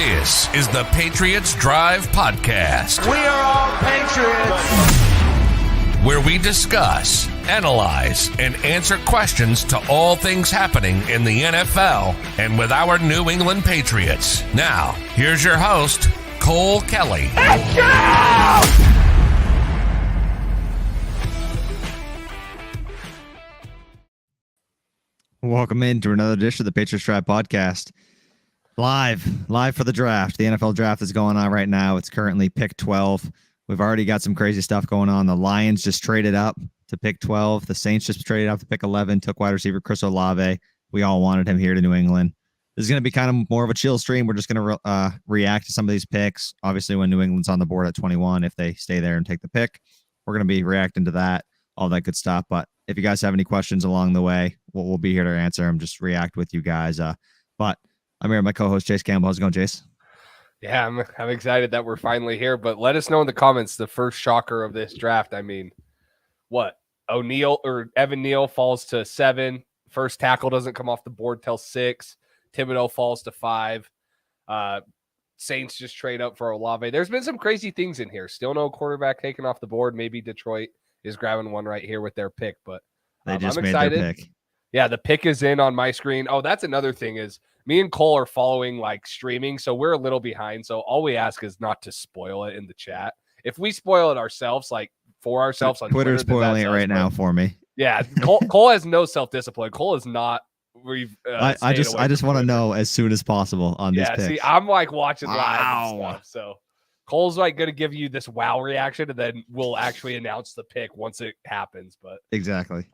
This is the Patriots Drive Podcast. We are all Patriots. Where we discuss, analyze, and answer questions to all things happening in the NFL and with our New England Patriots. Now, here's your host, Cole Kelly. Let's go! Welcome into another edition of the Patriots Drive Podcast. Live for the draft. The NFL draft is going on right now. It's currently pick 12. We've already got some crazy stuff going on. The Lions just traded up to pick 12. The Saints just traded up to pick 11, took wide receiver Chris Olave. We all wanted him here to New England. This is going to be kind of more of a chill stream. We're just going to react to some of these picks. Obviously, when New England's on the board at 21, if they stay there and take the pick, we're going to be reacting to that, all that good stuff. But if you guys have any questions along the way, we'll be here to answer them. Just react with you guys. But I'm here with my co-host, Chase Campbell. How's it going, Chase? Yeah, I'm excited that we're finally here, but let us know in the comments the first shocker of this draft. I mean, what? Evan Neal falls to 7. First tackle doesn't come off the board till 6. Thibodeau falls to 5. Saints just trade up for Olave. There's been some crazy things in here. Still no quarterback taken off the board. Maybe Detroit is grabbing one right here with their pick, but They just I'm made excited. their pick. Yeah, the pick is in on my screen. Oh, that's another thing is me and Cole are following like streaming, so we're a little behind. So all we ask is not to spoil it in the chat. If we spoil it ourselves, like for ourselves on Twitter's Twitter, spoiling it right now for me. Yeah, Cole has no self-discipline. Cole is not. I just want to know as soon as possible on these picks. See, I'm like watching live Wow. and stuff. So Cole's like going to give you this wow reaction, and then we'll actually announce the pick once it happens. But Exactly.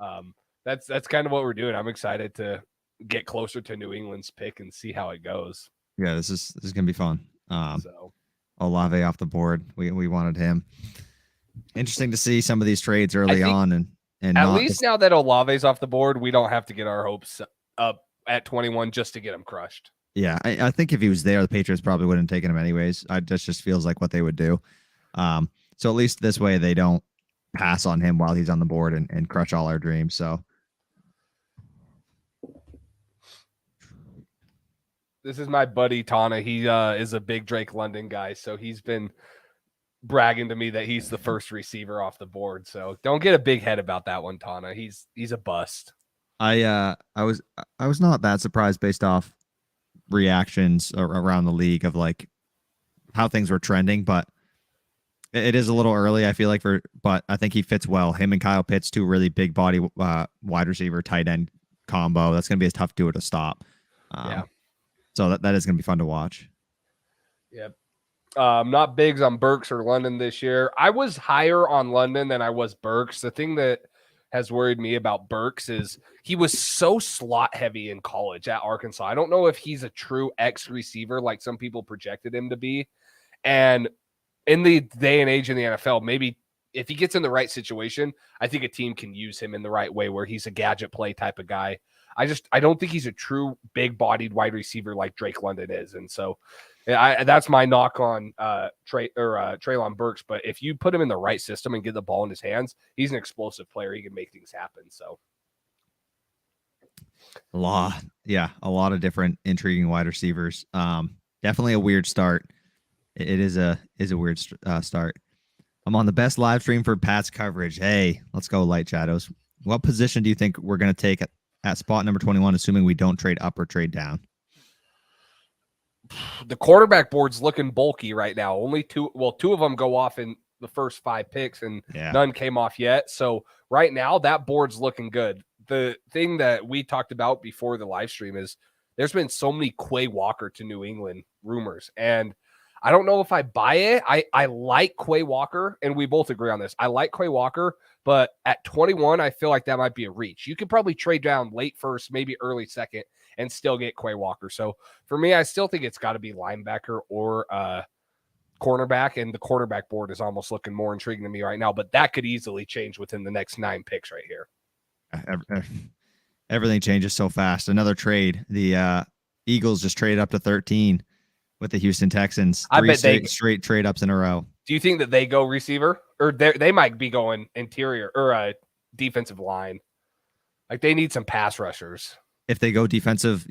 that's kind of what we're doing. I'm excited to get closer to New England's pick and see how it goes. Yeah, this is gonna be fun. So Olave off the board. We wanted him. Interesting to see some of these trades early on, and at not least now that Olave's off the board, we don't have to get our hopes up at 21 just to get him crushed. Yeah, I think if he was there, the Patriots probably wouldn't have taken him anyways. That just feels like what they would do. So at least this way they don't pass on him while he's on the board and crush all our dreams. So this is my buddy Tana. He is a big Drake London guy, so he's been bragging to me that he's the first receiver off the board. So don't get a big head about that one, Tana. He's a bust. I was not that surprised based off reactions around the league of like how things were trending, but it is a little early, I feel like, but I think he fits well. Him and Kyle Pitts, two really big body wide receiver tight end combo. That's gonna be a tough duo to stop. Yeah. So that is gonna be fun to watch. Yep. Not bigs on Burks or London this year. I was higher on London than I was Burks. The thing that has worried me about Burks is he was so slot heavy in college at Arkansas. I don't know if he's a true X receiver like some people projected him to be. And in the day and age in the NFL, maybe if he gets in the right situation, I think a team can use him in the right way where he's a gadget play type of guy. I don't think he's a true big bodied wide receiver like Drake London is. And so that's my knock on Treylon Burks. But if you put him in the right system and get the ball in his hands, he's an explosive player. He can make things happen. So A lot of different intriguing wide receivers. Definitely a weird start. It is a weird start. I'm on the best live stream for Pat's coverage. Hey, let's go, Light Shadows. What position do you think we're going to take at spot number 21, assuming we don't trade up or trade down? The quarterback board's looking bulky right now. Only two of them go off in the first 5 picks, and none came off yet. So right now, that board's looking good. The thing that we talked about before the live stream is there's been so many Quay Walker to New England rumors, and I don't know if I buy it. I like Quay Walker, and we both agree on this. I like Quay Walker, but at 21, I feel like that might be a reach. You could probably trade down late first, maybe early second, and still get Quay Walker. So for me, I still think it's got to be linebacker or cornerback, and the cornerback board is almost looking more intriguing to me right now, but that could easily change within the next 9 picks right here. Everything changes so fast. Another trade. The Eagles just traded up to 13 with the Houston Texans. I bet they straight trade ups in a row. Do you think that they go receiver, or they might be going interior or defensive line? Like they need some pass rushers. if they go defensive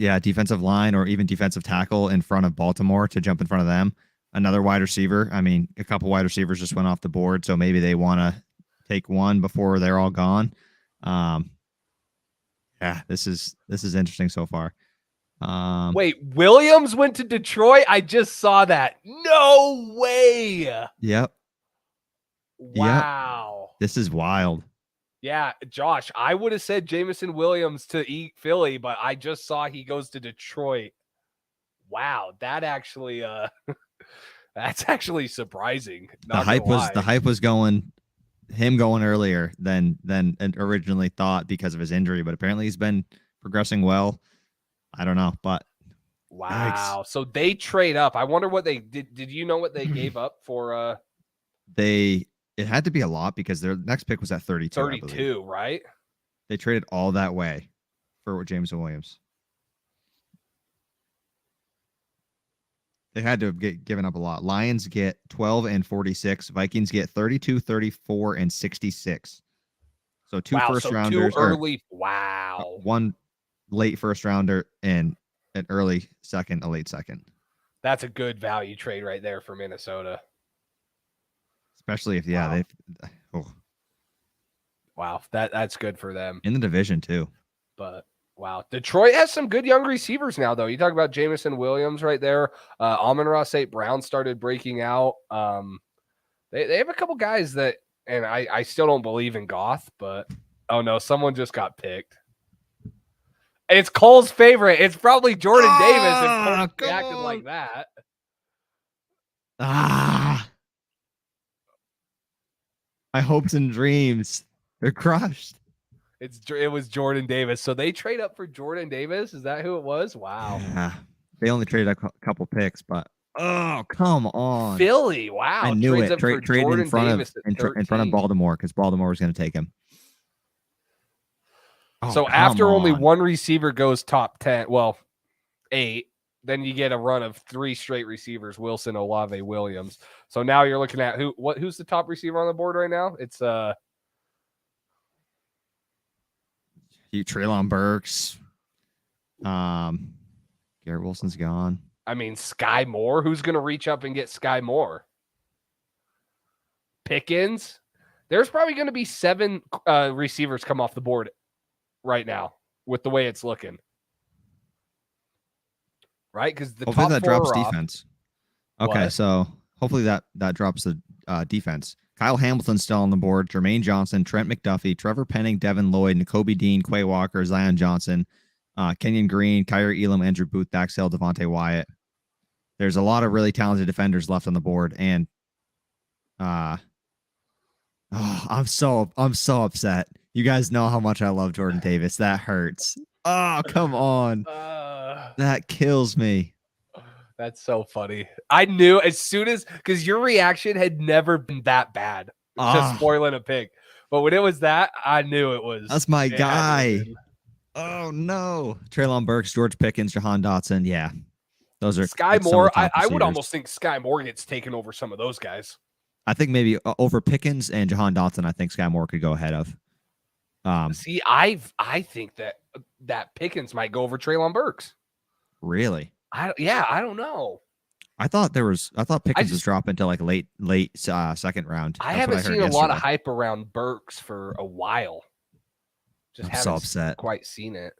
line or even defensive tackle in front of Baltimore to jump in front of them, another wide receiver. I mean, a couple wide receivers just went off the board, so maybe they want to take one before they're all gone. Yeah, this is interesting so far. Wait, Williams went to Detroit? I just saw that. No way. Yep. Wow. Yep. This is wild. Yeah, Josh, I would have said Jameson Williams to eat Philly, but I just saw he goes to Detroit. Wow, that actually that's actually surprising. The hype was going him going earlier than originally thought because of his injury, but apparently he's been progressing well. I don't know, but wow. Yikes. So they trade up. I wonder what they did. Did you know what they gave up for it had to be a lot because their next pick was at 32. 32, right? They traded all that way for Jameson Williams. They had to have given up a lot. Lions get 12 and 46. Vikings get 32, 34, and 66. So two first rounders. Two early. Wow. One late first rounder and an early second, a late second. That's a good value trade right there for Minnesota. Especially if wow, that's good for them in the division too. But wow, Detroit has some good young receivers now, though. You talk about Jameson Williams right there. Amon-Ra St. Brown started breaking out. They have a couple guys that, and I still don't believe in Goff, but oh no, someone just got picked. It's Cole's favorite. It's probably Jordan Davis, and Cole's acting like that. My hopes and dreams, they're crushed. It was Jordan Davis. So they trade up for Jordan Davis. Is that who it was? Wow. Yeah. They only traded a couple picks, but come on, Philly. Wow. I knew it. Trade in front of Baltimore because Baltimore was going to take him. So after only one receiver goes top 10, well, 8, then you get a run of 3 straight receivers: Wilson, Olave, Williams. So now you're looking at who's the top receiver on the board right now? It's Treylon Burks. Garrett Wilson's gone. I mean, Sky Moore. Who's going to reach up and get Sky Moore? Pickens. There's probably going to be 7 receivers come off the board right now with the way it's looking. Right? Because the hopefully top that drops off. Defense. Okay, so hopefully that drops the defense. Kyle Hamilton's still on the board. Jermaine Johnson, Trent McDuffie, Trevor Penning, Devin Lloyd, N'Kobe Dean, Quay Walker, Zion Johnson, Kenyon Green, Kyrie Elam, Andrew Booth, Dax Hill, Devontae Wyatt. There's a lot of really talented defenders left on the board, and I'm so upset. You guys know how much I love Jordan Davis. That hurts. Oh, come on. That kills me. That's so funny. I knew as soon as, because your reaction had never been that bad to spoiling a pick. But when it was that, I knew it was. That's my guy. Oh, no. Treylon Burks, George Pickens, Jahan Dotson. Yeah. Those are Sky Moore. I would almost think Sky Moore gets taken over some of those guys. I think maybe over Pickens and Jahan Dotson, I think Sky Moore could go ahead of. See, I think that Pickens might go over Treylon Burks. Really? I don't know. I thought Pickens was dropping to like late second round. I haven't seen a lot of hype around Burks for a while. Just haven't quite seen it.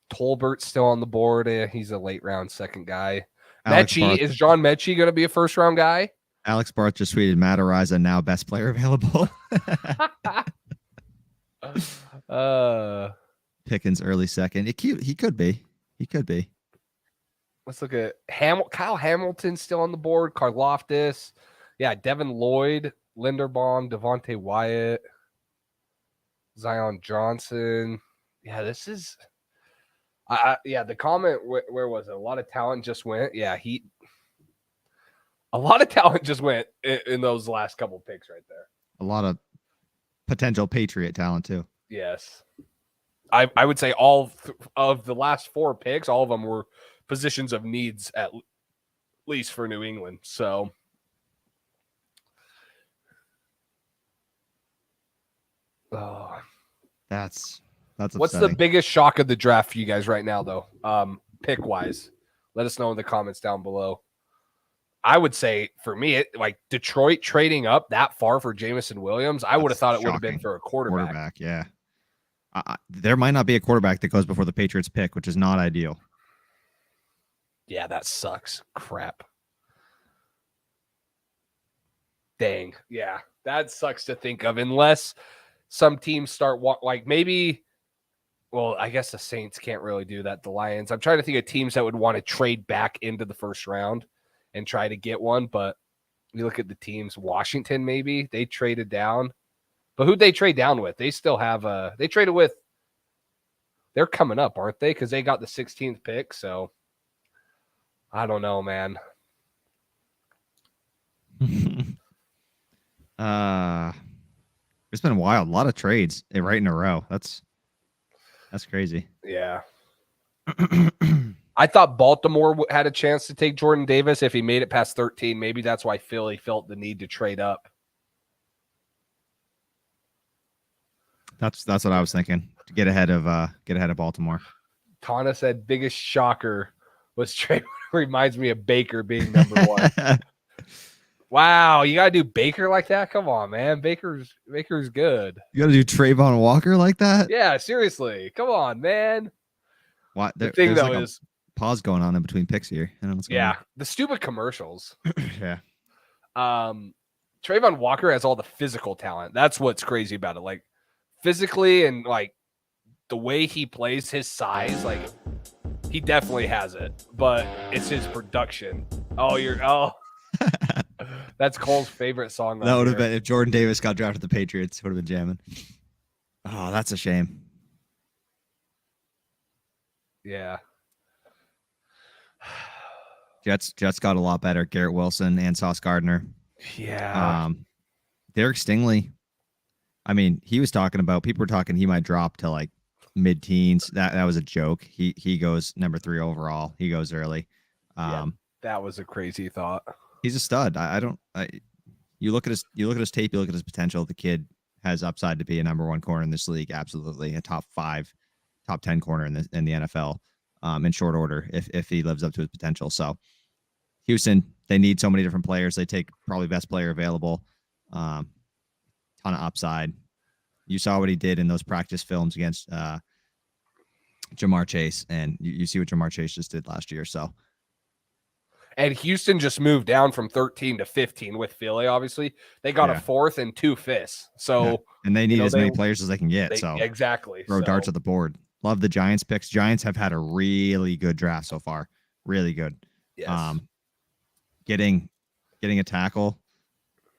Tolbert's still on the board. He's a late round second guy. Is John Mechie going to be a first round guy? Alex Barth just tweeted Matt Ariza now best player available. Pickens early second. He could be. Let's look at Kyle Hamilton still on the board. Karlaftis. Yeah, Devin Lloyd, Linderbaum, Devontae Wyatt, Zion Johnson. Yeah, this is the comment where was it? A lot of talent just went. Yeah, a lot of talent just went in those last couple picks right there. A lot of potential Patriot talent too. Yes. I would say all of the last 4 picks, all of them were positions of needs at least for New England. So that's That's What's the upsetting. biggest shock of the draft for you guys right now, though? Pick wise, let us know in the comments down below. I would say for me, like Detroit trading up that far for Jamison Williams, I would have thought it would have been shocking. for a quarterback. Yeah. There might not be a quarterback that goes before the Patriots pick, which is not ideal. Yeah, that sucks. Crap. Dang. Yeah, that sucks to think of. Unless some teams start like maybe. Well, I guess the Saints can't really do that. The Lions. I'm trying to think of teams that would want to trade back into the first round and try to get one. But you look at the teams. Washington, maybe they traded down. But who'd they trade down with? They still have they traded with. They're coming up, aren't they? Because they got the 16th pick. So I don't know, man. It's been wild. A lot of trades right in a row. That's crazy. Yeah. I thought Baltimore had a chance to take Jordan Davis if he made it past 13. Maybe that's why Philly felt the need to trade up. That's what I was thinking, to get ahead of Baltimore. Tana said biggest shocker was trade. Reminds me of Baker being number one. Wow, you gotta do Baker like that? Come on, man. Baker's good. You gotta do Trayvon Walker like that? Yeah, seriously. Come on, man. What The thing there's though like is a pause going on in between picks here. I don't know what's going on. the stupid commercials. Yeah. Trayvon Walker has all the physical talent. That's what's crazy about it. Like physically and like the way he plays, his size, like he definitely has it. But it's his production. That's Cole's favorite song. That would have been if Jordan Davis got drafted to the Patriots. Would have been jamming. Oh, that's a shame. Yeah. Jets got a lot better. Garrett Wilson and Sauce Gardner. Yeah. Derek Stingley. I mean, people were talking he might drop to like mid-teens. That was a joke. He goes number 3 overall. He goes early. That was a crazy thought. He's a stud. You look at his tape, you look at his potential. The kid has upside to be a number 1 corner in this league. Absolutely, a top 5, top 10 corner in the NFL in short order if he lives up to his potential. So Houston, they need so many different players. They take probably best player available. Ton of upside. You saw what he did in those practice films against Jamar Chase, and you see what Jamar Chase just did last year. So. And Houston just moved down from 13 to 15 with Philly, obviously. They got a 4th and 2 5ths. So and they need as many players as they can get. Exactly. Throw darts at the board. Love the Giants picks. Giants have had a really good draft so far. Really good. Yes. Getting a tackle.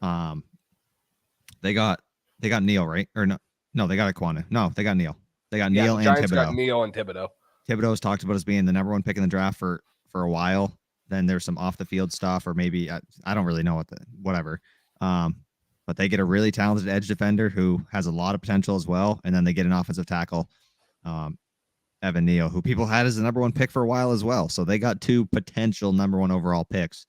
They got Neal, right? Or no, they got Aquanu. No, they got Neal. They got Neal and Giants Thibodeau. got Neal and Thibodeau. Thibodeau's talked about as being the number 1 pick in the draft for a while. Then there's some off the field stuff, or maybe I don't really know whatever. But they get a really talented edge defender who has a lot of potential as well. And then they get an offensive tackle, Evan Neal, who people had as the number 1 pick for a while as well. So they got 2 potential number 1 overall picks.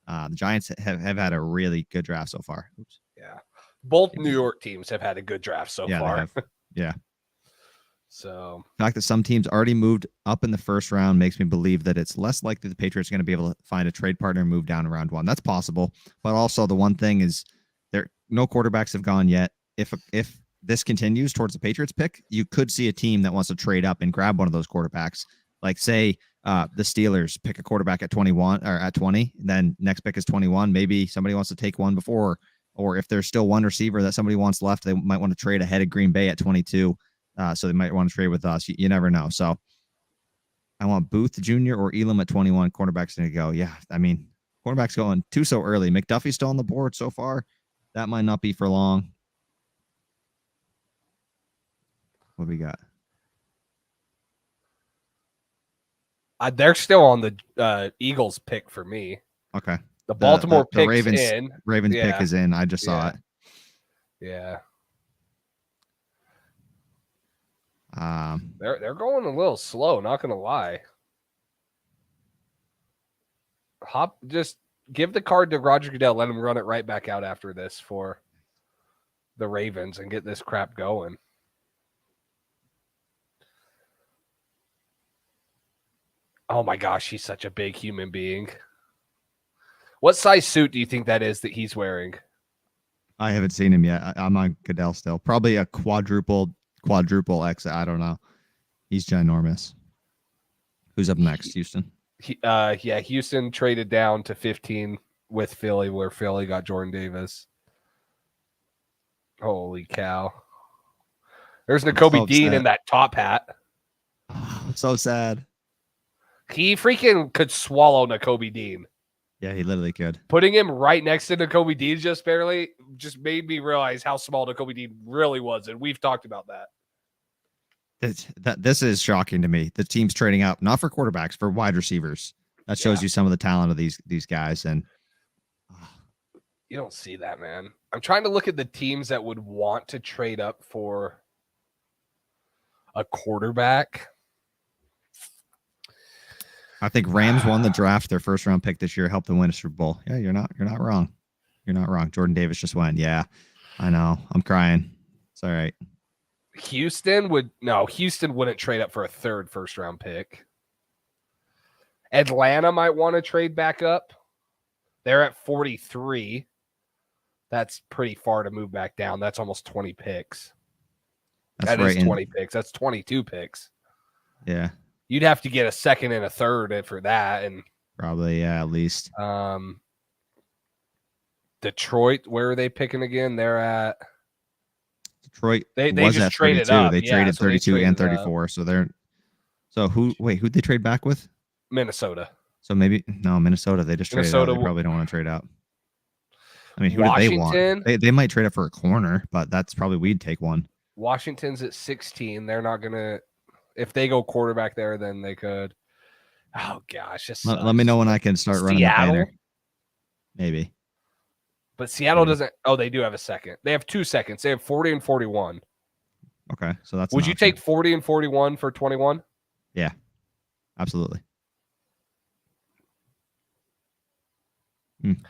The Giants have had a really good draft so far. Oops. Yeah. Both New York teams have had a good draft so far. Yeah. So the fact that some teams already moved up in the first round makes me believe that it's less likely the Patriots are going to be able to find a trade partner and move down in round 1. That's possible. But also the one thing is no quarterbacks have gone yet. If this continues towards the Patriots pick, you could see a team that wants to trade up and grab one of those quarterbacks. Like say the Steelers pick a quarterback at 21 or at 20, then next pick is 21. Maybe somebody wants to take one before, or if there's still one receiver that somebody wants left, they might want to trade ahead of Green Bay at 22. So they might want to trade with us. You never know. So I want Booth Jr. or Elam at 21. Cornerback's going to go. Yeah, I mean, cornerback's going too so early. McDuffie's still on the board so far. That might not be for long. What we got? They're still on the Eagles pick for me. Okay. The Baltimore the pick's in. Ravens pick is in. I just saw it. Yeah. Um, They're going a little slow, not gonna lie. Just give the card to Roger Goodell, let him run it right back out after this for the Ravens and get this crap going. Oh my gosh, he's such a big human being. What size suit do you think that is that he's wearing? I haven't seen him yet. I'm on Goodell still. Probably a quadruple X. I don't know. He's ginormous. Who's up next? Houston. Houston traded down to 15 with Philly, where Philly got Jordan Davis. Holy cow! There's Nakobe Dean in that top hat. So sad. He freaking could swallow Nakobe Dean. Yeah, he literally could. Putting him right next to Nakobe Dean just made me realize how small Nakobe Dean really was, and we've talked about that. This is shocking to me. The team's trading up, not for quarterbacks, for wide receivers. That shows you some of the talent of these guys. And you don't see that, man. I'm trying to look at the teams that would want to trade up for a quarterback. I think Rams won the draft. Their first round pick this year helped them win a Super Bowl. Yeah, you're not wrong. You're not wrong. Jordan Davis just went. Yeah, I know. I'm crying. It's all right. Houston wouldn't trade up for a third first round pick. Atlanta might want to trade back up. They're at 43. That's pretty far to move back down. That's almost 20 picks. That is 20 picks. That's 22 picks. Yeah. You'd have to get a second and a third for that. And probably, yeah, at least. Detroit, where are they picking again? They're at Detroit. They just traded up. They traded 32 and 34. So who'd they trade back with? Minnesota. So Minnesota. They just traded up. They probably don't want to trade up. I mean, who did they want? They might trade up for a corner, but that's probably we'd take one. Washington's at 16. They're not gonna. If they go quarterback there, then they could. Oh gosh, let me know when I can start running the banner. Maybe. But Seattle doesn't. Oh, they do have a second. They have 2 seconds. They have 40 and 41. Okay, so that's. Would you take 40 and 41 for 21? Yeah, absolutely.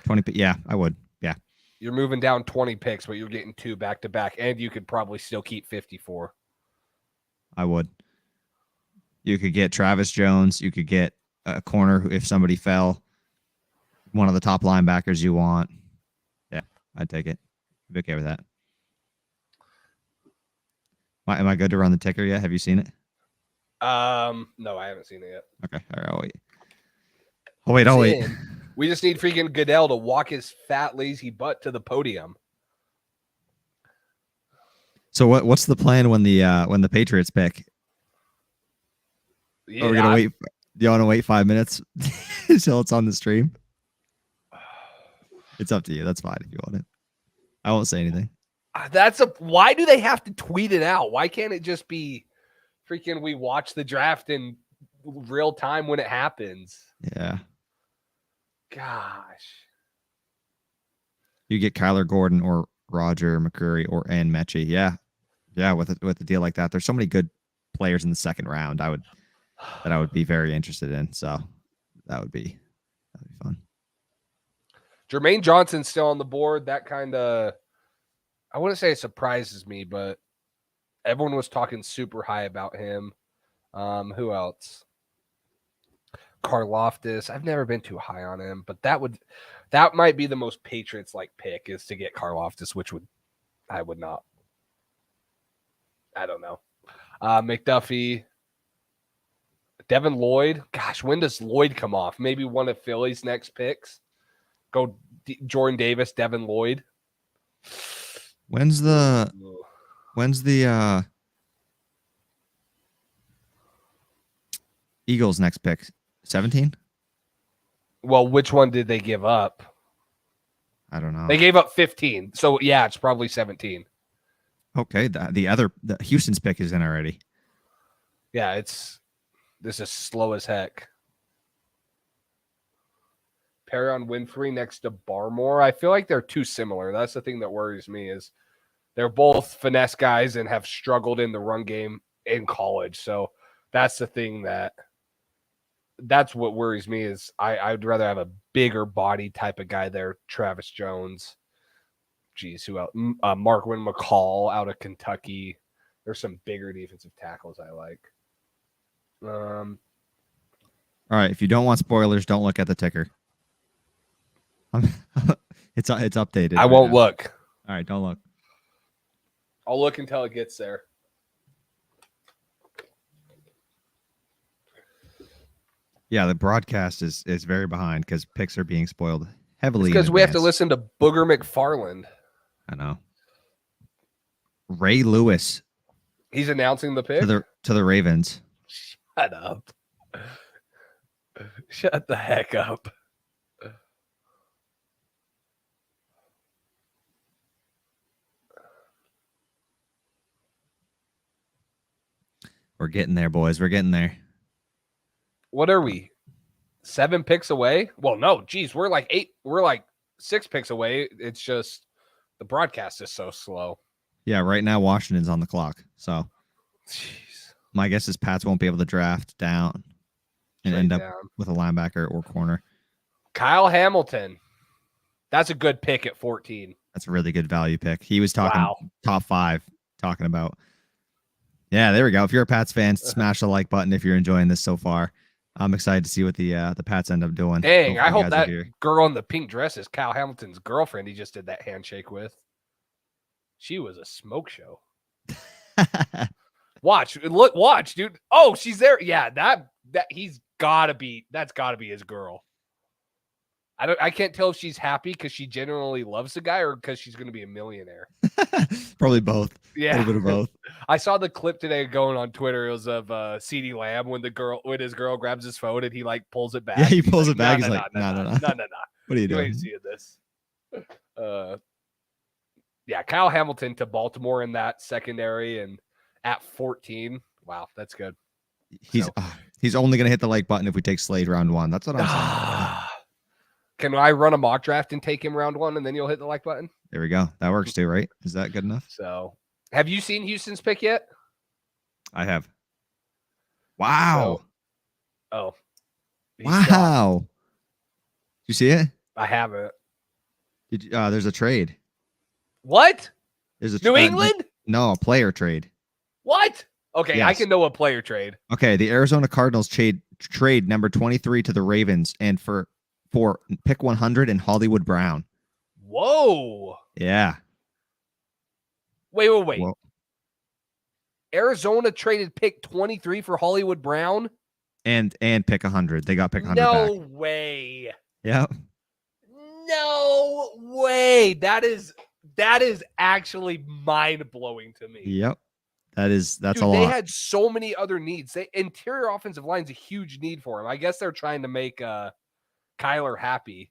20. Yeah, I would. Yeah. You're moving down 20 picks, but you're getting 2 back to back, and you could probably still keep 54. I would. You could get Travis Jones. You could get a corner if somebody fell. One of the top linebackers you want. Yeah, I'd take it. I'd be okay with that. Am I good to run the ticker yet? Have you seen it? No, I haven't seen it yet. Okay, all right, I'll wait. I'll wait. We just need freaking Goodell to walk his fat, lazy butt to the podium. So what's the plan when the Patriots pick? Yeah, we're gonna wait. Do you want to wait 5 minutes until it's on the stream? It's up to you. That's fine if you want it. I won't say anything. Why do they have to tweet it out? Why can't it just be freaking we watch the draft in real time when it happens? Yeah. Gosh. You get Kyler Gordon or Roger McCreary and Mechie. Yeah. Yeah, with a deal like that. There's so many good players in the second round I would be very interested in. So that'd be fun. Jermaine Johnson's still on the board. That kind of, I wouldn't say it surprises me, but everyone was talking super high about him. Who else? Karlaftis. I've never been too high on him, but that might be the most Patriots like pick is to get Karlaftis, which I would not. I don't know. McDuffie, Devin Lloyd. Gosh, when does Lloyd come off? Maybe one of Philly's next picks. Go Jordan Davis, Devin Lloyd. When's the Eagles' next pick? 17? Well, which one did they give up? I don't know. They gave up 15. So yeah, it's probably 17. Okay, the Houston's pick is in already. Yeah, this is slow as heck. Perrion Winfrey next to Barmore. I feel like they're too similar. That's the thing that worries me is they're both finesse guys and have struggled in the run game in college. So that's the thing that's what worries me is I'd rather have a bigger body type of guy there. Travis Jones. Geez, who else? Markwin McCall out of Kentucky. There's some bigger defensive tackles I like. All right. If you don't want spoilers, don't look at the ticker. It's updated. I won't look. All right. Don't look. I'll look until it gets there. Yeah, the broadcast is very behind because picks are being spoiled heavily. Because we have to listen to Booger McFarland. I know. Ray Lewis. He's announcing the pick to the Ravens. Shut up. Shut the heck up. We're getting there, boys. We're getting there. What are we? 7 picks away? Well, no, geez, we're like 6 picks away. It's just the broadcast is so slow. Yeah, right now Washington's on the clock. So jeez. My guess is Pats won't be able to draft down and end up with a linebacker or corner. Kyle Hamilton. That's a good pick at 14. That's a really good value pick. He was talking top 5, talking about. Yeah, there we go. If you're a Pats fan, smash the like button if you're enjoying this so far. I'm excited to see what the Pats end up doing. Dang, I hope that girl in the pink dress is Kyle Hamilton's girlfriend he just did that handshake with. She was a smoke show. Watch, dude. Oh, she's there. Yeah, that's gotta be his girl. I can't tell if she's happy because she genuinely loves the guy or because she's going to be a millionaire. Probably both. Yeah, a little bit of both. I saw the clip today going on Twitter. It was of CeeDee Lamb when his girl grabs his phone and he like pulls it back. Yeah, he pulls it back. He's no. What are you doing? You ain't seeing this. Yeah, Kyle Hamilton to Baltimore in that secondary and at 14. Wow, that's good. He's only going to hit the like button if we take Slade round 1. That's what I'm saying. Can I run a mock draft and take him round 1 and then you'll hit the like button? There we go. That works too, right? Is that good enough? So, have you seen Houston's pick yet? I have. Wow. Wow. Did you see it? I haven't. Did you, there's a trade. What? There's a New England? No, a player trade. What? Okay, yes. I can know a player trade. Okay, the Arizona Cardinals trade number 23 to the Ravens and for pick 100 and Hollywood Brown. Whoa. Yeah. Wait. Whoa. Arizona traded pick 23 for Hollywood Brown? And pick 100. They got pick 100 No back. way. Yep. No way. That is actually mind-blowing to me. Yep. That's Dude, a lot. They had so many other needs. Interior offensive line's a huge need for him. I guess they're trying to make Kyler happy.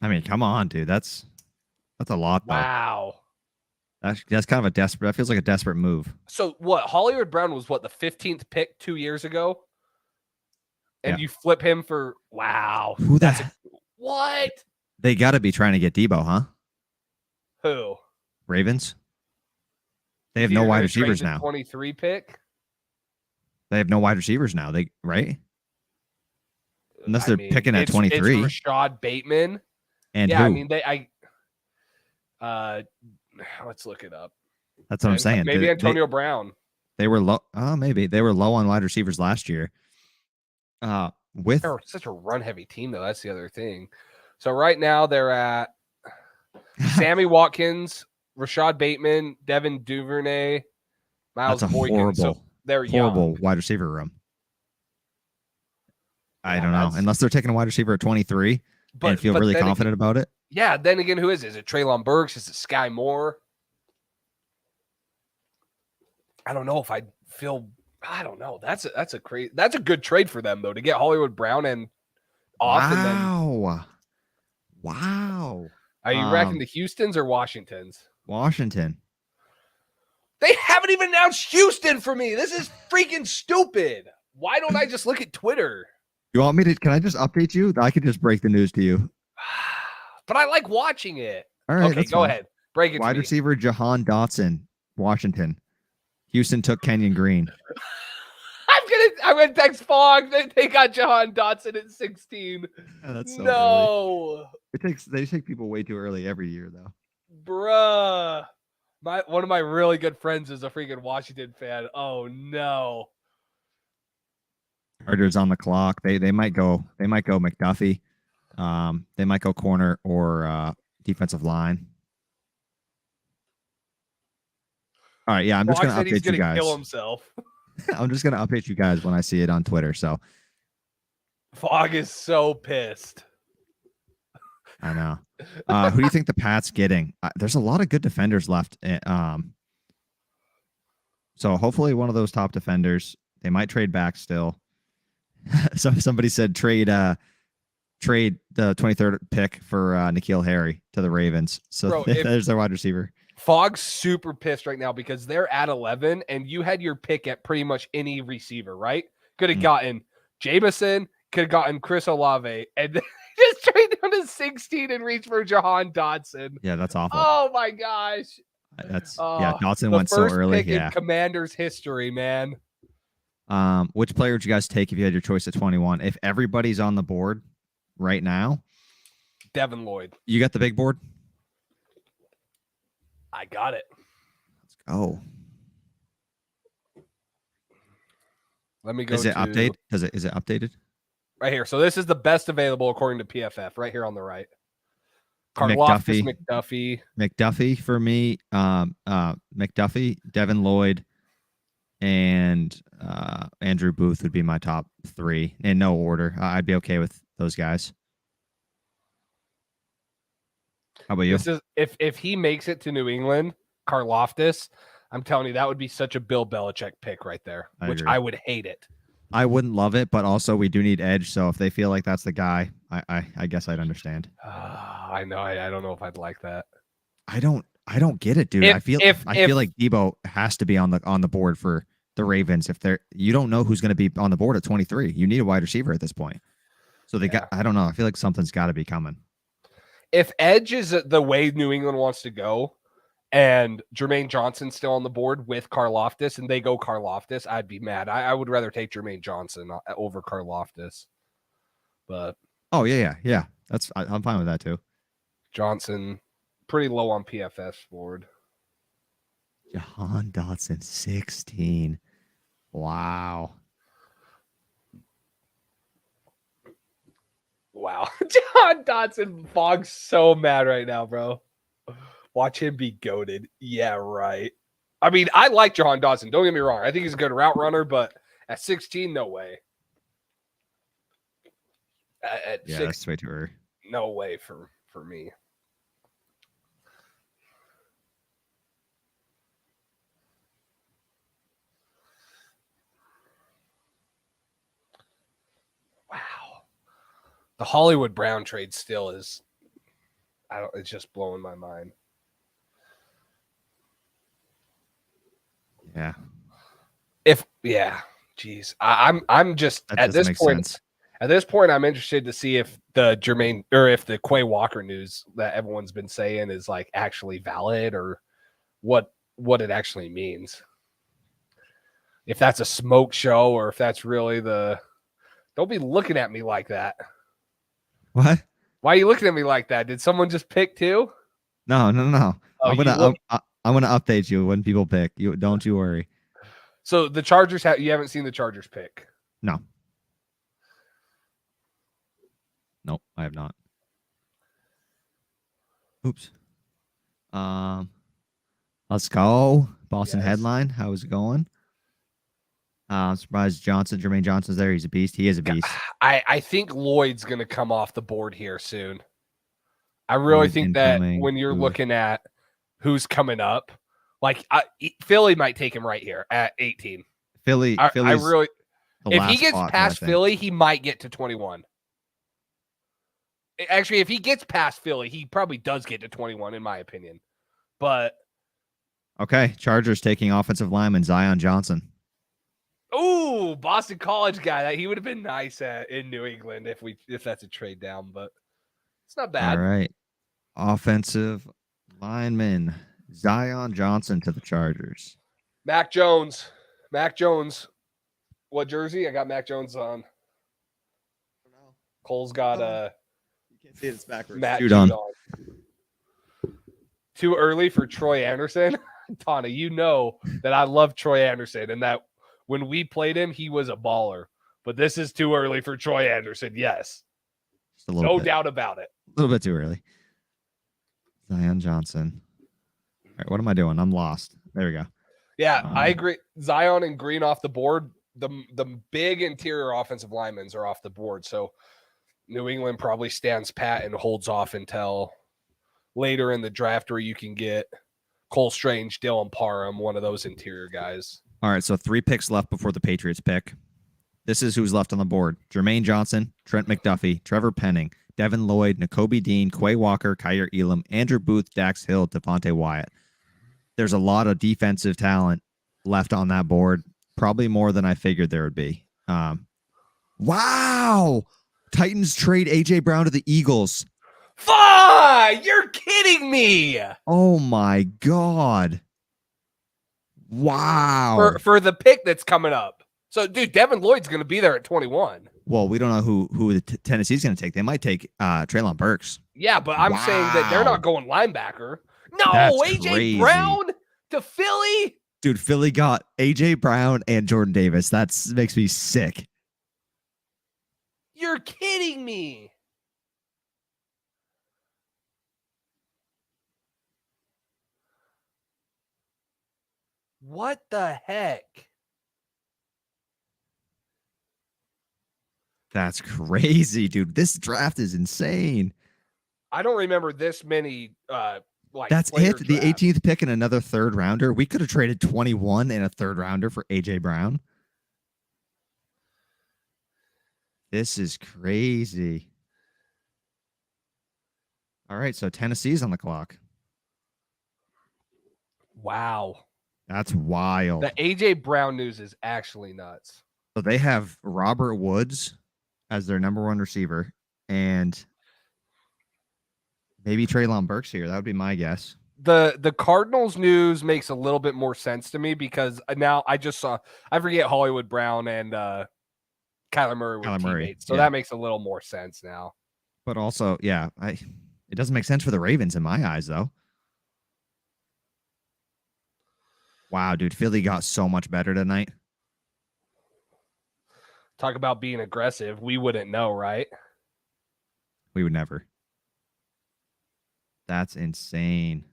I mean, come on, dude. That's a lot. Though. Wow. That's kind of a desperate. That feels like a desperate move. So what? Hollywood Brown was what, the 15th pick 2 years ago, and you flip him for wow. What? They got to be trying to get Debo, huh? Who? Ravens. They have no wide receivers now. 23 pick. They have no wide receivers now. Right? Unless they're picking at 23. It's Rashad Bateman. And yeah, who? I mean let's look it up. That's what I'm saying. Maybe Antonio Brown. They were low. Maybe they were low on wide receivers last year. They're such a run heavy team though. That's the other thing. So right now they're at Sammy Watkins, Rashad Bateman, Devin Duvernay, Miles Boykin. Horrible. So they're horrible wide receiver room. I don't know. Unless they're taking a wide receiver at 23 and feel really confident about it. Yeah. Then again, who is it? Is it Treylon Burks? Is it Sky Moore? I don't know if I don't know. That's a good trade for them though, to get Hollywood Brown and off. Wow. Are you racking the Houstons or Washingtons? Washington. They haven't even announced Houston for me. This is freaking stupid. Why don't I just look at Twitter? You want me to? Can I just update you? I could just break the news to you. But I like watching it. All right. Okay, go ahead. Break it. Wide receiver Jahan Dotson, Washington. Houston took Kenyon Green. I'm gonna text Fogg that they got Jahan Dotson at 16. Oh, that's so early. They take people way too early every year though. Bruh. One of my really good friends is a freaking Washington fan. Oh no. Chargers on the clock. They might go McDuffie. They might go corner or defensive line. All right, yeah, I'm just Fox gonna said he's update you gonna kill guys. himself. I'm just gonna update you guys when I see it on Twitter. So Fog is so pissed. I know. Who do you think the Pats getting? There's a lot of good defenders left. So hopefully one of those top defenders. They might trade back still. Somebody said trade the 23rd pick for N'Keal Harry to the Ravens. So Bro, there's their wide receiver. Fog's super pissed right now because they're at 11 and you had your pick at pretty much any receiver, right? Could have gotten Jameson, could have gotten Chris Olave, and then just trade down to 16 and reach for Jahan Dotson. Yeah, that's awful. Oh my gosh. Dotson went so early. Pick in Commanders history, man. Which player would you guys take if you had your choice at 21? If everybody's on the board right now, Devin Lloyd. You got the big board? I got it. Let's go. Let me go. Is it updated? Is it updated? Right here. So this is the best available according to PFF. Right here on the right. McDuffie for me. McDuffie, Devin Lloyd, and Andrew Booth would be my top 3 in no order. I'd be okay with those guys. How about you? This is if he makes it to New England, Karlaftis, I'm telling you, that would be such a Bill Belichick pick right there, which I would hate it. I wouldn't love it, but also we do need edge. So if they feel like that's the guy, I guess I'd understand. I know. I don't know if I'd like that. I don't get it, dude. I feel like Debo has to be on the board for the Ravens. You don't know who's going to be on the board at 23. You need a wide receiver at this point. So I don't know. I feel like something's got to be coming. If edge is the way New England wants to go, and Jermaine Johnson's still on the board with Karlaftis, and they go Karlaftis, I'd be mad. I would rather take Jermaine Johnson over Karlaftis. But yeah. I'm fine with that too. Johnson, pretty low on PFS board. Jahan Dotson, 16. Wow. Jahan Dotson, Fog's so mad right now, bro. Watch him be goated. Yeah, right. I mean, I like Jahan Dotson. Don't get me wrong. I think he's a good route runner, but at 16, no way. At 6, that's way too early. No way for me. Wow. The Hollywood Brown trade still is, it's just blowing my mind. Yeah. Geez. I'm just at this point. Sense. At this point, I'm interested to see if the Jermaine or if the Quay Walker news that everyone's been saying is like actually valid or what it actually means. If that's a smoke show or if that's really don't be looking at me like that. What? Why are you looking at me like that? Did someone just pick too? No. Oh, I'm gonna update you when people pick. Don't you worry. So the Chargers you haven't seen the Chargers pick? No. Nope, I have not. Oops. Let's go. Boston headline. How is it going? I'm surprised Jermaine Johnson's there. He's a beast. He is a beast. I think Lloyd's going to come off the board here soon. I really think that when you're looking at who's coming up, like Philly might take him right here at 18. Philly. If he gets past Philly, he might get to 21. Actually, if he gets past Philly, he probably does get to 21, in my opinion. But okay, Chargers taking offensive lineman Zion Johnson. Ooh, Boston College guy. He would have been nice in New England if that's a trade down, but it's not bad. All right, offensive lineman Zion Johnson to the Chargers. Mac Jones. What jersey? I got Mac Jones on. Cole's got you can't see it, it's backwards. Matt Judon. Too early for Troy Anderson. Tana, you know that I love Troy Anderson and that when we played him, he was a baller. But this is too early for Troy Anderson. Yes. Just a little No bit. doubt about it. A little bit too early. Zion Johnson. All right, what am I doing? I'm lost. There we go. Yeah, I agree. Zion and Green off the board. The big interior offensive linemen are off the board. So New England probably stands pat and holds off until later in the draft where you can get Cole Strange, Dylan Parham, one of those interior guys. All right, so 3 picks left before the Patriots pick. This is who's left on the board. Jermaine Johnson, Trent McDuffie, Trevor Penning, Devin Lloyd, Nakobe Dean, Quay Walker, Kyer Elam, Andrew Booth, Dax Hill, Devontae Wyatt. There's a lot of defensive talent left on that board, probably more than I figured there would be. Wow! Titans trade A.J. Brown to the Eagles. Fuck! You're kidding me! Oh, my God. Wow. For the pick that's coming up. So, dude, Devin Lloyd's going to be there at 21. Well, we don't know who Tennessee's going to take. They might take Treylon Burks. Yeah, but I'm saying that they're not going linebacker. No, That's A.J. crazy. Brown to Philly? Dude, Philly got A.J. Brown and Jordan Davis. That makes me sick. You're kidding me. What the heck? That's crazy, dude. This draft is insane. I don't remember this many That's player it. The drafts. 18th pick and another third rounder. We could have traded 21 and a third rounder for A.J. Brown. This is crazy. All right, so Tennessee's on the clock. Wow. That's wild. The A.J. Brown news is actually nuts. So they have Robert Woods as their number 1 receiver, and maybe Treylon Burks here. That would be my guess. The Cardinals news makes a little bit more sense to me because now I just saw, I forget Hollywood Brown and Kyler Murray were teammates. So that makes a little more sense now. But also, yeah, it doesn't make sense for the Ravens in my eyes, though. Wow, dude, Philly got so much better tonight. Talk about being aggressive. We wouldn't know, right? We would never. That's insane.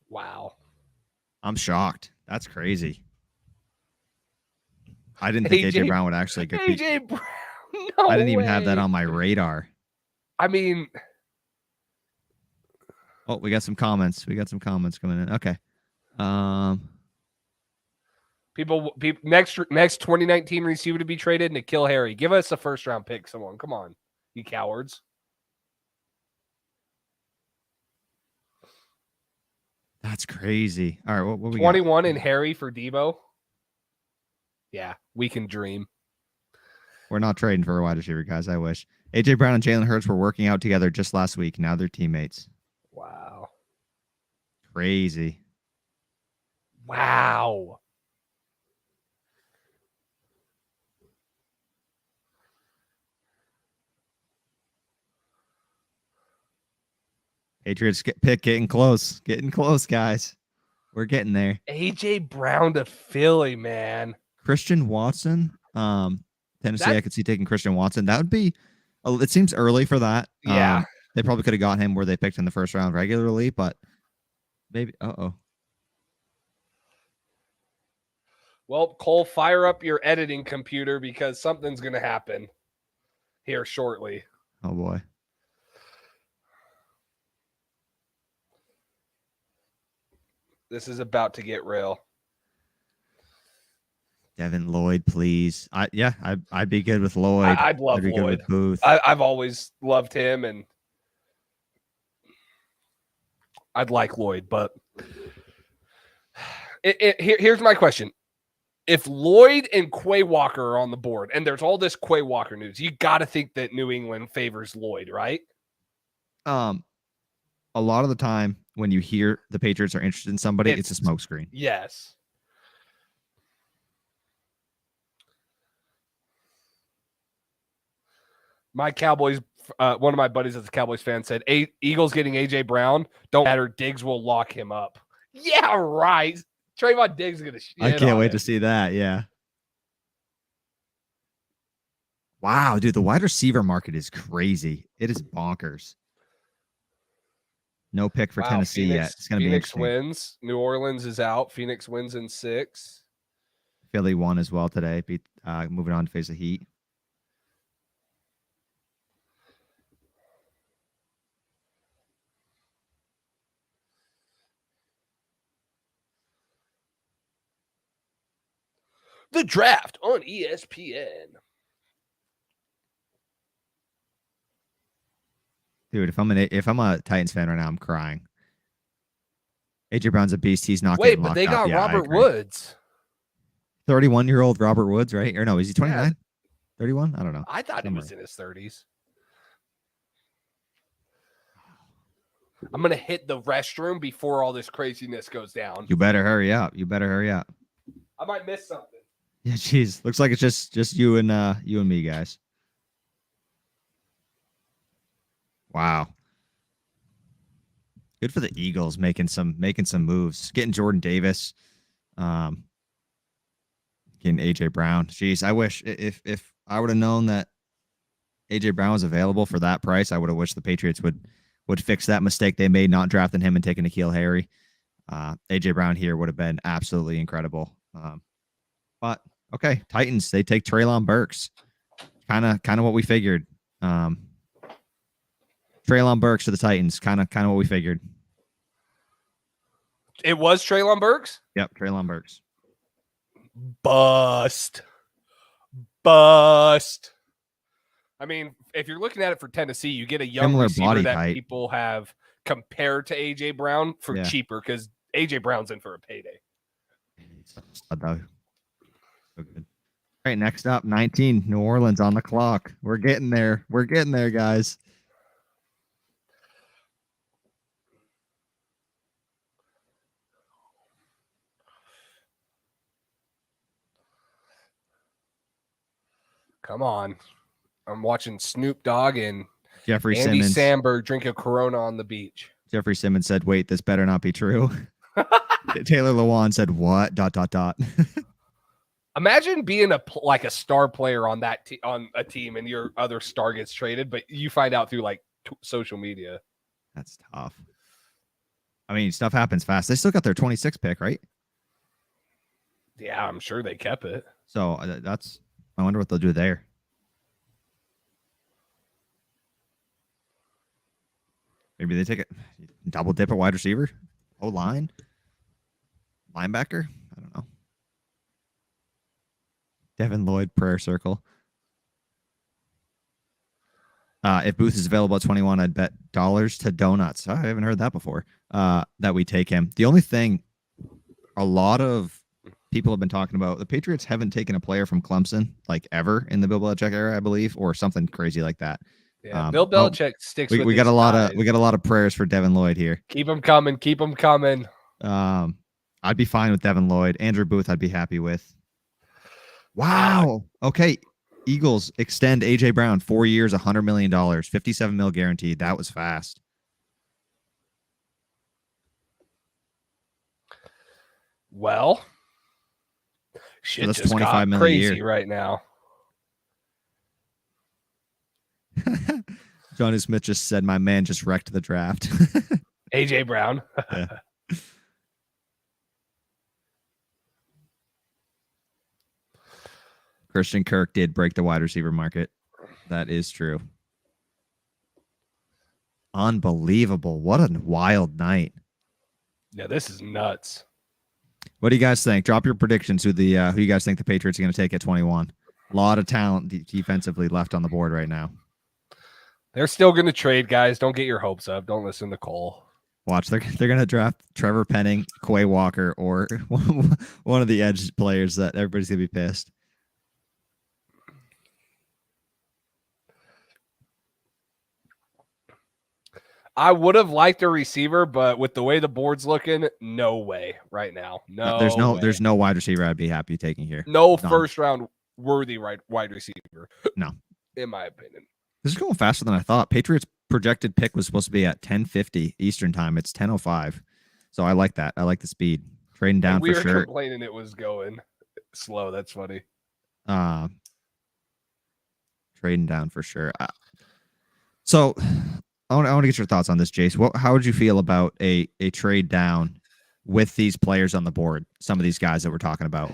Wow. I'm shocked. That's crazy. I didn't think AJ Brown would actually get AJ Brown. No I didn't even way. have that on my radar. I mean, oh, we got some comments. We got some comments coming in. Okay. people next 2019 receiver to be traded, N'Keal Harry. Give us a first round pick, someone. Come on, you cowards. That's crazy. All right, what we 21 got? and Harry for Debo. Yeah, we can dream. We're not trading for a wide receiver, guys. I wish. AJ Brown and Jalen Hurts were working out together just last week. Now they're teammates. Wow. Crazy. Wow. Patriots pick getting close. Getting close, guys. We're getting there. AJ Brown to Philly, man. Christian Watson. Tennessee, I could see taking Christian Watson. That would be, it seems early for that. Yeah. They probably could have got him where they picked in the first round regularly, but maybe, Well, Cole, fire up your editing computer because something's going to happen here shortly. Oh, boy. This is about to get real. Devin Lloyd, please. I'd be good with Lloyd. I'd love be Lloyd. Good with Booth. I've always loved him, and I'd like Lloyd. But here's my question: if Lloyd and Quay Walker are on the board, and there's all this Quay Walker news, you got to think that New England favors Lloyd, right? A lot of the time when you hear the Patriots are interested in somebody, it's a smokescreen. Yes. My Cowboys one of my buddies that's a Cowboys fan said, Eagles getting A.J. Brown, don't matter. Diggs will lock him up. Yeah, right. Trayvon Diggs is going to shit I can't on wait him. to see that. Yeah. Wow, dude, the wide receiver market is crazy. It is bonkers. No pick for Tennessee yet. It's going to be interesting. Phoenix wins. New Orleans is out. Phoenix wins in 6. Philly won as well today. Moving on to face the Heat. The draft on ESPN. Dude, if I'm a Titans fan right now, I'm crying. AJ Brown's a beast. He's not Wait, getting but locked they up. got Yeah, Robert Woods. 31-year-old Robert Woods, right? Or no, is he 29? Yeah. 31? I don't know. I thought Somewhere. he was in his 30s. I'm going to hit the restroom before all this craziness goes down. You better hurry up. I might miss something. Yeah, jeez. Looks like it's just you and me, guys. Wow. Good for the Eagles making some moves. Getting Jordan Davis. Getting AJ Brown. Jeez, I wish if I would have known that AJ Brown was available for that price, I would have wished the Patriots would fix that mistake they made not drafting him and taking N'Keal Harry. AJ Brown here would have been absolutely incredible. But okay, Titans, they take Treylon Burks. Kind of what we figured. Treylon Burks to the Titans. Kind of what we figured. It was Treylon Burks? Yep, Treylon Burks. Bust. I mean, if you're looking at it for Tennessee, you get a young Similar receiver body that type. people have compared to AJ Brown for Yeah. cheaper because AJ Brown's in for a payday. So good. All right, next up, 19, New Orleans on the clock. We're getting there. Guys. Come on. I'm watching Snoop Dogg and Jeffrey Andy Simmons. Samberg drink a Corona on the beach. Jeffrey Simmons said, "Wait, this better not be true." Taylor Lewan said, "What?" ... Imagine being a star player on that on a team and your other star gets traded, but you find out through social media. That's tough. I mean, stuff happens fast. They still got their 26th pick, right? Yeah, I'm sure they kept it. So I wonder what they'll do there. Maybe they take it, double dip at wide receiver, O-line, linebacker. I don't know. Devin Lloyd, prayer circle. If Booth is available at 21, I'd bet dollars to donuts. I haven't heard that before. That we take him. The only thing a lot of people have been talking about, the Patriots haven't taken a player from Clemson ever in the Bill Belichick era, I believe, or something crazy like that. Yeah, Bill Belichick sticks with we got a lot of prayers for Devin Lloyd here. Keep them coming. I'd be fine with Devin Lloyd. Andrew Booth, I'd be happy with. Wow. Okay. Eagles extend AJ Brown 4 years, $100 million, $57 million guaranteed. That was fast. Well, shit, So that's just $25 got million a crazy year. right now. Johnny Smith just said, "My man just wrecked the draft." AJ Brown. Yeah. Christian Kirk did break the wide receiver market. That is true. Unbelievable. What a wild night. Yeah, this is nuts. What do you guys think? Drop your predictions who you guys think the Patriots are going to take at 21. A lot of talent defensively left on the board right now. They're still going to trade, guys. Don't get your hopes up. Don't listen to Cole. Watch, they're going to draft Trevor Penning, Quay Walker, or one of the edge players that everybody's going to be pissed. I would have liked a receiver, but with the way the board's looking, no way right now. No, there's no wide receiver I'd be happy taking here. No None. first round worthy wide receiver. No. In my opinion. This is going faster than I thought. Patriots projected pick was supposed to be at 10:50 Eastern time. It's 10:05. So I like that. I like the speed. Trading down we for were sure. complaining it was going slow. That's funny. Trading down for sure. So I want to get your thoughts on this, Jace. How would you feel about a trade down with these players on the board? Some of these guys that we're talking about.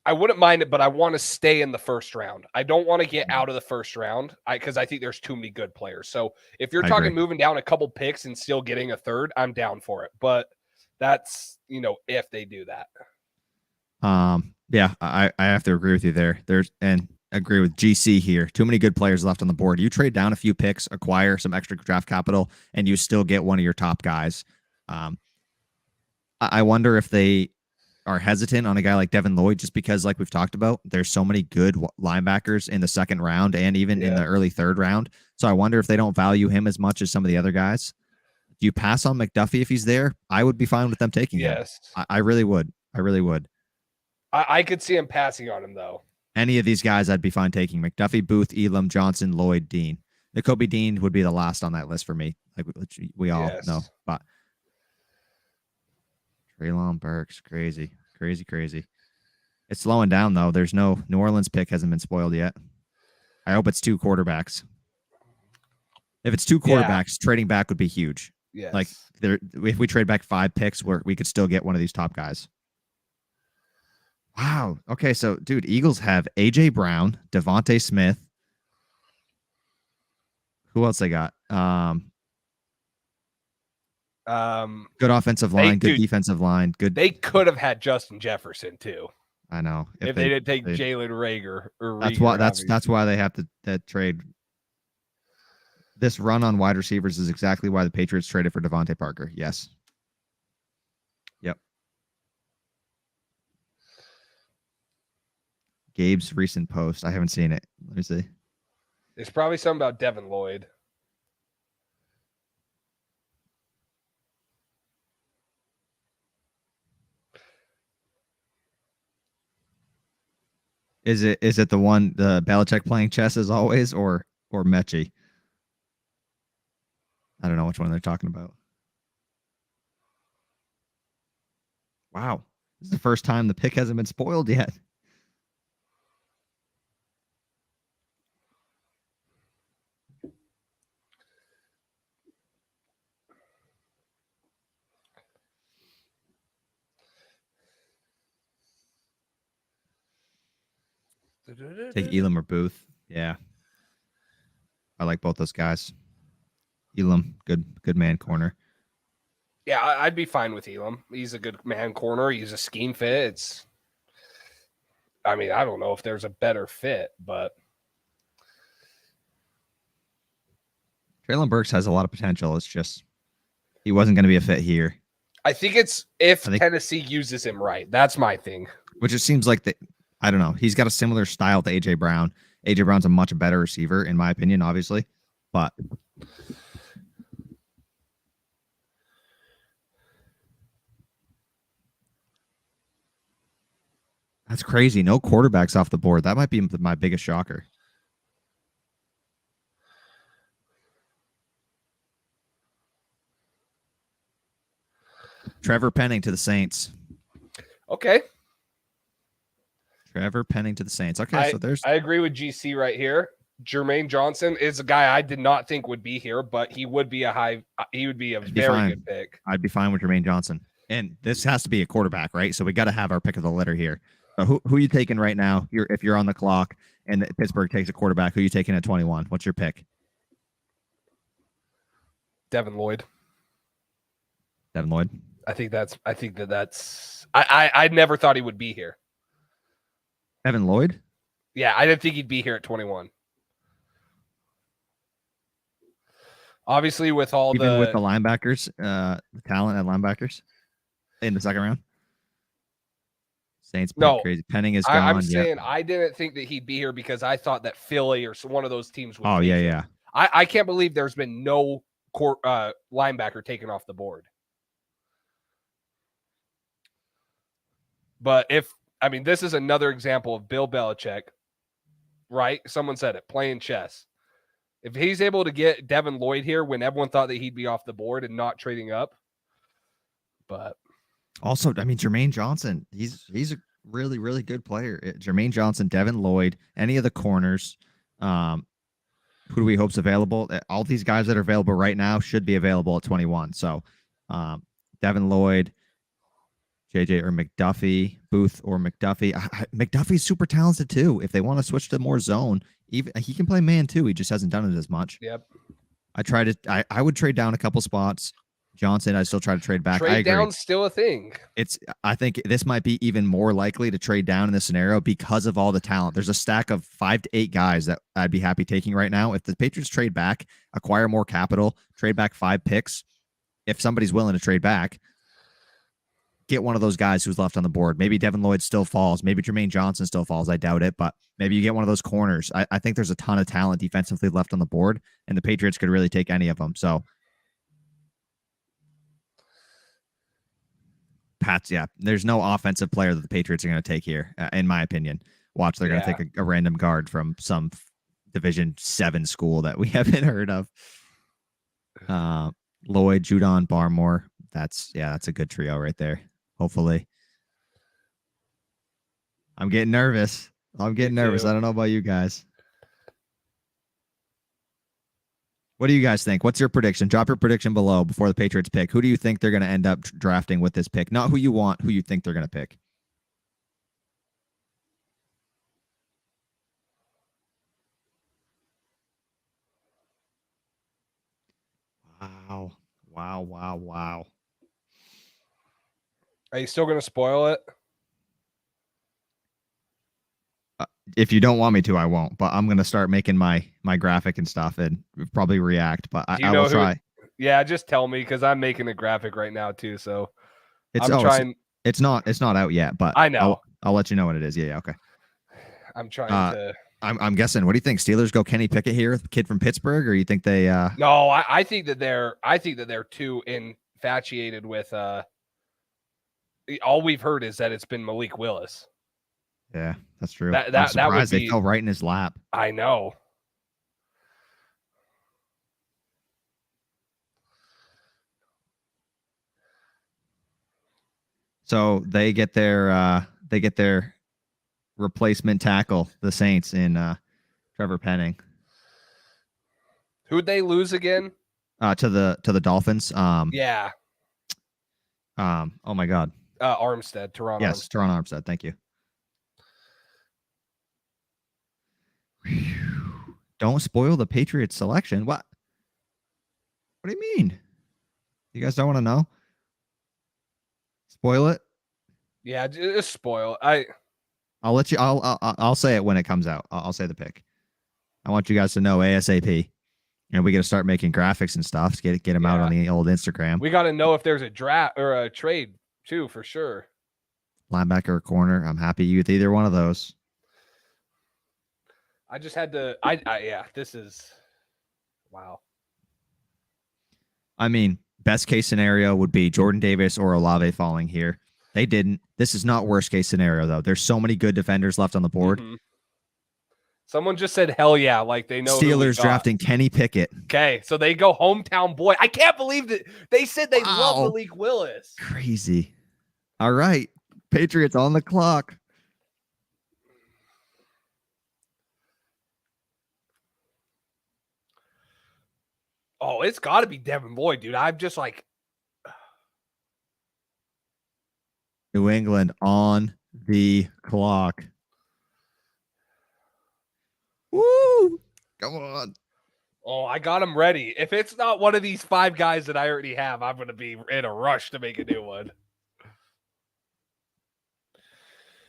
I wouldn't mind it, but I want to stay in the first round. I don't want to get out of the first round because I think there's too many good players. So if you're talking moving down a couple picks and still getting a third, I'm down for it. But that's, if they do that. Yeah, I have to agree with you there. And agree with GC here. Too many good players left on the board. You trade down a few picks, acquire some extra draft capital, and you still get one of your top guys. I wonder if they are hesitant on a guy like Devin Lloyd, just because, like we've talked about, there's so many good linebackers in the second round and even in the early third round. So I wonder if they don't value him as much as some of the other guys. Do you pass on McDuffie if he's there? I would be fine with them taking him. I really would. I really would. I could see him passing on him, though. Any of these guys, I'd be fine taking. McDuffie, Booth, Elam, Johnson, Lloyd, Dean. N'Kobe Dean would be the last on that list for me. Like we all know. But Treylon Burks, crazy. It's slowing down, though. There's no New Orleans pick hasn't been spoiled yet. I hope it's 2 quarterbacks. If it's 2 quarterbacks, trading back would be huge. Yes. Like if we trade back 5 picks, we could still get one of these top guys. Wow. Okay, so dude, Eagles have AJ Brown, Devontae Smith. Who else they got? Good offensive line, good defensive line, good. They could have had Justin Jefferson too. I know. If they didn't take Jalen Reagor. That's why they have to trade. This run on wide receivers is exactly why the Patriots traded for Devontae Parker. Yes. Yep. Gabe's recent post. I haven't seen it. Let me see. There's probably something about Devin Lloyd. Is it the one the Belichick playing chess as always or Mechie? I don't know which one they're talking about. Wow. This is the first time the pick hasn't been spoiled yet. Take Elam or Booth. Yeah. I like both those guys. Elam, good man corner. Yeah, I'd be fine with Elam. He's a good man corner. He's a scheme fit. I don't know if there's a better fit, but Treylon Burks has a lot of potential. It's just he wasn't going to be a fit here. I think it's Tennessee uses him right. That's my thing. Which it seems like I don't know. He's got a similar style to AJ Brown. AJ Brown's a much better receiver, in my opinion, obviously. But that's crazy. No quarterbacks off the board. That might be my biggest shocker. Trevor Penning to the Saints. Okay. Trevor Penning to the Saints. Okay, I agree with GC right here. Jermaine Johnson is a guy I did not think would be here, but he would be a very good pick. I'd be fine with Jermaine Johnson. And this has to be a quarterback, right? So we got to have our pick of the litter here. So who are you taking right now? If you're on the clock and Pittsburgh takes a quarterback, who are you taking at 21? What's your pick? Devin Lloyd. Devin Lloyd. I never thought he would be here. Devin Lloyd? Yeah, I didn't think he'd be here at 21. Obviously, with all even with the linebackers, the talent at linebackers in the second round. Saints crazy. Penning is gone. I'm saying I didn't think that he'd be here because I thought that Philly or one of those teams would. Oh, yeah. I can't believe there's been no linebacker taken off the board. But this is another example of Bill Belichick, right? Someone said it, playing chess. If he's able to get Devin Lloyd here when everyone thought that he'd be off the board and not trading up. But also, I mean, Jermaine Johnson, he's a really, really good player. Jermaine Johnson, Devin Lloyd, any of the corners. Who do we hope's available? All these guys that are available right now should be available at 21. So Devin Lloyd, JJ or McDuffie, Booth or McDuffie. McDuffie's super talented too. If they want to switch to more zone, even he can play man too. He just hasn't done it as much. Yep. I would trade down a couple spots. Johnson, I still try to trade back. Trade down's still a thing. I think this might be even more likely to trade down in this scenario because of all the talent. There's a stack of 5 to 8 guys that I'd be happy taking right now. If the Patriots trade back, acquire more capital, trade back 5 picks, if somebody's willing to trade back, get one of those guys who's left on the board. Maybe Devin Lloyd still falls. Maybe Jermaine Johnson still falls. I doubt it, but maybe you get one of those corners. I think there's a ton of talent defensively left on the board, and the Patriots could really take any of them. So Pats, yeah, there's no offensive player that the Patriots are going to take here, in my opinion. Watch, they're going to take a random guard from some Division 7 school that we haven't heard of. Lloyd, Judon, Barmore. That's a good trio right there. Hopefully. I'm getting nervous. I don't know about you guys. What do you guys think? What's your prediction? Drop your prediction below before the Patriots pick. Who do you think they're going to end up drafting with this pick? Not who you want, who you think they're going to pick. Wow. Are you still going to spoil it? If you don't want me to, I won't. But I'm gonna start making my graphic and stuff, and probably react. But I will try. Yeah, just tell me because I'm making a graphic right now too. So it's trying. It's not out yet, but I know. I'll let you know when it is. Yeah. Okay. I'm trying to. I'm guessing. What do you think? Steelers go Kenny Pickett here, the kid from Pittsburgh, or you think they? No, I think that they're too infatuated with. All we've heard is that it's been Malik Willis. Yeah, that's true. I'm surprised that would they fell right in his lap. I know. So they get their replacement tackle, the Saints, in Trevor Penning. Who'd they lose again? To the Dolphins. Yeah. Oh my God. Armstead, Teron. Yes, Armstead. Teron Armstead. Thank you. Don't spoil the Patriots selection. What do you mean? You guys don't want to know? Spoil it? Yeah, just spoil it. I'll let you. I'll say it when it comes out. I'll say the pick. I want you guys to know ASAP. And we got to start making graphics and stuff to get them out on the old Instagram. We got to know if there's a draft or a trade too, for sure. Linebacker or corner. I'm happy with either one of those. I just had to. This is wow. I mean, best case scenario would be Jordan Davis or Olave falling here. They didn't. This is not worst case scenario though. There's so many good defenders left on the board. Mm-hmm. Someone just said hell yeah, like they know. Steelers drafting Kenny Pickett. Okay, so they go hometown boy. I can't believe that they said they love Malik Willis. Crazy. All right, Patriots on the clock. Oh, it's got to be Devin Lloyd, dude. I'm just like New England on the clock. Woo! Come on. Oh, I got him ready. If it's not one of these 5 guys that I already have, I'm going to be in a rush to make a new one.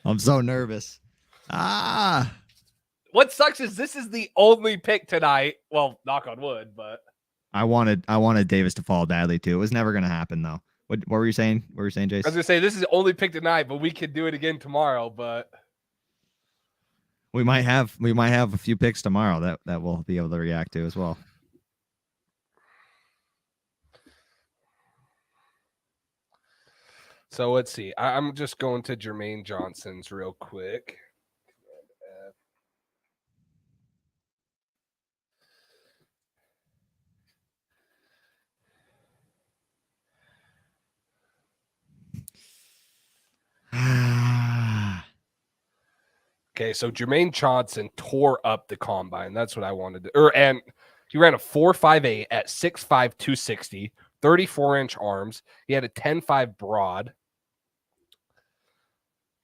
I'm so nervous. What sucks is this is the only pick tonight. Well, knock on wood, but I wanted Davis to fall badly too. It was never going to happen though. What were you saying? What were you saying, Jason? I was going to say this is the only pick tonight, but we could do it again tomorrow, but we might have a few picks tomorrow that we'll be able to react to as well. So let's see. I'm just going to Jermaine Johnson's real quick. Okay, so Jermaine Johnson tore up the combine. That's what I wanted to. And he ran a 4.58 at 6'5", 260, 34-inch arms. He had a 10.5 broad.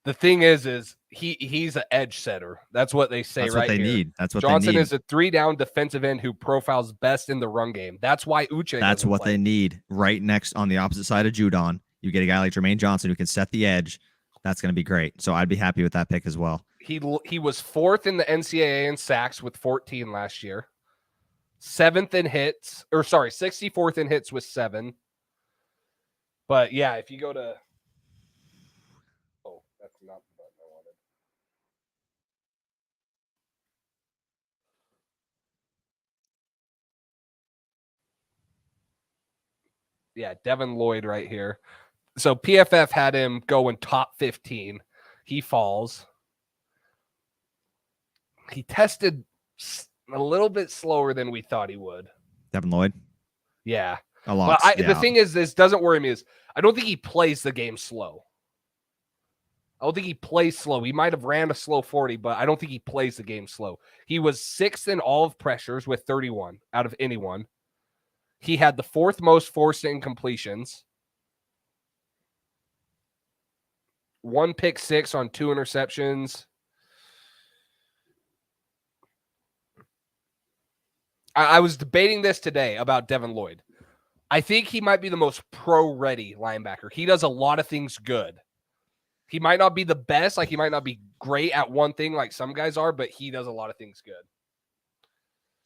The thing is he's an edge setter. That's what they say. That's right what they here. need. That's what Johnson they need. is a 3-down defensive end who profiles best in the run game. That's why Uche. That's what they need. Right next on the opposite side of Judon, you get a guy like Jermaine Johnson who can set the edge. That's going to be great. So I'd be happy with that pick as well. He was 4th in the NCAA in sacks with 14 last year. 7th in hits, 64th in hits with 7. But yeah, if you go to, that's not the button I wanted. Yeah, Devin Lloyd right here. So PFF had him going top 15. He falls. He tested a little bit slower than we thought he would. Devin Lloyd? Yeah. A lot. But the thing is, this doesn't worry me, is I don't think he plays the game slow. I don't think he plays slow. He might have ran a slow 40, but I don't think he plays the game slow. He was 6th in all of pressures with 31 out of anyone. He had the 4th most forced incompletions. 1 pick 6 on 2 interceptions. I was debating this today about Devin Lloyd. I think he might be the most pro-ready linebacker. He does a lot of things good. He might not be the best, like he might not be great at one thing like some guys are, but he does a lot of things good.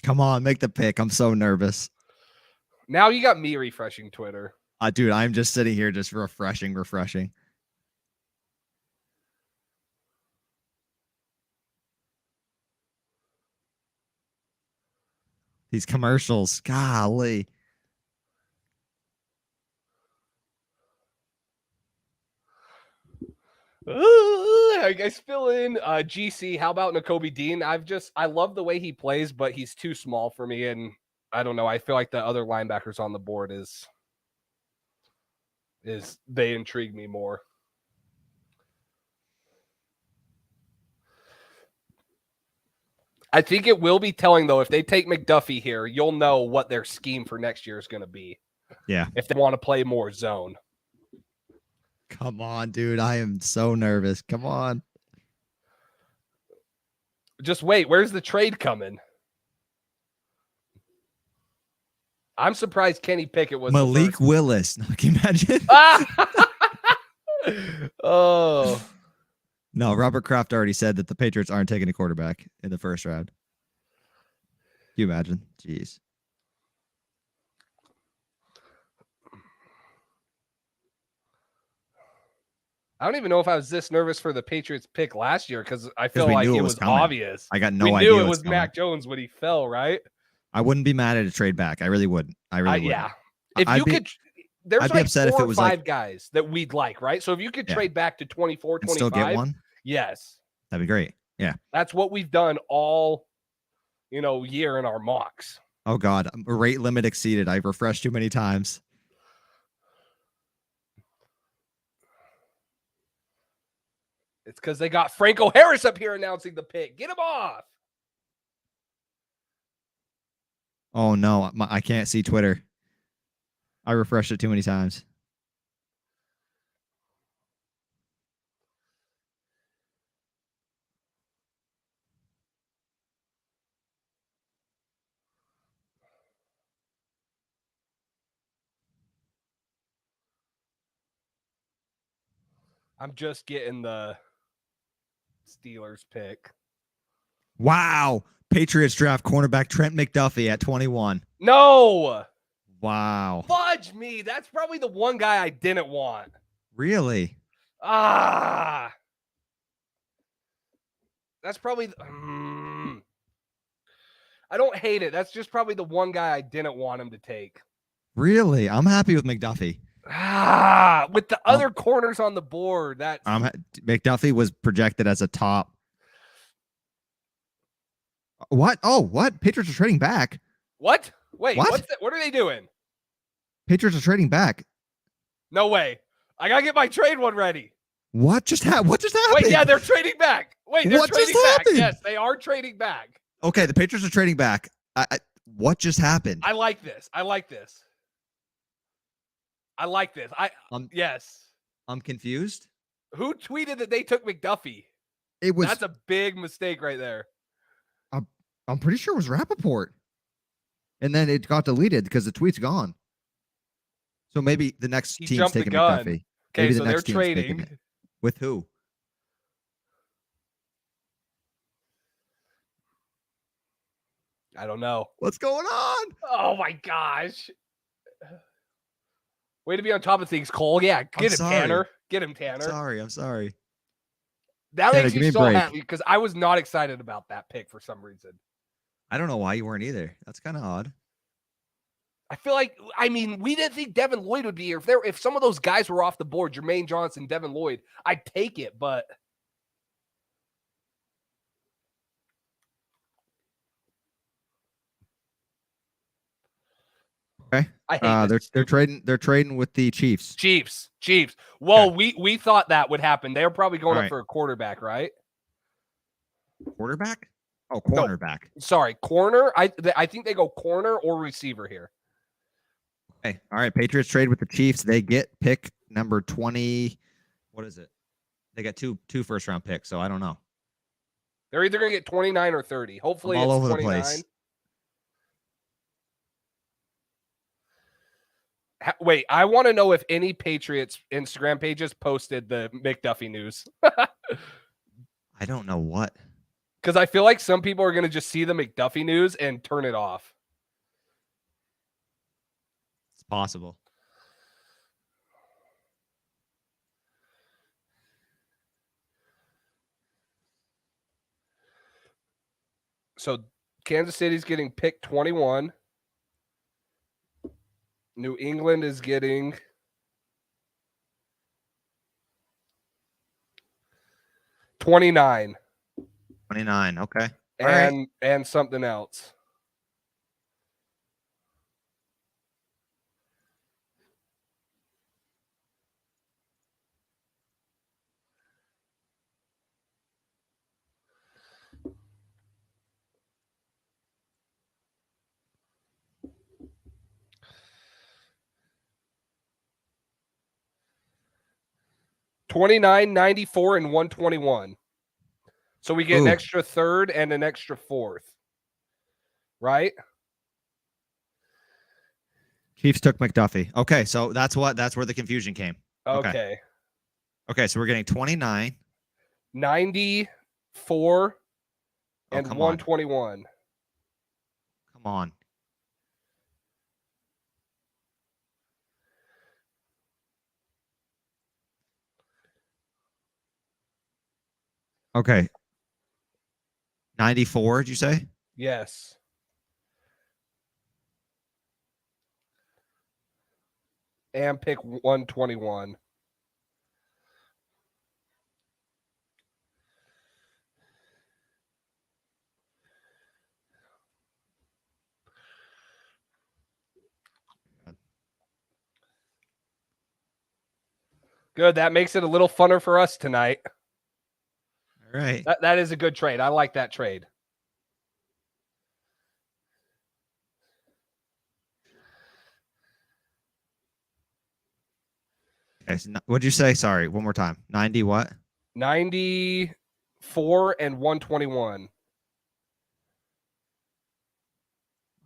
Come on, make the pick. I'm so nervous. Now you got me refreshing Twitter. Dude, I'm just sitting here just refreshing. These commercials, golly. I guys fill in GC. How about Nakobe Dean? I love the way he plays, but he's too small for me. And I don't know. I feel like the other linebackers on the board they intrigue me more. I think it will be telling, though, if they take McDuffie here, you'll know what their scheme for next year is going to be. Yeah. If they want to play more zone. Come on, dude. I am so nervous. Come on. Just wait. Where's the trade coming? I'm surprised Kenny Pickett was Malik Willis. Can you imagine? Oh. No, Robert Kraft already said that the Patriots aren't taking a quarterback in the first round. Can you imagine? Jeez. I don't even know if I was this nervous for the Patriots pick last year because I feel like it was obvious. I got no idea. We idea knew it was Mac Jones when he fell, right? I wouldn't be mad at a trade back. I really wouldn't. Yeah. If you could, there's I'd be like upset 4 if it or was 5 guys that we'd like, right? So if you could trade back to 24, 25, still get one, yes, that'd be great. Yeah, that's what we've done all, year in our mocks. Oh God, rate limit exceeded. I've refreshed too many times. It's because they got Franco Harris up here announcing the pick. Get him off. Oh no, I can't see Twitter. I refreshed it too many times. I'm just getting the Steelers pick. Wow. Patriots draft cornerback Trent McDuffie at 21. No. Wow. Fudge me. That's probably the one guy I didn't want. Really? That's probably I don't hate it. That's just probably the one guy I didn't want him to take. Really? I'm happy with McDuffie. With the other corners on the board, McDuffie was projected as a top. What? Oh, what? Patriots are trading back. What? Wait, what? What are they doing? Patriots are trading back. No way. I gotta get my trade one ready. What just happened? Wait, yeah, they're trading back. Wait, they're What just trading back. happened? Yes, they are trading back. Okay, the Patriots are trading back. What just happened? I like this. Yes. I'm confused. Who tweeted that they took McDuffie? It was. That's a big mistake right there. I'm pretty sure it was Rappaport. And then it got deleted because the tweet's gone. So maybe the next He team's jumped the taking gun. McDuffie. Okay, Maybe so the they're next team's taking trading. it. With who? I don't know. What's going on? Oh my gosh. Way to be on top of things, Cole. Yeah, get him, sorry. Tanner. Get him, Tanner. I'm sorry. That Tanner, makes give me me a so break. happy because I was not excited about that pick for some reason. I don't know why you weren't either. That's kind of odd. I feel like, we didn't think Devin Lloyd would be here. If some of those guys were off the board, Jermaine Johnson, Devin Lloyd, I'd take it, but Okay. I hate They're trading with the Chiefs. Chiefs. Whoa, Okay. we thought that would happen. They were probably going All up right. for a quarterback, right? Quarterback? Oh, cornerback. Sorry, corner. I think they go corner or receiver here. Okay. All right. Patriots trade with the Chiefs. They get pick number 20. What is it? They got two first round picks. So I don't know. They're either going to get 29 or 30. Hopefully I'm all it's over 29. the place. Wait, I want to know if any Patriots Instagram pages posted the McDuffie news. I don't know what. Because I feel like some people are going to just see the McDuffie news and turn it off. It's possible. So Kansas City's getting pick 21. New England is getting 29. 29. Okay. And something else. $29, $94, and $121. So we get an extra third and an extra fourth. Right? Chiefs took McDuffie. Okay, so that's where the confusion came. Okay. Okay, so we're getting 29, 94 and come on. 121. Come on. Okay. 94, did you say? Yes. And pick 121. Good. That makes it a little funner for us tonight. All right. That is a good trade. I like that trade. Okay, so what'd you say? Sorry, one more time. 90 what? 94 and 121.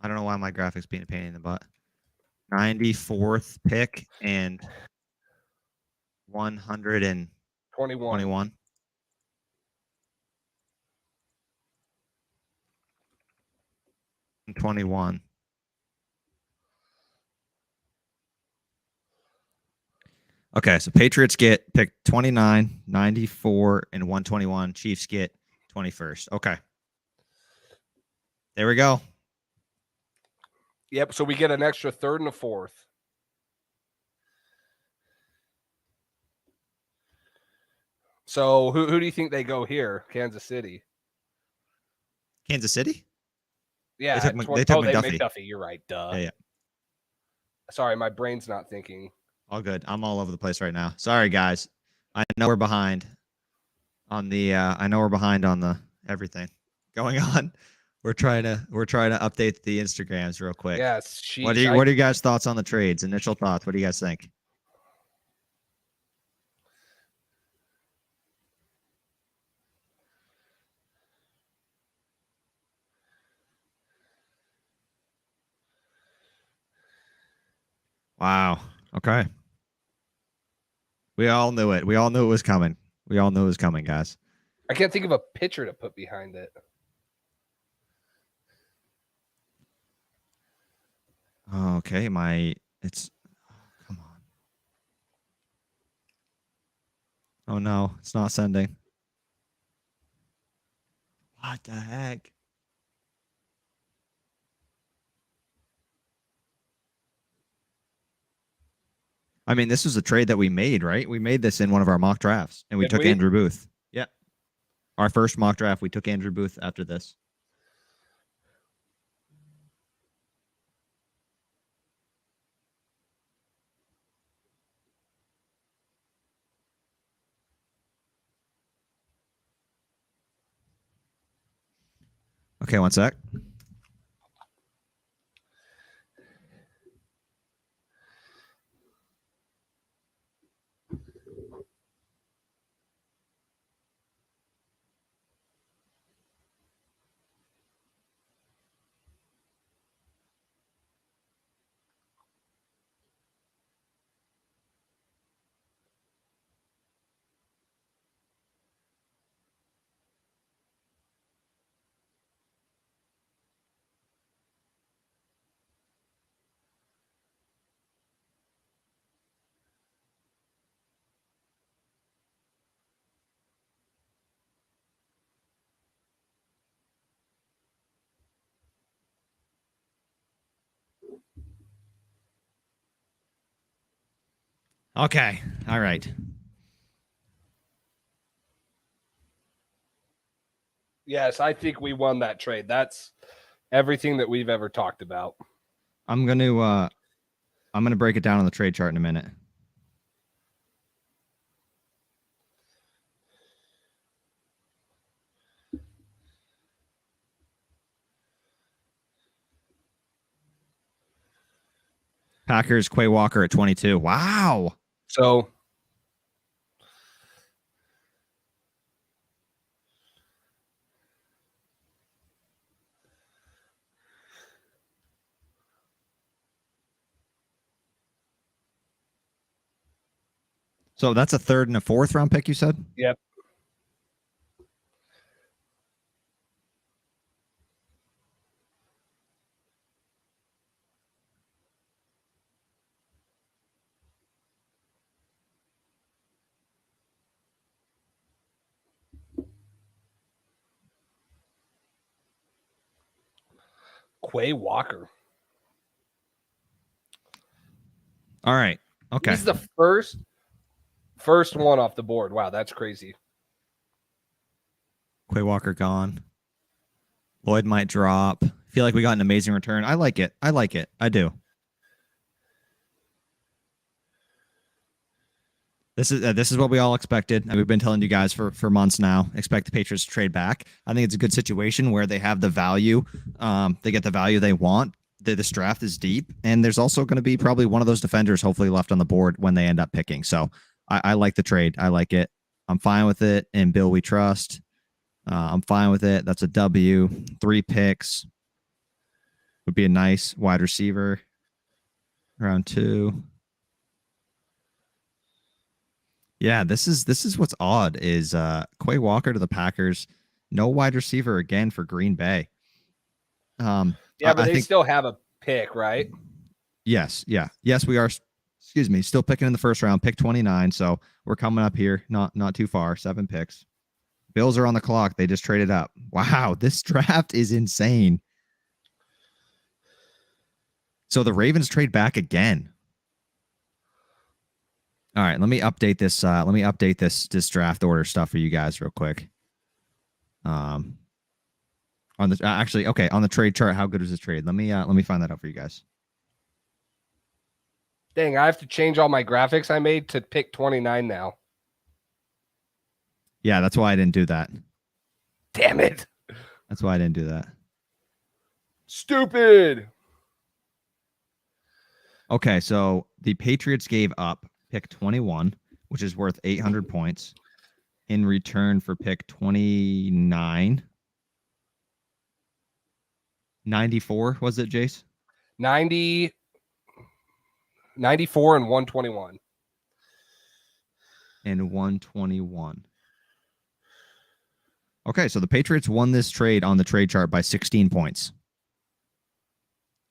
I don't know why my graphics being a pain in the butt. 94th pick and 121. 21. Okay, so Patriots get pick 29, 94, and 121. Chiefs get 21st. Okay. There we go. Yep. So we get an extra third and a fourth. So who do you think they go here? Kansas City. Kansas City? Yeah. They took McDuffie. McDuffie. You're right. Duh. Yeah. Sorry, my brain's not thinking. All good. I'm all over the place right now. Sorry, guys. I know we're behind on the I know we're behind on the everything going on. We're trying to update the Instagrams real quick. Yes. What are you guys' thoughts on the trades? Initial thoughts. What do you guys think? Wow. Okay. We all knew it. We all knew it was coming. We all knew it was coming, guys. I can't think of a pitcher to put behind it. Okay, it's come on. Oh no, it's not sending. What the heck? I mean, this was a trade that we made, right? We made this in one of our mock drafts, and we took Andrew Booth. Yeah. Our first mock draft, we took Andrew Booth after this. Okay, one sec. Okay. All right. Yes, I think we won that trade. That's everything that we've ever talked about. I'm gonna break it down on the trade chart in a minute. Packers, Quay Walker at 22. Wow. So that's a third and a fourth round pick, you said? Yep. Quay Walker. All right. Okay. He's the first one off the board. Wow, that's crazy. Quay Walker gone. Lloyd might drop. Feel like we got an amazing return. I like it. I do. This is what we all expected. And we've been telling you guys for months now. Expect the Patriots to trade back. I think it's a good situation where they have the value. They get the value they want. This draft is deep, and there's also going to be probably one of those defenders hopefully left on the board when they end up picking. So I like the trade. I like it. I'm fine with it. And Bill, we trust. I'm fine with it. That's a W. 3 picks would be a nice wide receiver. Round 2. Yeah, this is what's odd is Quay Walker to the Packers. No wide receiver again for Green Bay. Yeah, but they still have a pick, right? Yes, yeah. Yes, we are. Excuse me, still picking in the first round, pick 29. So we're coming up here, not too far, 7 picks. Bills are on the clock. They just traded up. Wow, this draft is insane. So the Ravens trade back again. All right, let me update this. This draft order stuff for you guys real quick. On the on the trade chart, how good is this trade? Let me find that out for you guys. Dang, I have to change all my graphics I made to pick 29 now. Yeah, that's why I didn't do that. Damn it. That's why I didn't do that. Stupid. Okay, so the Patriots gave up pick 21, which is worth 800 points, in return for pick 29. 94, was it, Jace? 90, 94 and 121. And 121. Okay, so the Patriots won this trade on the trade chart by 16 points.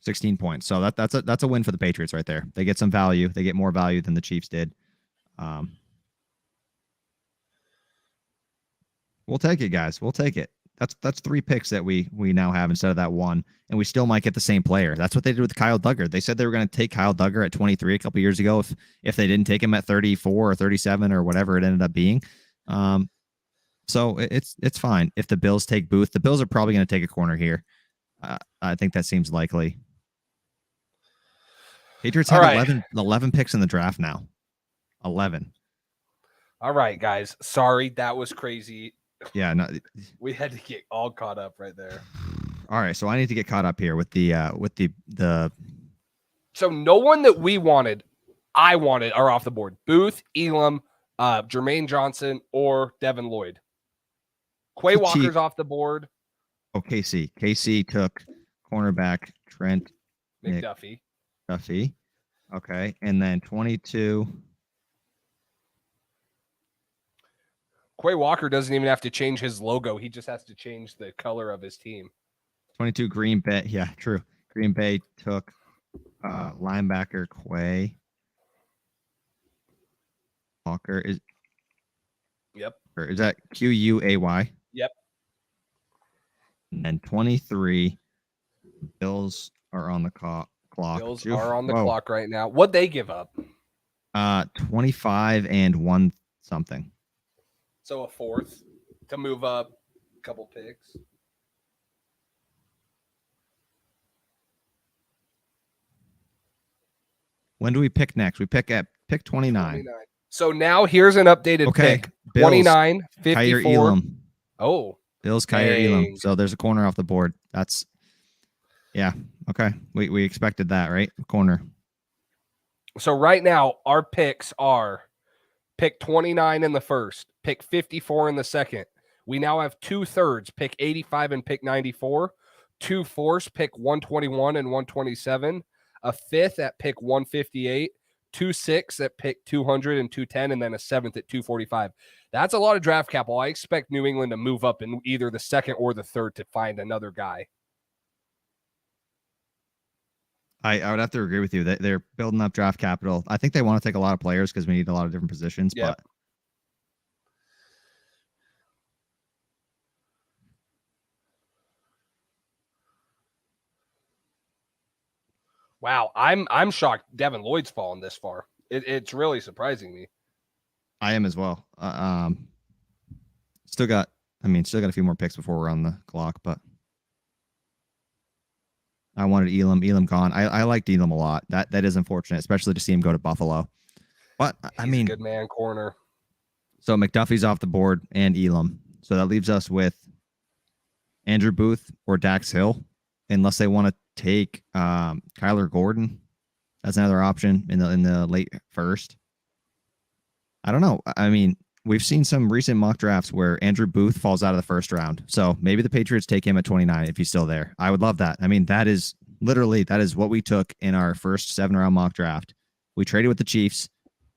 16 points. So that's a win for the Patriots right there. They get some value. They get more value than the Chiefs did. We'll take it, guys. We'll take it. That's 3 picks that we now have instead of that 1, and we still might get the same player. That's what they did with Kyle Duggar. They said they were going to take Kyle Duggar at 23 a couple years ago if they didn't take him at 34 or 37 or whatever it ended up being. So it's fine. If the Bills take Booth, the Bills are probably going to take a corner here. I think that seems likely. Patriots have 11 picks in the draft now. 11. All right, guys. Sorry, that was crazy. Yeah, no, We had to get all caught up right there. all right, so I need to get caught up here with the So no one that I wanted are off the board. Booth, Elam, Jermaine Johnson, or Devin Lloyd. Quay Walker's off the board. Oh, KC. KC took cornerback Trent McDuffie. Duffy. Okay, and then 22. Quay Walker doesn't even have to change his logo. He just has to change the color of his team. 22 Green Bay. Yeah, true. Green Bay took linebacker Quay Walker. Is that Quay? Yep. And then 23 Bills are on the clock. Bills are on the clock right now. What'd they give up? 25 and 1 something. So a 4th to move up a couple picks. When do we pick next? We pick at pick 29. So now here's an updated pick. Bills, 29, 54. Kyer Elam. Oh. Bills, Kyer Elam. So there's a corner off the board. That's, yeah. Okay. We expected that, right? Corner. So right now, our picks are pick 29 in the first, pick 54 in the second. We now have 2/3, pick 85 and pick 94, 2 fourths, pick 121 and 127, a 5th at pick 158, 2 6 at pick 200 and 210, and then a 7th at 245. That's a lot of draft capital. I expect New England to move up in either the second or the third to find another guy. I would have to agree with you that they're building up draft capital. I think they want to take a lot of players because we need a lot of different positions. Yep. But Wow, I'm shocked Devin Lloyd's fallen this far. It's really surprising me. I am as well. Still got a few more picks before we're on the clock, but I wanted Elam. Elam gone. I liked Elam a lot. That is unfortunate, especially to see him go to Buffalo. But He's a good man corner. So McDuffie's off the board and Elam. So that leaves us with Andrew Booth or Dax Hill, unless they want to take Kyler Gordon. That's another option in the late first. I don't know. I mean, we've seen some recent mock drafts where Andrew Booth falls out of the first round. So maybe the Patriots take him at 29 if he's still there. I would love that. I mean, that is what we took in our first 7-round mock draft. We traded with the Chiefs,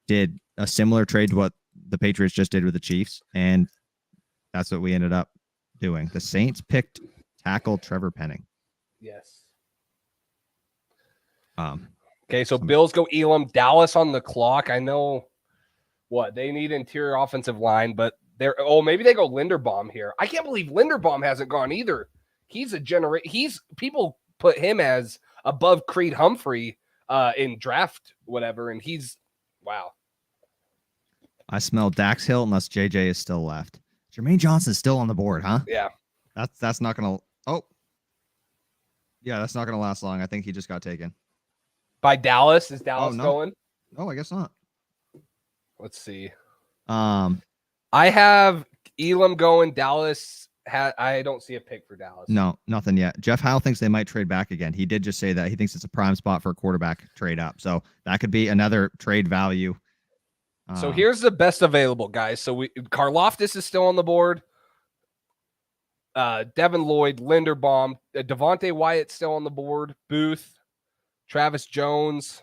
did a similar trade to what the Patriots just did with the Chiefs, and that's what we ended up doing. The Saints picked tackle Trevor Penning. Yes. Okay, so Bills go Elam, Dallas on the clock. I know they need interior offensive line, but maybe they go Linderbaum here. I can't believe Linderbaum hasn't gone either. He's people put him as above Creed Humphrey in draft whatever, and wow. I smell Dax Hill unless JJ is still left. Jermaine Johnson's still on the board, huh? Yeah. That's not gonna that's not gonna last long. I think he just got taken. By Dallas? Is Dallas going? No, I guess not. Let's see. I have Elam going. Dallas. I don't see a pick for Dallas. No, nothing yet. Jeff Howe thinks they might trade back again. He did just say that he thinks it's a prime spot for a quarterback trade up. So that could be another trade value. So here's the best available, guys. So Karlaftis is still on the board. Devin Lloyd, Linderbaum, Devontae Wyatt still on the board. Booth, Travis Jones.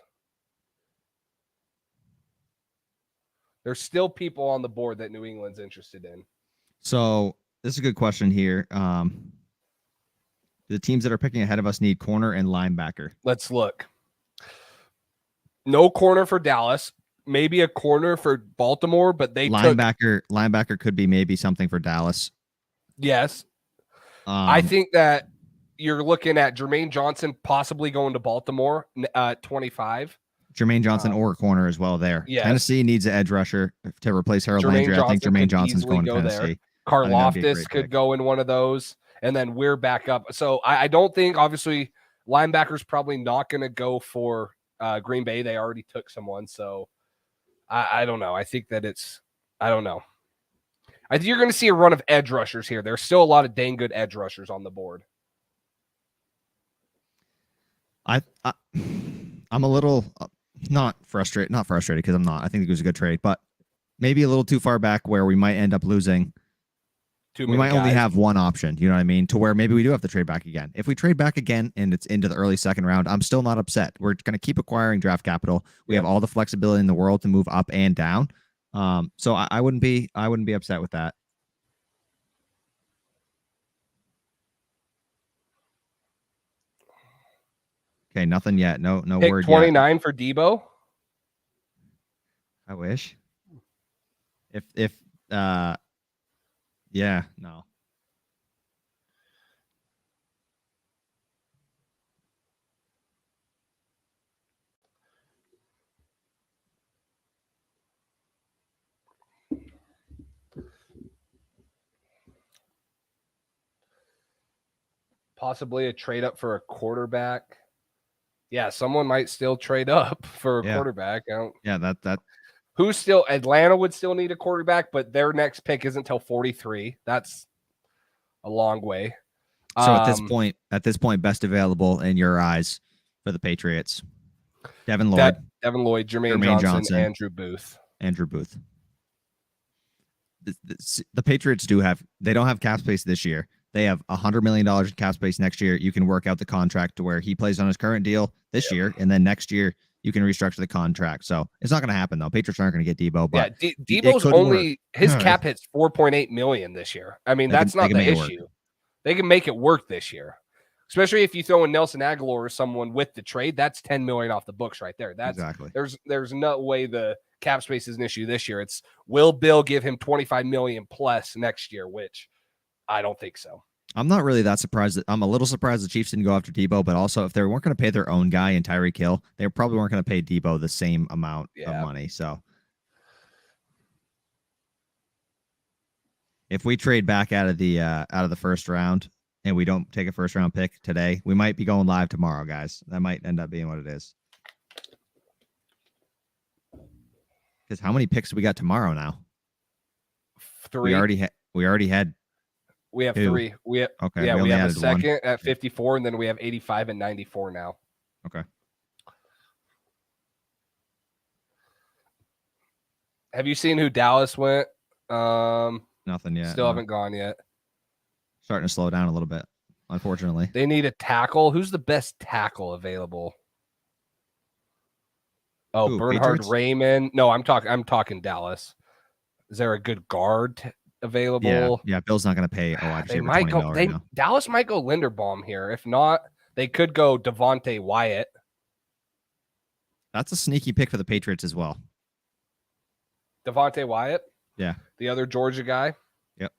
There's still people on the board that New England's interested in. So this is a good question here. The teams that are picking ahead of us need corner and linebacker. Let's look. No corner for Dallas. Maybe a corner for Baltimore, but they linebacker could be maybe something for Dallas. Yes. I think that you're looking at Jermaine Johnson possibly going to Baltimore at 25. Jermaine Johnson or corner as well there. Yes. Tennessee needs an edge rusher to replace Harold Landry. I think Jermaine Johnson's going to Tennessee. There. Karlaftis could go in one of those, and then we're back up. So I don't think, obviously, linebacker's probably not going to go for Green Bay. They already took someone, so I don't know. I think that I don't know. I think you're going to see a run of edge rushers here. There's still a lot of dang good edge rushers on the board. I'm a little not frustrated because I'm not. I think it was a good trade, but maybe a little too far back where we might end up losing. We might only have one option, you know what I mean? To where maybe we do have to trade back again. If we trade back again and it's into the early second round, I'm still not upset. We're going to keep acquiring draft capital. We have all the flexibility in the world to move up and down. So I wouldn't be upset with that. Okay, nothing yet. No Pick word 29 for Debo. I wish. Yeah, no. Possibly a trade up for a quarterback. Yeah, someone might still trade up for a quarterback. That who's still Atlanta would still need a quarterback, but their next pick isn't until 43. That's a long way. So at this point, best available in your eyes for the Patriots, Devin Lloyd, Jermaine Johnson, Andrew Booth. The Patriots don't have cap space this year. They have $100 million in cap space next year. You can work out the contract to where he plays on his current deal this year, and then next year you can restructure the contract. So it's not going to happen though. Patriots aren't going to get Debo, but Debo's only his cap hits $4.8 million this year. I mean, that's not the issue. They can make it work this year, especially if you throw in Nelson Aguilar or someone with the trade. That's $10 million off the books right there. That's exactly. There's no way the cap space is an issue this year. It's will Bill give him $25 million plus next year, which I don't think so. I'm not really that surprised. I'm a little surprised the Chiefs didn't go after Debo, but also if they weren't going to pay their own guy in Tyreek Hill, they probably weren't going to pay Debo the same amount of money. So if we trade back out of the first round and we don't take a first round pick today, we might be going live tomorrow, guys. That might end up being what it is. Because how many picks do we got tomorrow now? 3. We already had. We have 3. We have a second at 54, and then we have 85 and 94 now. Okay. Have you seen who Dallas went? Nothing yet. Still haven't gone yet. Starting to slow down a little bit, unfortunately. They need a tackle. Who's the best tackle available? Oh, Who, Bernhard Patriots? Raymond. No, I'm talking Dallas. Is there a good guard available? Yeah. Bill's not going to pay. They might go. Dallas might go Linderbaum here. If not, they could go Devontae Wyatt. That's a sneaky pick for the Patriots as well. Devontae Wyatt. Yeah, the other Georgia guy. Yep.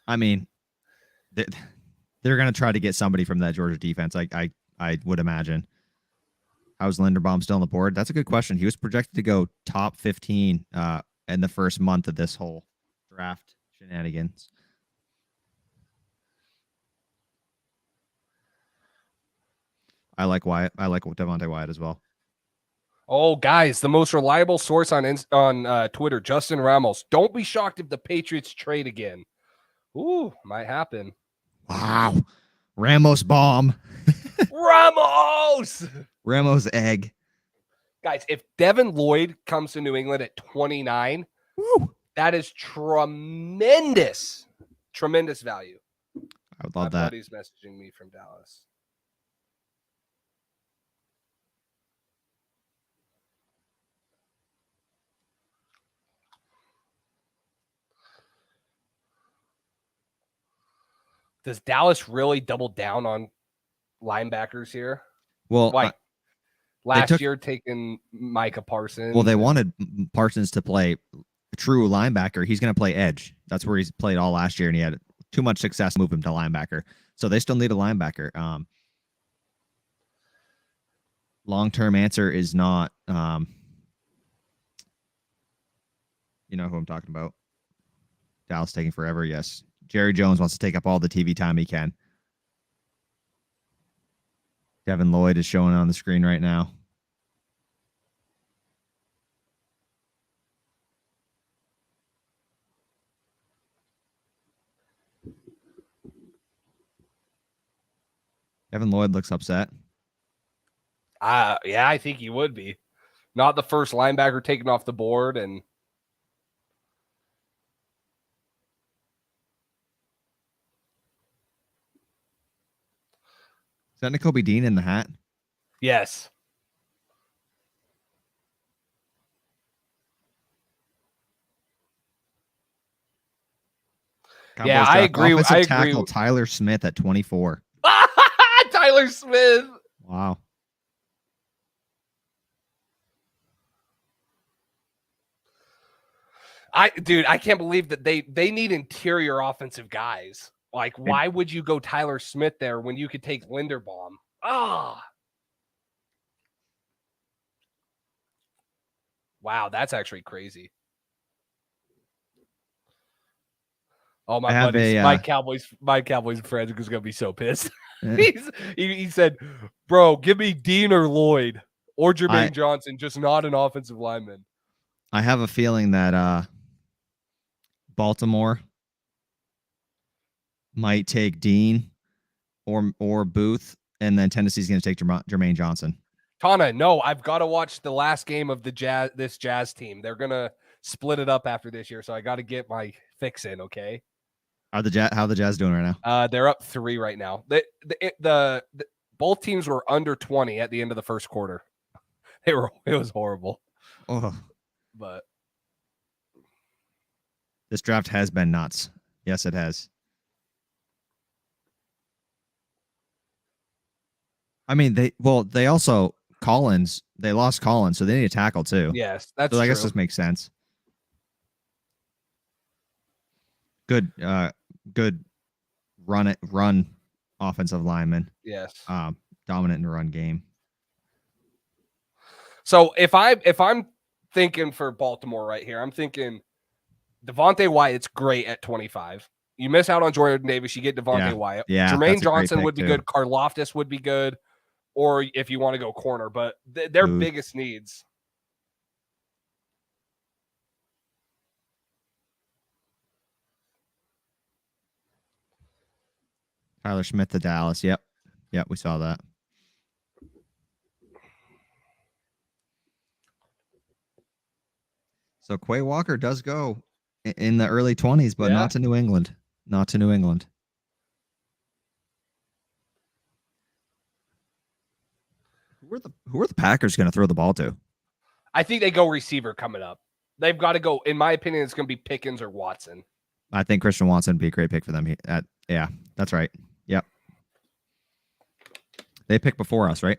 I mean, they're going to try to get somebody from that Georgia defense. I would imagine. How's Linderbaum still on the board? That's a good question. He was projected to go top 15 in the first month of this whole draft shenanigans. I like Wyatt. I like Devontae Wyatt as well. Oh, guys, the most reliable source on Twitter, Justin Ramos. Don't be shocked if the Patriots trade again. Ooh, might happen. Wow. Ramos bomb. Ramos! Ramos egg. Guys, if Devin Lloyd comes to New England at 29, Woo. that is tremendous. Tremendous value. I would love My that. buddy's messaging me from Dallas. Does Dallas really double down on linebackers here? Well, Like last year taking Micah Parsons. Well, they wanted Parsons to play a true linebacker. He's going to play edge. That's where he's played all last year, and he had too much success move him to linebacker. So they still need a linebacker. Long-term answer is not, you know who I'm talking about. Dallas taking forever. Yes. Jerry Jones wants to take up all the TV time he can. Devin Lloyd is showing on the screen right now. Devin Lloyd looks upset. Yeah, I think he would be. Not the first linebacker taken off the board, and Is that Nakobe Dean in the hat? yes. Cowboys Yeah, I draft agree. Offensive I agree. tackle Tyler Smith at 24. Tyler Smith. Wow. I can't believe that they need interior offensive guys. Like, why would you go Tyler Smith there when you could take Linderbaum? Wow, that's actually crazy. Oh, my buddy, my Cowboys friend is gonna be so pissed. He said, "Bro, give me Dean or Lloyd or Jermaine Johnson, just not an offensive lineman." I have a feeling that Baltimore might take Dean or Booth, and then Tennessee's going to take Jermaine Johnson. Tana, no, I've got to watch the last game of this Jazz team. They're gonna split it up after this year, so I got to get my fix in. Okay. How the Jazz doing right now? They're up 3 right now. The both teams were under 20 at the end of the first quarter. It was horrible. Oh, But this draft has been nuts. Yes, it has. I mean, they also Collins. They lost Collins, so they need a tackle too. yes, that's so I true. guess this makes sense. Good run offensive lineman. Yes. Dominant in the run game. So if I'm thinking for Baltimore right here, I'm thinking Devontae Wyatt's great at 25. You miss out on Jordan Davis, you get Devontae Wyatt. Yeah, Jermaine Johnson would be good. Karlaftis would be good. Or if you want to go corner, but their biggest needs. Tyler Smith to Dallas. Yep, we saw that. So Quay Walker does go in the early 20s, but not to New England. Not to New England. Who are the Packers going to throw the ball to? I think they go receiver coming up. They've got to go. In my opinion, it's going to be Pickens or Watson. I think Christian Watson would be a great pick for them. Yeah, that's right. Yep. They picked before us, right?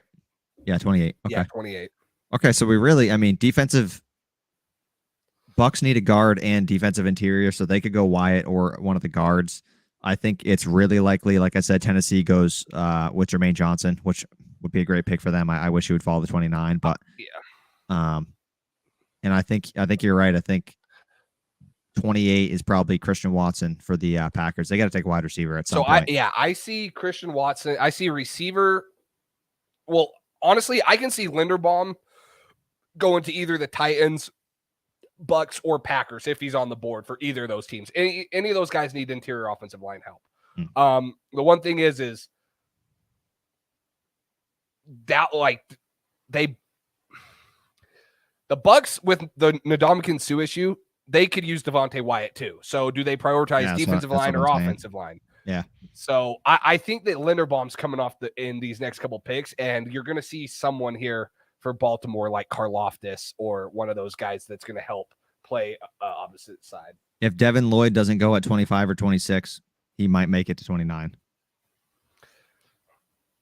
Yeah, 28. Okay. Yeah, 28. Okay, so defensive Bucks need a guard and defensive interior, so they could go Wyatt or one of the guards. I think it's really likely, like I said, Tennessee goes with Jermaine Johnson, which would be a great pick for them. I wish he would fall to 29, but and I think you're right. I think 28 is probably Christian Watson for the Packers. They got to take a wide receiver at some point. I see Christian Watson. I see receiver. Well, honestly, I can see Linderbaum going to either the Titans, Bucks, or Packers if he's on the board for either of those teams. Any of those guys need interior offensive line help. The one thing is that the Bucks with the Ndamukong Suh issue, they could use Devontae Wyatt too. So do they prioritize defensive line or offensive line? Yeah. So I think that Linderbaum's coming off in these next couple picks, and you're going to see someone here for Baltimore like Karlaftis or one of those guys that's going to help play opposite side. If Devin Lloyd doesn't go at 25 or 26, he might make it to 29.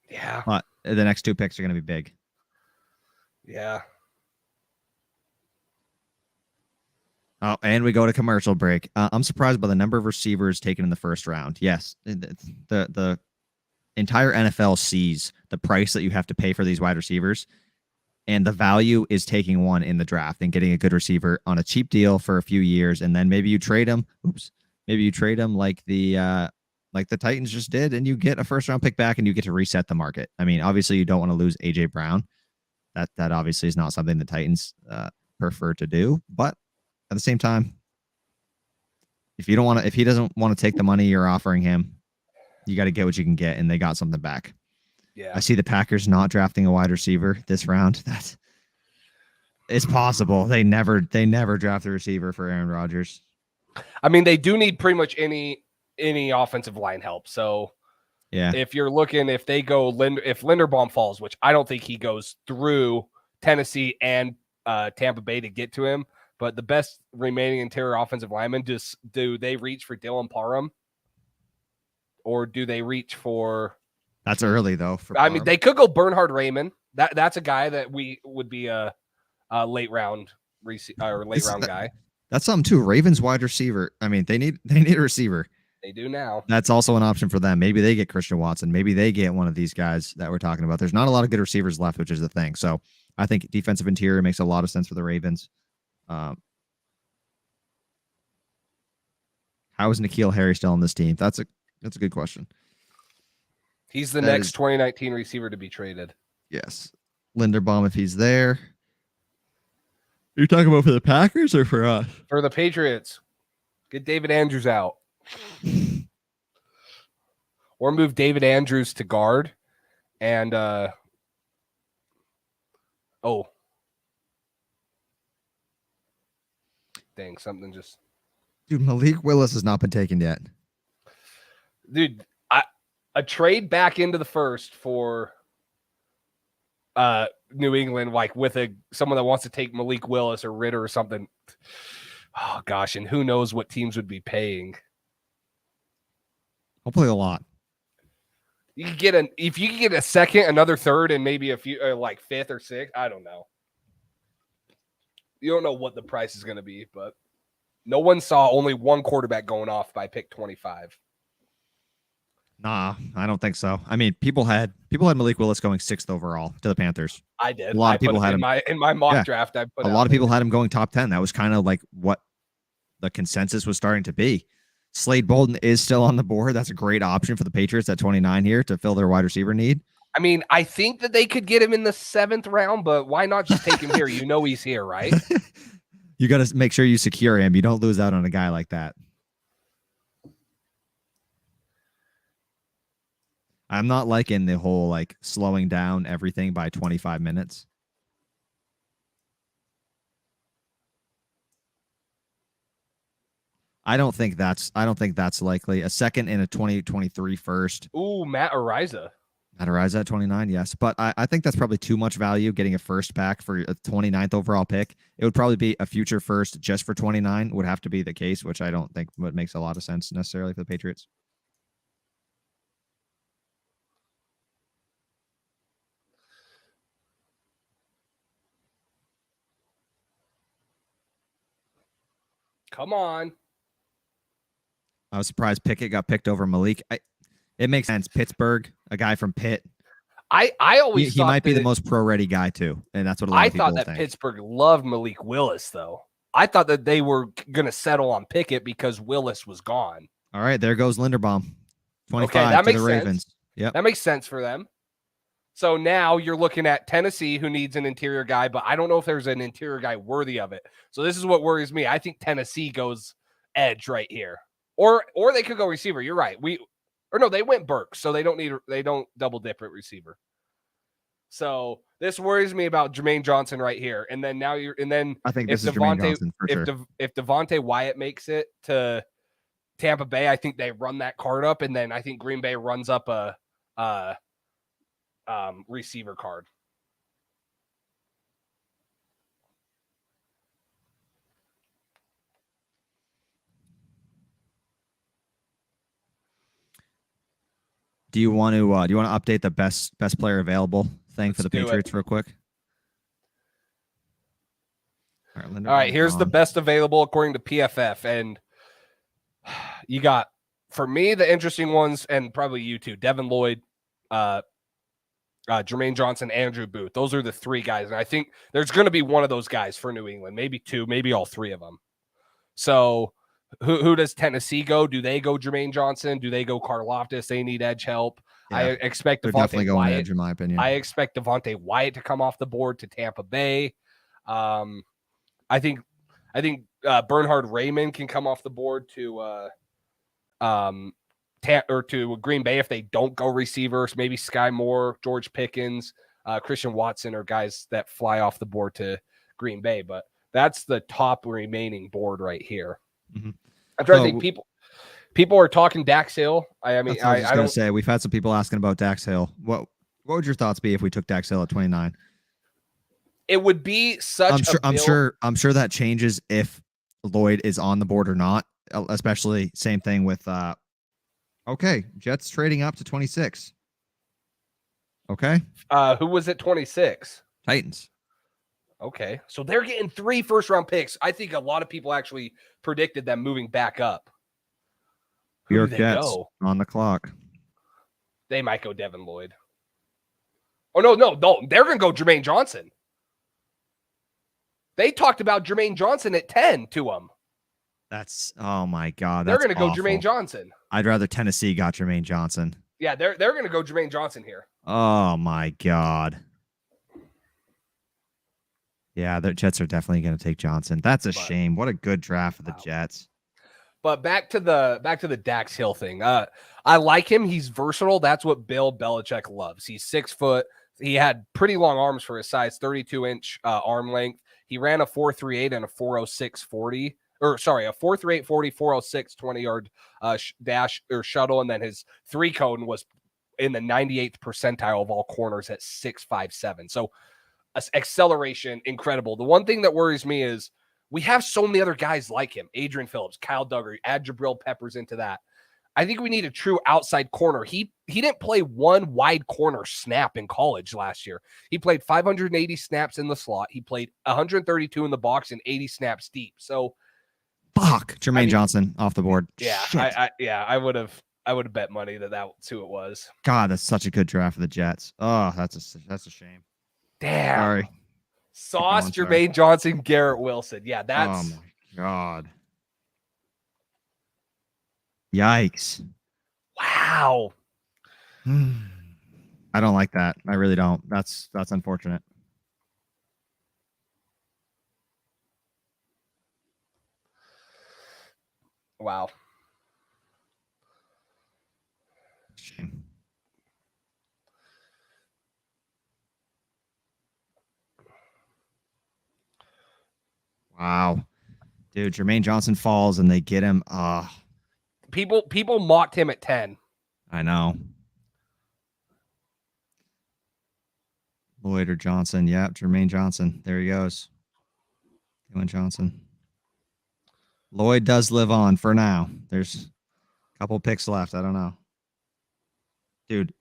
Yeah. But the next two picks are going to be big. Yeah. Oh, and we go to commercial break. I'm surprised by the number of receivers taken in the first round. Yes, the entire NFL sees the price that you have to pay for these wide receivers, and the value is taking one in the draft and getting a good receiver on a cheap deal for a few years, and then maybe you trade him. Maybe you trade him like the Titans just did, and you get a first round pick back, and you get to reset the market. I mean, obviously, you don't want to lose AJ Brown. That obviously is not something the Titans prefer to do, but at the same time, if he doesn't want to take the money you're offering him, you got to get what you can get, and they got something back. Yeah. I see the Packers not drafting a wide receiver this round. It's possible. They never draft a receiver for Aaron Rodgers. I mean, they do need pretty much any offensive line help. So yeah, if you're looking, if Linderbaum falls, which I don't think he goes through Tennessee and Tampa Bay to get to him, but the best remaining interior offensive lineman, do they reach for Dylan Parham, or do they reach for? That's early though. I mean, they could go Bernhard Raymond. That's a guy that we would be a late round guy. That's something too. Ravens wide receiver. I mean, they need a receiver. They do now. That's also an option for them. Maybe they get Christian Watson. Maybe they get one of these guys that we're talking about. There's not a lot of good receivers left, which is the thing. So I think defensive interior makes a lot of sense for the Ravens. How is N'Keal Harry still on this team? That's a good question. He's the next 2019 receiver to be traded. Yes. Linderbaum, if he's there. You're talking about for the Packers or for us? For the Patriots. Get David Andrews out. Or move David Andrews to guard. And dang, something just. Dude, Malik Willis has not been taken yet. Dude, a trade back into the first for New England, like with someone that wants to take Malik Willis or Ritter or something. Oh gosh, and who knows what teams would be paying. Hopefully a lot. You could get if you could get a second, another third, and maybe a few like fifth or sixth. I don't know. You don't know what the price is going to be, but no one saw only one quarterback going off by pick 25. Nah, I don't think so. I mean, people had Malik Willis going 6th overall to the Panthers. I did. A lot of people had him in my mock draft. A lot of people had him going top 10. That was kind of like what the consensus was starting to be. Slade Bolden is still on the board. That's a great option for the Patriots at 29 here to fill their wide receiver need. I mean, I think that they could get him in the 7th round, but why not just take him here? You know he's here, right? You got to make sure you secure him. You don't lose out on a guy like that. I'm not liking the whole like slowing down everything by 25 minutes. I don't think that's likely. A second in a 2023 first. Ooh, Matt Ariza. Matt Ariza at 29, yes. But I think that's probably too much value getting a first back for a 29th overall pick. It would probably be a future first just for 29 would have to be the case, which I don't think makes a lot of sense necessarily for the Patriots. Come on. I was surprised Pickett got picked over Malik. It makes sense. Pittsburgh, a guy from Pitt. I always he thought might be the most pro-ready guy too, and that's what a lot of people think. I thought that Pittsburgh loved Malik Willis, though. I thought that they were going to settle on Pickett because Willis was gone. All right, there goes Linderbaum. 25 that to makes the Ravens. Sense. Yep. That makes sense for them. So now you're looking at Tennessee, who needs an interior guy, but I don't know if there's an interior guy worthy of it. So this is what worries me. I think Tennessee goes edge right here, or they could go receiver. You're right. They went Burks, so they don't double dip at receiver. So this worries me about Jermaine Johnson right here. And then I think this is Jermaine Johnson for sure. If Devontae Wyatt makes it to Tampa Bay, I think they run that card up, and then I think Green Bay runs up a receiver card. Do you want to update the best player available thing for the Patriots real quick? All right, here's the best available according to PFF, and you got, for me, the interesting ones, and probably you too, Devin Lloyd, Jermaine Johnson, Andrew Booth. Those are the three guys, and I think there's going to be one of those guys for New England, maybe two, maybe all three of them. So who does Tennessee go? Do they go Jermaine Johnson? Do they go Karlaftis? They need edge help. Yeah, I expect Devontae Wyatt, edge, in my opinion. I expect Devontae Wyatt to come off the board to Tampa Bay. I think Bernhard Raymond can come off the board to to Green Bay if they don't go receivers. Maybe Sky Moore, George Pickens, Christian Watson are guys that fly off the board to Green Bay. But that's the top remaining board right here. Mm-hmm. I'm trying to think. People are talking Dax Hill. I was going to say, we've had some people asking about Dax Hill. What would your thoughts be if we took Dax Hill at 29? It would be such. I'm sure that changes if Lloyd is on the board or not. Especially same thing with. Okay, Jets trading up to 26. Okay. Who was at 26? Titans. Okay, so they're getting 3 first-round picks. I think a lot of people actually predicted them moving back up. Your Jets on the clock. They might go Devin Lloyd. Oh, no. They're going to go Jermaine Johnson. They talked about Jermaine Johnson at 10 to him. Oh, my God. They're going to go Jermaine Johnson. I'd rather Tennessee got Jermaine Johnson. Yeah, they're going to go Jermaine Johnson here. Oh, my God. Yeah, the Jets are definitely going to take Johnson. That's a shame. What a good draft for the Jets. But back to the Dax Hill thing. I like him. He's versatile. That's what Bill Belichick loves. He's 6 foot. He had pretty long arms for his size, 32-inch arm length. He ran a 4.38 and a 4.06 40. Or sorry, a 4.38 40, 4.06 20-yard dash or shuttle, and then his 3 cone was in the 98th percentile of all corners at 6.57. So acceleration, incredible. The one thing that worries me is we have so many other guys like him. Adrian Phillips, Kyle Duggar, add Jabril Peppers into that. I think we need a true outside corner. He didn't play one wide corner snap in college last year. He played 580 snaps in the slot. He played 132 in the box and 80 snaps deep. So Jermaine Johnson off the board. Yeah, I would have bet money that's who it was. God, that's such a good draft for the Jets. Oh, that's a shame. Damn. Sorry. Sauce, Jermaine Johnson, Garrett Wilson. Yeah, that's. Oh my God. Yikes. Wow. I don't like that. I really don't. That's unfortunate. Wow. Shame. Wow. Dude, Jermaine Johnson falls and they get him. People mocked him at 10. I know. Lloyd or Johnson. Yeah, Jermaine Johnson. There he goes. Jalen Johnson. Lloyd does live on for now. There's a couple picks left. I don't know. Dude,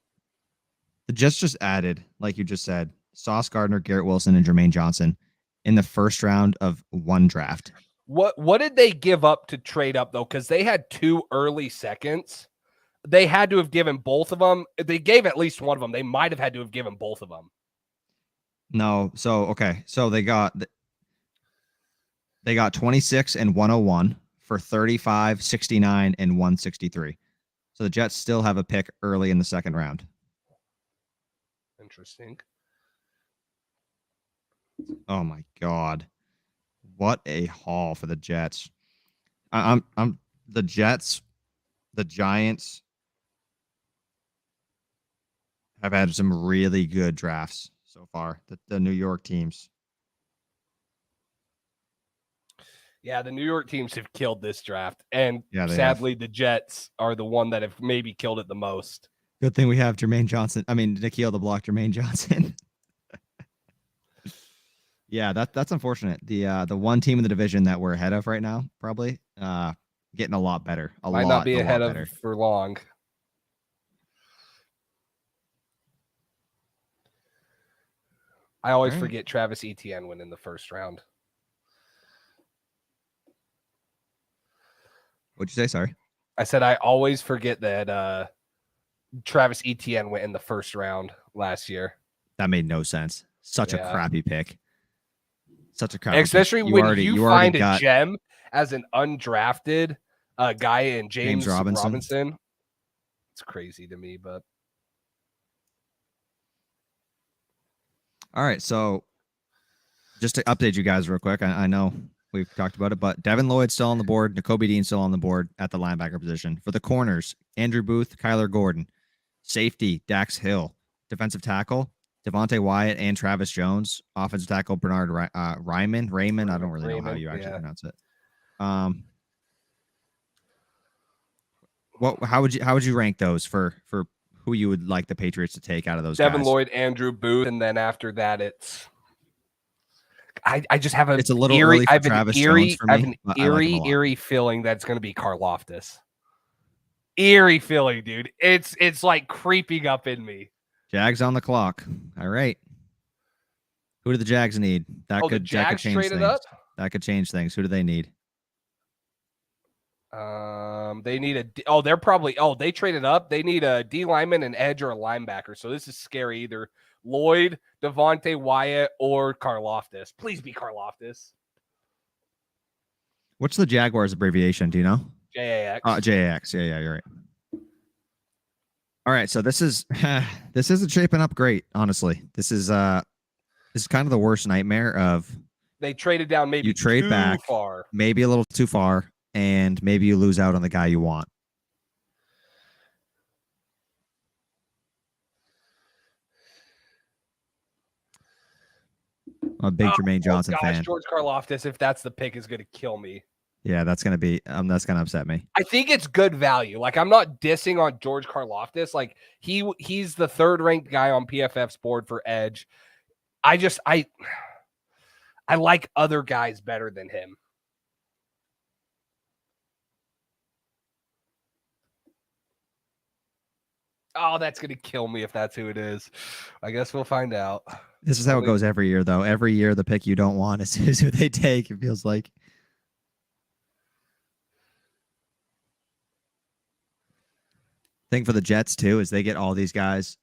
the Jets just added, like you just said, Sauce Gardner, Garrett Wilson, and Jermaine Johnson in the first round of one draft. What did they give up to trade up, though? Because they had 2 early seconds. They had to have given both of them. They gave at least one of them. They might have had to have given both of them. No. So, okay. So they got 26 and 101 for 35, 69, and 163. So the Jets still have a pick early in the second round. interesting. Oh my God. What a haul for the Jets. I'm the Jets, the Giants have had some really good drafts so far. The New York teams. Yeah, the New York teams have killed this draft. And Yeah, they sadly, the Jets are the one that have maybe killed it the most. Good thing we have Jermaine Johnson. I mean, Nikhil the block, Jermaine Johnson. Yeah, that's unfortunate. The one team in the division that we're ahead of right now, probably, getting a lot better. Might not be a ahead lot of better. for long. I always forget Travis Etienne went in the first round. What'd you say? Sorry. I said I always forget that Travis Etienne went in the first round last year. That made no sense. Such a crappy pick. Such a crappy Especially pick. when you find a gem as an undrafted guy in James Robinson. It's crazy to me, but. All right, so just to update you guys real quick, I know we've talked about it, but Devin Lloyd's still on the board. Nakobe Dean's still on the board at the linebacker position. For the corners, Andrew Booth, Kyler Gordon. Safety, Dax Hill. Defensive tackle, Devontae Wyatt and Travis Jones. Offensive tackle, Bernard Raymond. I don't really know how you actually pronounce it. How would you rank those for who you would like the Patriots to take out of those Devin guys? Lloyd, Andrew Booth, and then after that, it's I just have it's a little early for Travis Jones for me. I have an eerie feeling that it's going to be Karlaftis. Eerie feeling, dude. It's like creeping up in me. Jags on the clock. All right. Who do the Jags need? That could change things. That could change things. Who do they need? They need they traded up. They need a D lineman, an edge, or a linebacker. So this is scary. Either Lloyd, Devontae Wyatt, or Karlaftis. Please be Karlaftis. What's the Jaguars abbreviation? Do you know? JAX. JAX. Yeah, you're right. All right, so this isn't shaping up great, honestly. This is kind of the worst nightmare of they traded down maybe you trade back far. Maybe a little too far, and maybe you lose out on the guy you want. I'm a big Jermaine Johnson fan. George Karlaftis, if that's the pick, is going to kill me. Yeah, that's going to upset me. I think it's good value. Like, I'm not dissing on George Karlaftis. Like, he's the third ranked guy on PFF's board for edge. I like other guys better than him. Oh, that's going to kill me if that's who it is. I guess we'll find out. This is how it goes every year, though. Every year, the pick you don't want is who they take, it feels like. Thing for the Jets, too, is they get all these guys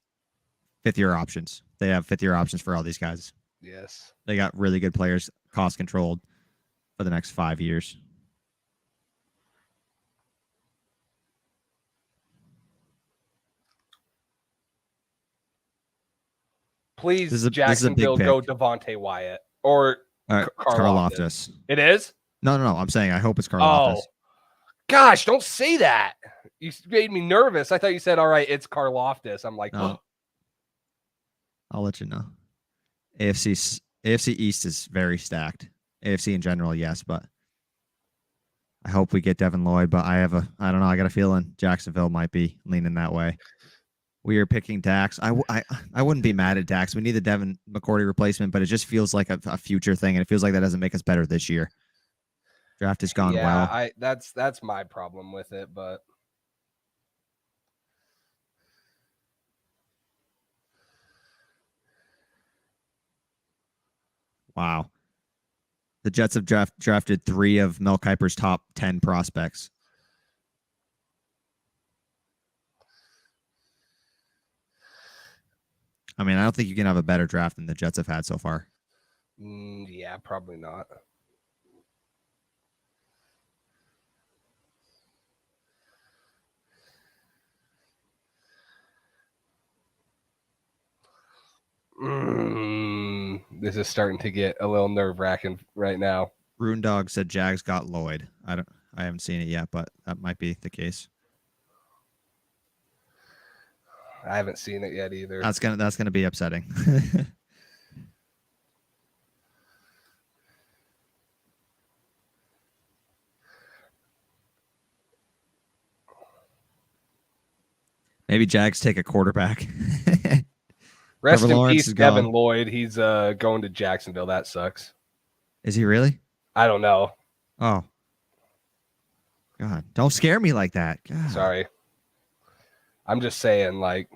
fifth-year options. They have fifth-year options for all these guys. Yes. They got really good players, cost-controlled for the next 5 years. Please, Jacksonville, go Devontae Wyatt or Karlaftis. It is? No. I'm saying I hope it's Karlaftis. Oh, gosh, don't say that. You made me nervous. I thought you said, all right, it's Karlaftis. I'm like, no. I'll let you know. AFC East is very stacked. AFC in general, yes, but I hope we get Devin Lloyd, but I don't know. I got a feeling Jacksonville might be leaning that way. We are picking Dax. I wouldn't be mad at Dax. We need the Devin McCourty replacement, but it just feels like a future thing, and it feels like that doesn't make us better this year. Draft has gone well. Yeah, that's my problem with it, but wow. The Jets have drafted 3 of Mel Kiper's top 10 prospects. I mean, I don't think you can have a better draft than the Jets have had so far. Yeah, probably not. This is starting to get a little nerve-wracking right now. Rune Dog said Jags got Lloyd. I haven't seen it yet, but that might be the case. I haven't seen it yet either. That's gonna be upsetting. Maybe Jags take a quarterback. Rest Trevor in Lawrence peace, is Devin gone. Lloyd. He's going to Jacksonville. That sucks. Is he really? I don't know. Oh. God, don't scare me like that. God. Sorry. I'm just saying, like,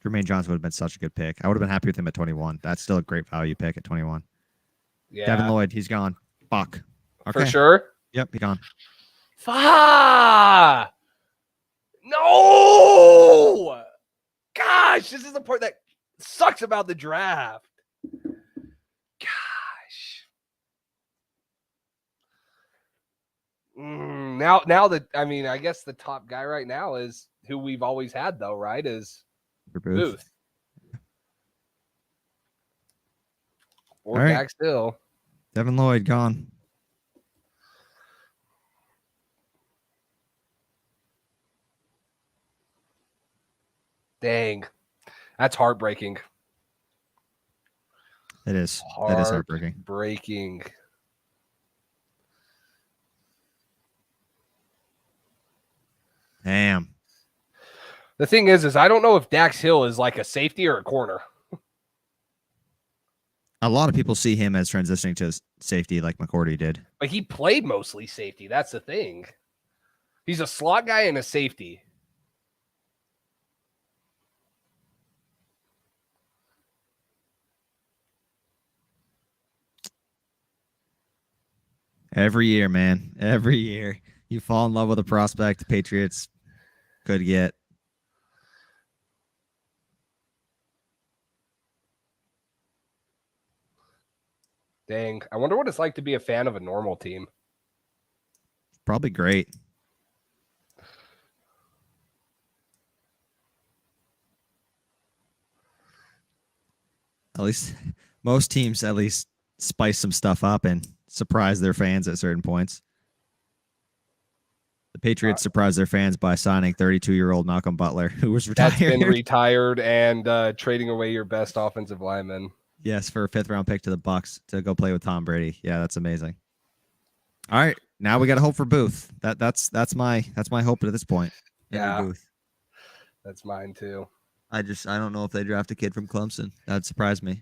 Jermaine Johnson would have been such a good pick. I would have been happy with him at 21. That's still a great value pick at 21. yeah, Devin Lloyd, he's gone. Fuck. Okay. for sure. Yep, he's gone. Fuck! No! Gosh, this is the part that sucks about the draft. Gosh. Now that I guess the top guy right now is who we've always had, though, right? Is Booth. Or right. Dak still. Devin Lloyd gone. Dang. That's heartbreaking. It is. That is heartbreaking. Breaking. Damn. The thing is I don't know if Dax Hill is like a safety or a corner. A lot of people see him as transitioning to safety like McCourty did. But he played mostly safety. That's the thing. He's a slot guy and a safety. Every year, man. Every year. You fall in love with a prospect the Patriots could get. Dang. I wonder what it's like to be a fan of a normal team. Probably great. At least most teams at least spice some stuff up and surprise their fans at certain points. The Patriots surprised their fans by signing 32-year-old Malcolm Butler, who was retired. That's been retired and trading away your best offensive lineman. Yes, for a 5th-round pick to the Bucs to go play with Tom Brady. Yeah, that's amazing. All right, now we got to hope for Booth. That's my hope at this point. Yeah, Booth. That's mine too. I don't know if they draft a kid from Clemson. That'd surprise me.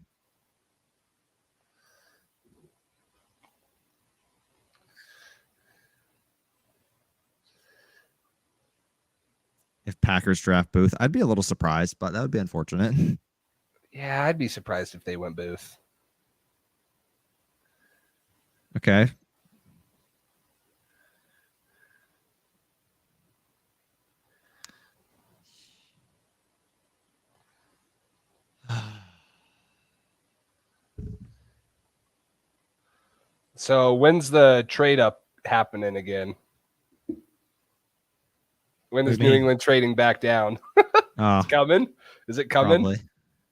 If Packers draft Booth, I'd be a little surprised, but that would be unfortunate. Yeah, I'd be surprised if they went Booth. Okay. So when's the trade up happening again? When is New England trading back down? It's coming? Is it coming?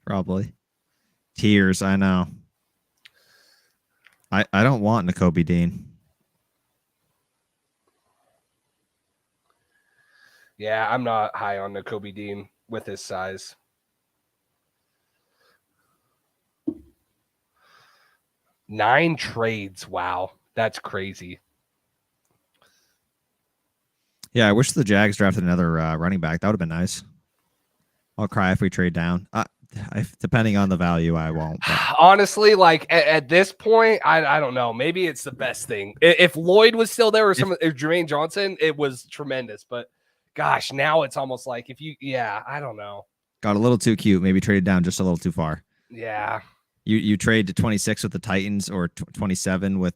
Probably. Tears, I know. I don't want Nakobe Dean. Yeah, I'm not high on Nakobe Dean with his size. Nine trades. Wow. That's crazy. Yeah, I wish the Jags drafted another running back. That would have been nice. I'll cry if we trade down. Depending on the value, I won't. But. Honestly, like at this point, I don't know. Maybe it's the best thing. If Lloyd was still there or if Jermaine Johnson, it was tremendous. But gosh, now it's almost like I don't know. Got a little too cute. Maybe traded down just a little too far. Yeah. You trade to 26 with the Titans or 27 with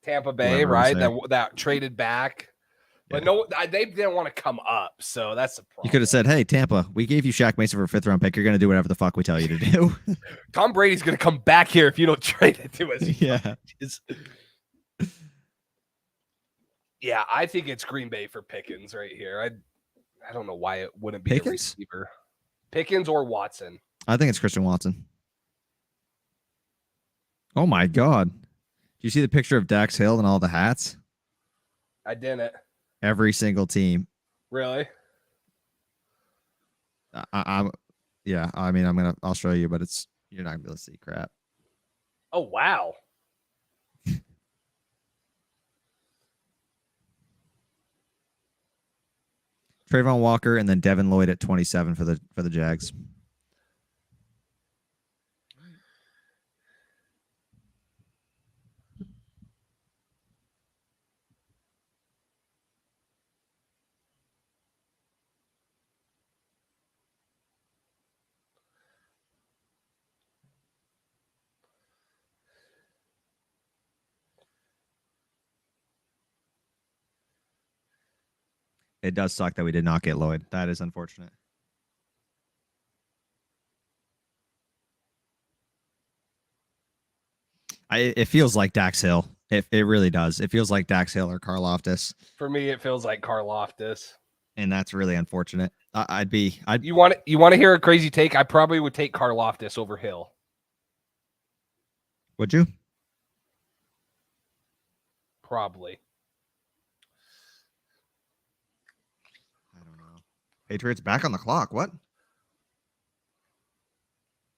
Tampa Bay, right? That traded back. But no, they didn't want to come up, so that's the problem. You could have said, hey, Tampa, we gave you Shaq Mason for a 5th-round pick. You're going to do whatever the fuck we tell you to do. Tom Brady's going to come back here if you don't trade it to us. Yeah. Yeah, I think it's Green Bay for Pickens right here. I don't know why it wouldn't be Pickens? a receiver. Pickens or Watson. I think it's Christian Watson. Oh my God. Do you see the picture of Dax Hill and all the hats? I didn't. Every single team. Really? Yeah. I mean, I'll show you, but you're not gonna be able to see crap. Oh wow. Trayvon Walker and then Devin Lloyd at 27 for the Jags. It does suck that we did not get Lloyd. That is unfortunate. It feels like Dax Hill. It really does. It feels like Dax Hill or Karlaftis. For me, it feels like Karlaftis. And that's really unfortunate. You want to hear a crazy take? I probably would take Karlaftis over Hill. Would you? Probably. I don't know. Patriots back on the clock. What?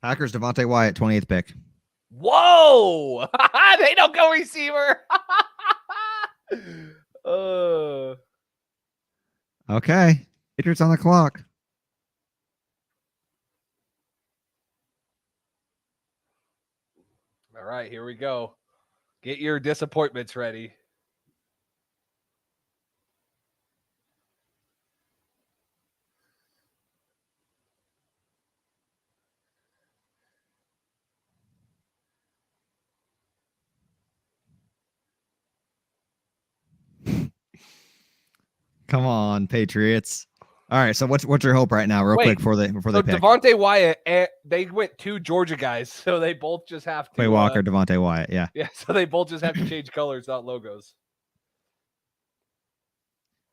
Packers Devontae Wyatt, 28th pick. Whoa! They don't go receiver. Okay. Patriots on the clock. All right, here we go. Get your disappointments ready. Come on, Patriots. All right, so what's your hope right now, real quick before they pick? Devontae Wyatt, and they went 2 Georgia guys, so they both just have to Quay Walker, Devontae Wyatt, yeah. Yeah, so they both just have to change colors, not logos.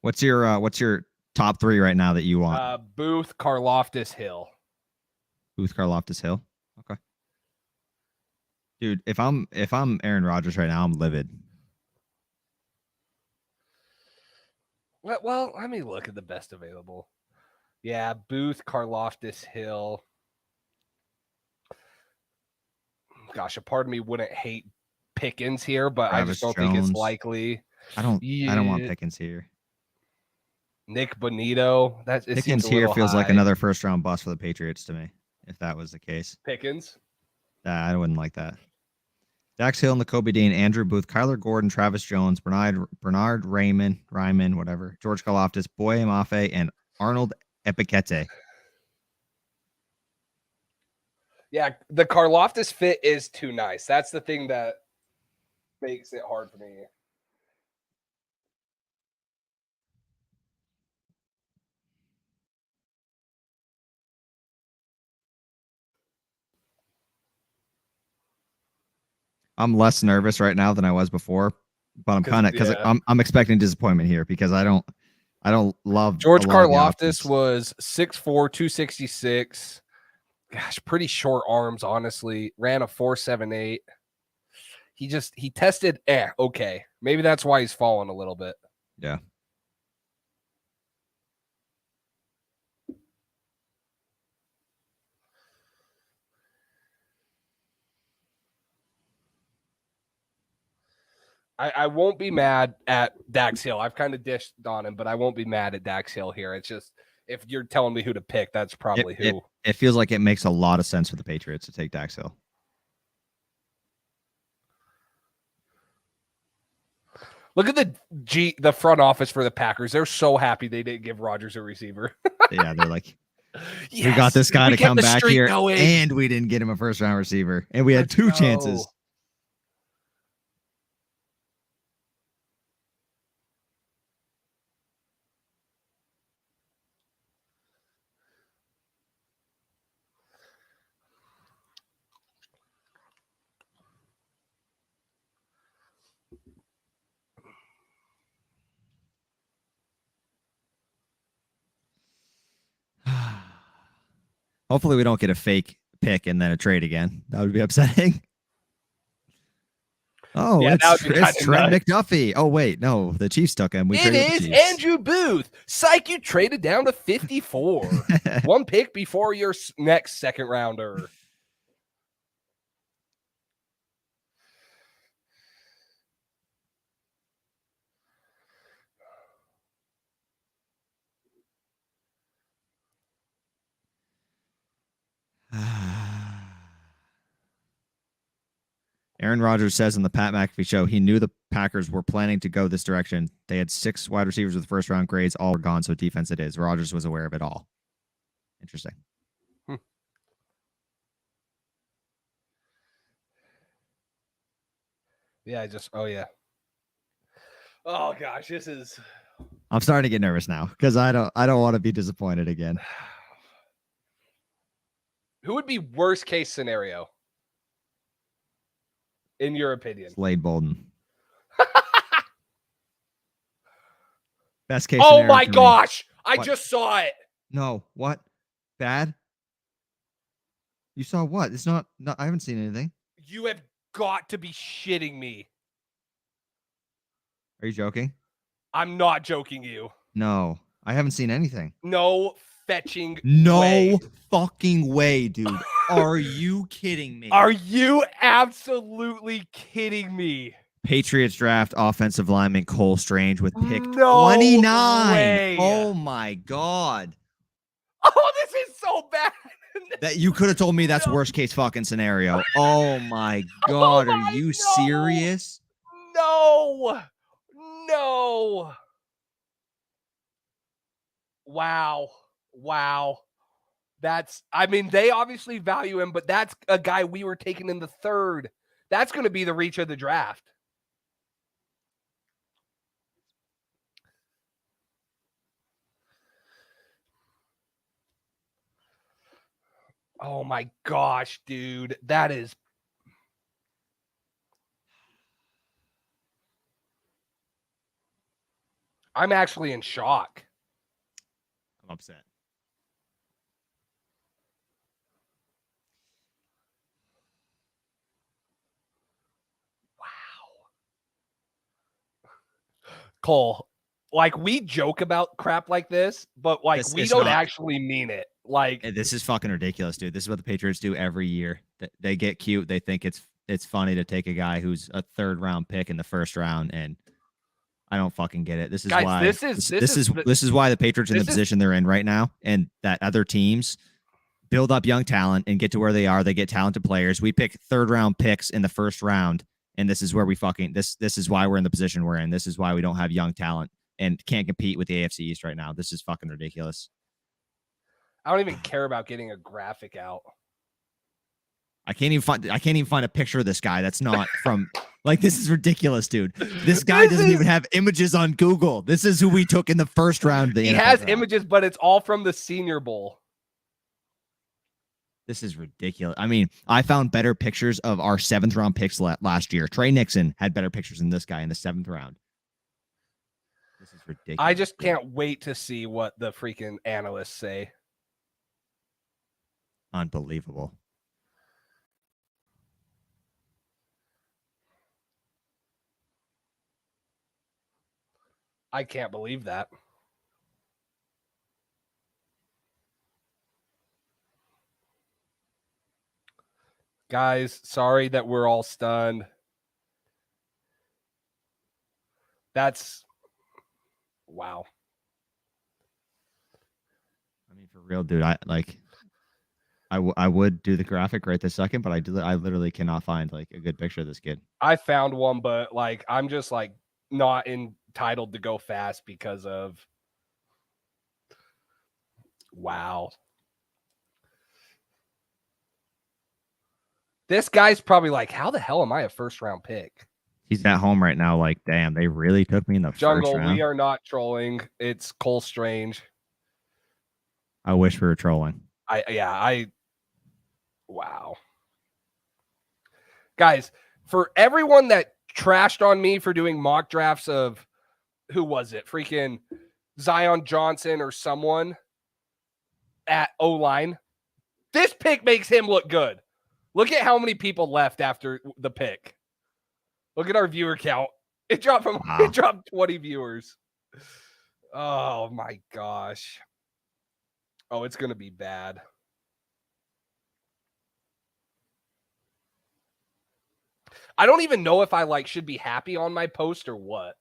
What's your top 3 right now that you want? Booth, Karlaftis, Hill. Booth, Karlaftis, Hill. Okay. Dude, if I'm Aaron Rodgers right now, I'm livid. Well, let me look at the best available. Yeah, Booth, Karlaftis, Hill. Gosh, a part of me wouldn't hate Pickens here, but Travis I just don't Jones. think it's likely. I don't want Pickens here. Nick Bonito. Pickens here feels like another first round bust for the Patriots to me, if that was the case. Pickens. I wouldn't like that. Dax Hill, Nakobe Dean, Andrew Booth, Kyler Gordon, Travis Jones, Bernard Ryman, whatever, George Karlaftis, Boye Mafe, and Arnold Epikete. Yeah, the Karlaftis fit is too nice. That's the thing that makes it hard for me. I'm less nervous right now than I was before, but I'm kind of because I'm expecting disappointment here because I don't love George Karlaftis was 6'4", 266. Gosh, pretty short arms, honestly. Ran a 4.78. He tested okay. Maybe that's why he's fallen a little bit. Yeah. I won't be mad at Dax Hill. I've kind of dished on him, but I won't be mad at Dax Hill here. It's just if you're telling me who to pick, that's probably who. It feels like it makes a lot of sense for the Patriots to take Dax Hill. Look at the front office for the Packers. They're so happy they didn't give Rodgers a receiver. Yeah, they're like, yes, we got this guy to come back here, going. And we didn't get him a first-round receiver, and we had 2 chances. Hopefully we don't get a fake pick and then a trade again. That would be upsetting. Oh, Yeah, that it's, would be it's kinda Trent McDuffie. Oh, wait. No, the Chiefs took him. We It traded the is Chiefs. Andrew Booth. Psych, you traded down to 54. One pick before your next second rounder. Aaron Rodgers says on the Pat McAfee show he knew the Packers were planning to go this direction. They had 6 wide receivers with first-round grades. All were gone, so defense it is. Rodgers was aware of it all. Interesting. Yeah, oh, yeah. Oh, gosh, this is... I'm starting to get nervous now because I don't want to be disappointed again. Who would be worst case scenario? In your opinion? Slade Bolden. Best case Oh scenario my for me. gosh! I What? just saw it. No, what? Bad? You saw what? It's not I haven't seen anything. You have got to be shitting me. Are you joking? I'm not joking you. No, I haven't seen anything. No fetching No way. fucking way, dude. Are you kidding me? Are you absolutely kidding me? Patriots draft offensive lineman Cole Strange with pick No 29. way. Oh my god. Oh, this is so bad. That you could have told me that's worst case fucking scenario. Oh my god, are you serious? No. No. Wow. I mean, they obviously value him, but that's a guy we were taking in the 3rd. That's going to be the reach of the draft. Oh my gosh, dude. That is. I'm actually in shock. I'm upset. Cole, like we joke about crap like this, but like This we is don't not- actually mean it. Like This is fucking ridiculous, dude. This is what the Patriots do every year. They get cute. They think it's funny to take a guy who's a 3rd round pick in the 1st round, and I don't fucking get it. This is guys, why this is why the Patriots are in the position they're in right now, and that other teams build up young talent and get to where they are. They get talented players. We pick 3rd round picks in the 1st round, and this is where we fucking this is why we're in the position we're in. This is why we don't have young talent and can't compete with the AFC East right now. This is fucking ridiculous. I don't even care about getting a graphic out. I can't even find a picture of this guy that's not from like this is ridiculous, dude. This guy doesn't even have images on Google. This is who we took in the 1st round of the He NFL has draft. images, but it's all from the Senior Bowl. This is ridiculous. I mean, I found better pictures of our 7th round picks last year. Trey Nixon had better pictures than this guy in the 7th round. This is ridiculous. I just can't wait to see what the freaking analysts say. Unbelievable. I can't believe that. Guys, sorry that we're all stunned. That's wow. I mean, for real, dude. I would do the graphic right this second, but I literally cannot find like a good picture of this kid. I found one, but like I'm just like not entitled to go fast because of wow. This guy's probably like, how the hell am I a 1st round pick? He's at home right now. Like, damn, they really took me in the Jungle, 1st round. we are not trolling. It's Cole Strange. I wish we were trolling. Wow. Guys, for everyone that trashed on me for doing mock drafts of who was it? Freaking Zion Johnson or someone at O-line. This pick makes him look good. Look at how many people left after the pick. Look at our viewer count. It dropped 20 viewers. Oh my gosh. Oh, it's gonna be bad. I don't even know if I should be happy on my post or what.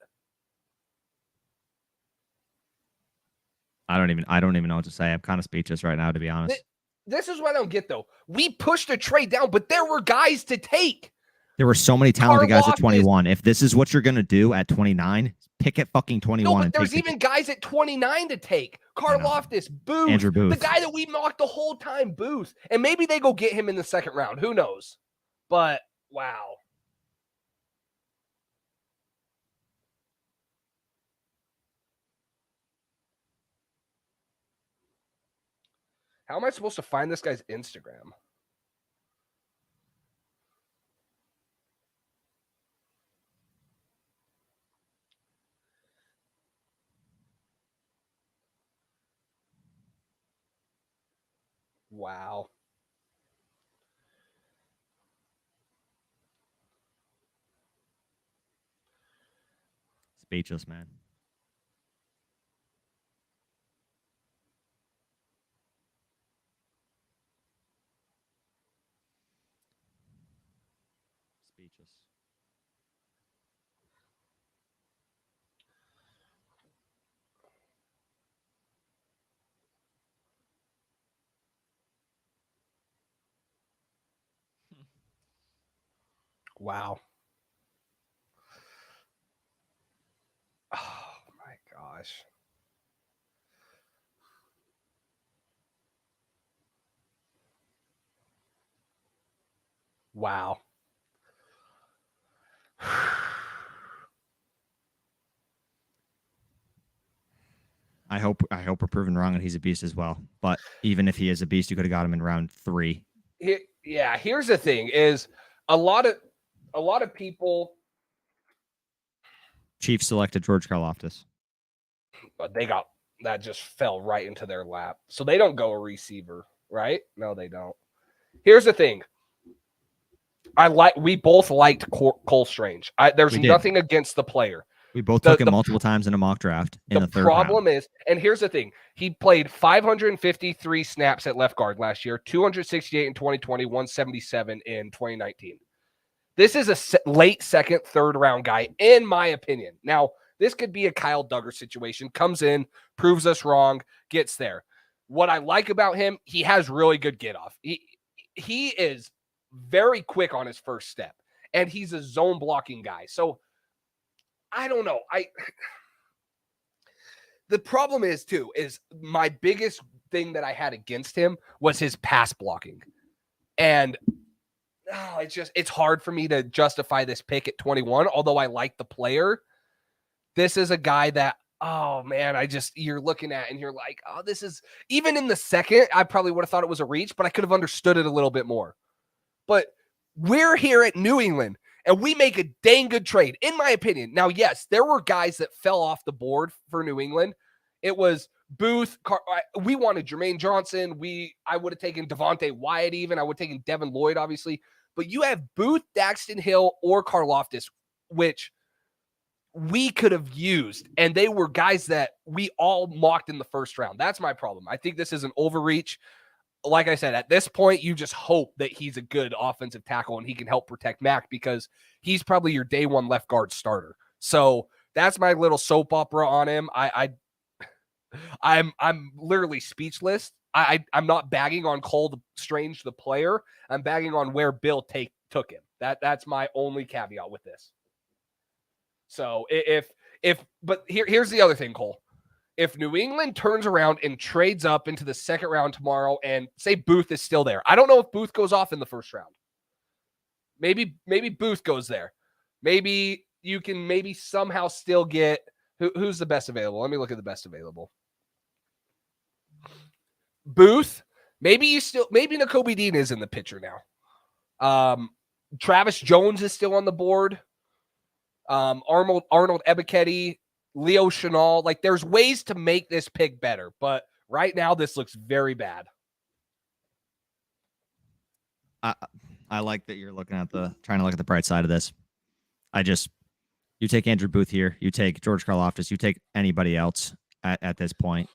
I don't even know what to say. I'm kind of speechless right now, to be honest. This is what I don't get though. We pushed a trade down, but there were guys to take. There were so many talented guys at 21. If this is what you're going to do at 29, pick at fucking 21. No, but there's even guys at 29 to take. Karlaftis, Booth, Andrew Booth. the guy that we mocked the whole time, Booth. And maybe they go get him in the second round. Who knows? But, wow. How am I supposed to find this guy's Instagram? Wow. Speechless, man. Speechless. Wow. Oh my gosh. Wow. I hope we're proven wrong and he's a beast as well. But even if he is a beast, you could have got him in round 3. Yeah, here's the thing is a lot of people. Chiefs selected George Karlaftis. But that just fell right into their lap. So they don't go a receiver, right? No, they don't. Here's the thing. We both liked Cole Strange. There's nothing against the player. We both took him multiple times in a mock draft in the third round. The problem is, and here's the thing, he played 553 snaps at left guard last year, 268 in 2020, 177 in 2019. This is a late second, third round guy, in my opinion. Now, this could be a Kyle Duggar situation. Comes in, proves us wrong, gets there. What I like about him, he has really good get off. He is very quick on his first step, and he's a zone blocking guy. So I don't know. The problem is my biggest thing that I had against him was his pass blocking. And it's hard for me to justify this pick at 21, although I like the player. This is a guy that, oh man, you're looking at and you're like, oh, this is, even in the second, I probably would have thought it was a reach, but I could have understood it a little bit more. But we're here at New England and we make a dang good trade, in my opinion. Now, yes, there were guys that fell off the board for New England. It was Booth. We wanted Jermaine Johnson. I would have taken Devontae Wyatt even. I would have taken Devin Lloyd, obviously. But you have Booth, Daxton Hill, or Karlaftis, which we could have used. And they were guys that we all mocked in the first round. That's my problem. I think this is an overreach. Like I said, at this point, you just hope that he's a good offensive tackle and he can help protect Mac because he's probably your day one left guard starter. So that's my little soap opera on him. I'm literally speechless. I'm not bagging on Cole Strange, the player. I'm bagging on where Bill took him. That's my only caveat with this. So but here's the other thing, Cole. If New England turns around and trades up into the second round tomorrow and say Booth is still there. I don't know if Booth goes off in the first round. Maybe Booth goes there. Maybe you can somehow still get who's the best available. Let me look at the best available. Booth. Maybe Nakobe Dean is in the picture now. Travis Jones is still on the board. Arnold Ebiketie, Leo Chenal. Like, there's ways to make this pick better, but right now this looks very bad. I like that you're trying to look at the bright side of this. You take Andrew Booth here, you take George Karlaftis, you take anybody else at this point.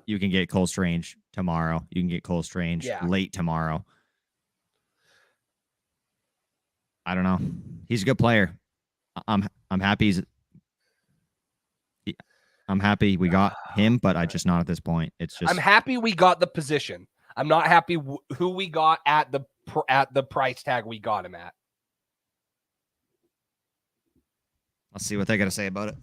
You can get Cole Strange tomorrow. You can get Cole Strange late tomorrow. I don't know. He's a good player. I'm happy. I'm happy we got him, but I just not at this point. It's just I'm happy we got the position. I'm not happy who we got at the price tag we got him at. Let's see what they got to say about it.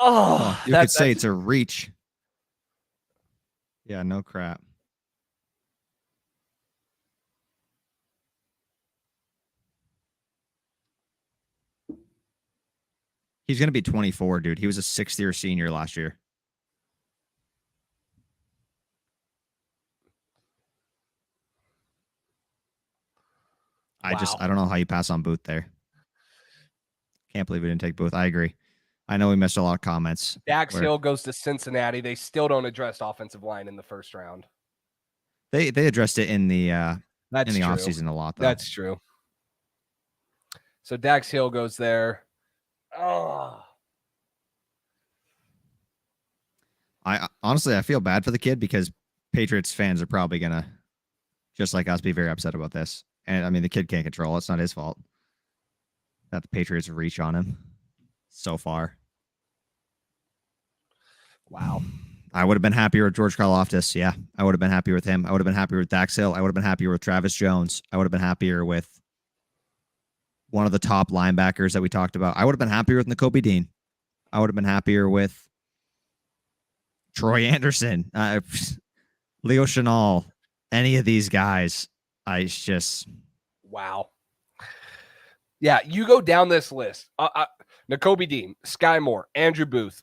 Oh, you could say it's a reach. Yeah, no crap. He's going to be 24, dude. He was a 6th-year senior last year. Wow. I don't know how you pass on Booth there. Can't believe we didn't take Booth. I agree. I know we missed a lot of comments. Dax Hill goes to Cincinnati. They still don't address offensive line in the first round. They addressed it in the offseason a lot, though. That's true. So Dax Hill goes there. Oh. I honestly feel bad for the kid because Patriots fans are probably gonna, just like us, be very upset about this. And I mean, the kid can't control it. It's not his fault that the Patriots reach on him so far. Wow. I would have been happier with George Karlaftis. Yeah, I would have been happier with him. I would have been happier with Dax Hill. I would have been happier with Travis Jones. I would have been happier with one of the top linebackers that we talked about. I would have been happier with Nakobe Dean. I would have been happier with Troy Anderson, Leo Chenal, any of these guys. Wow. Yeah, you go down this list. Nakobe Dean, Sky Moore, Andrew Booth,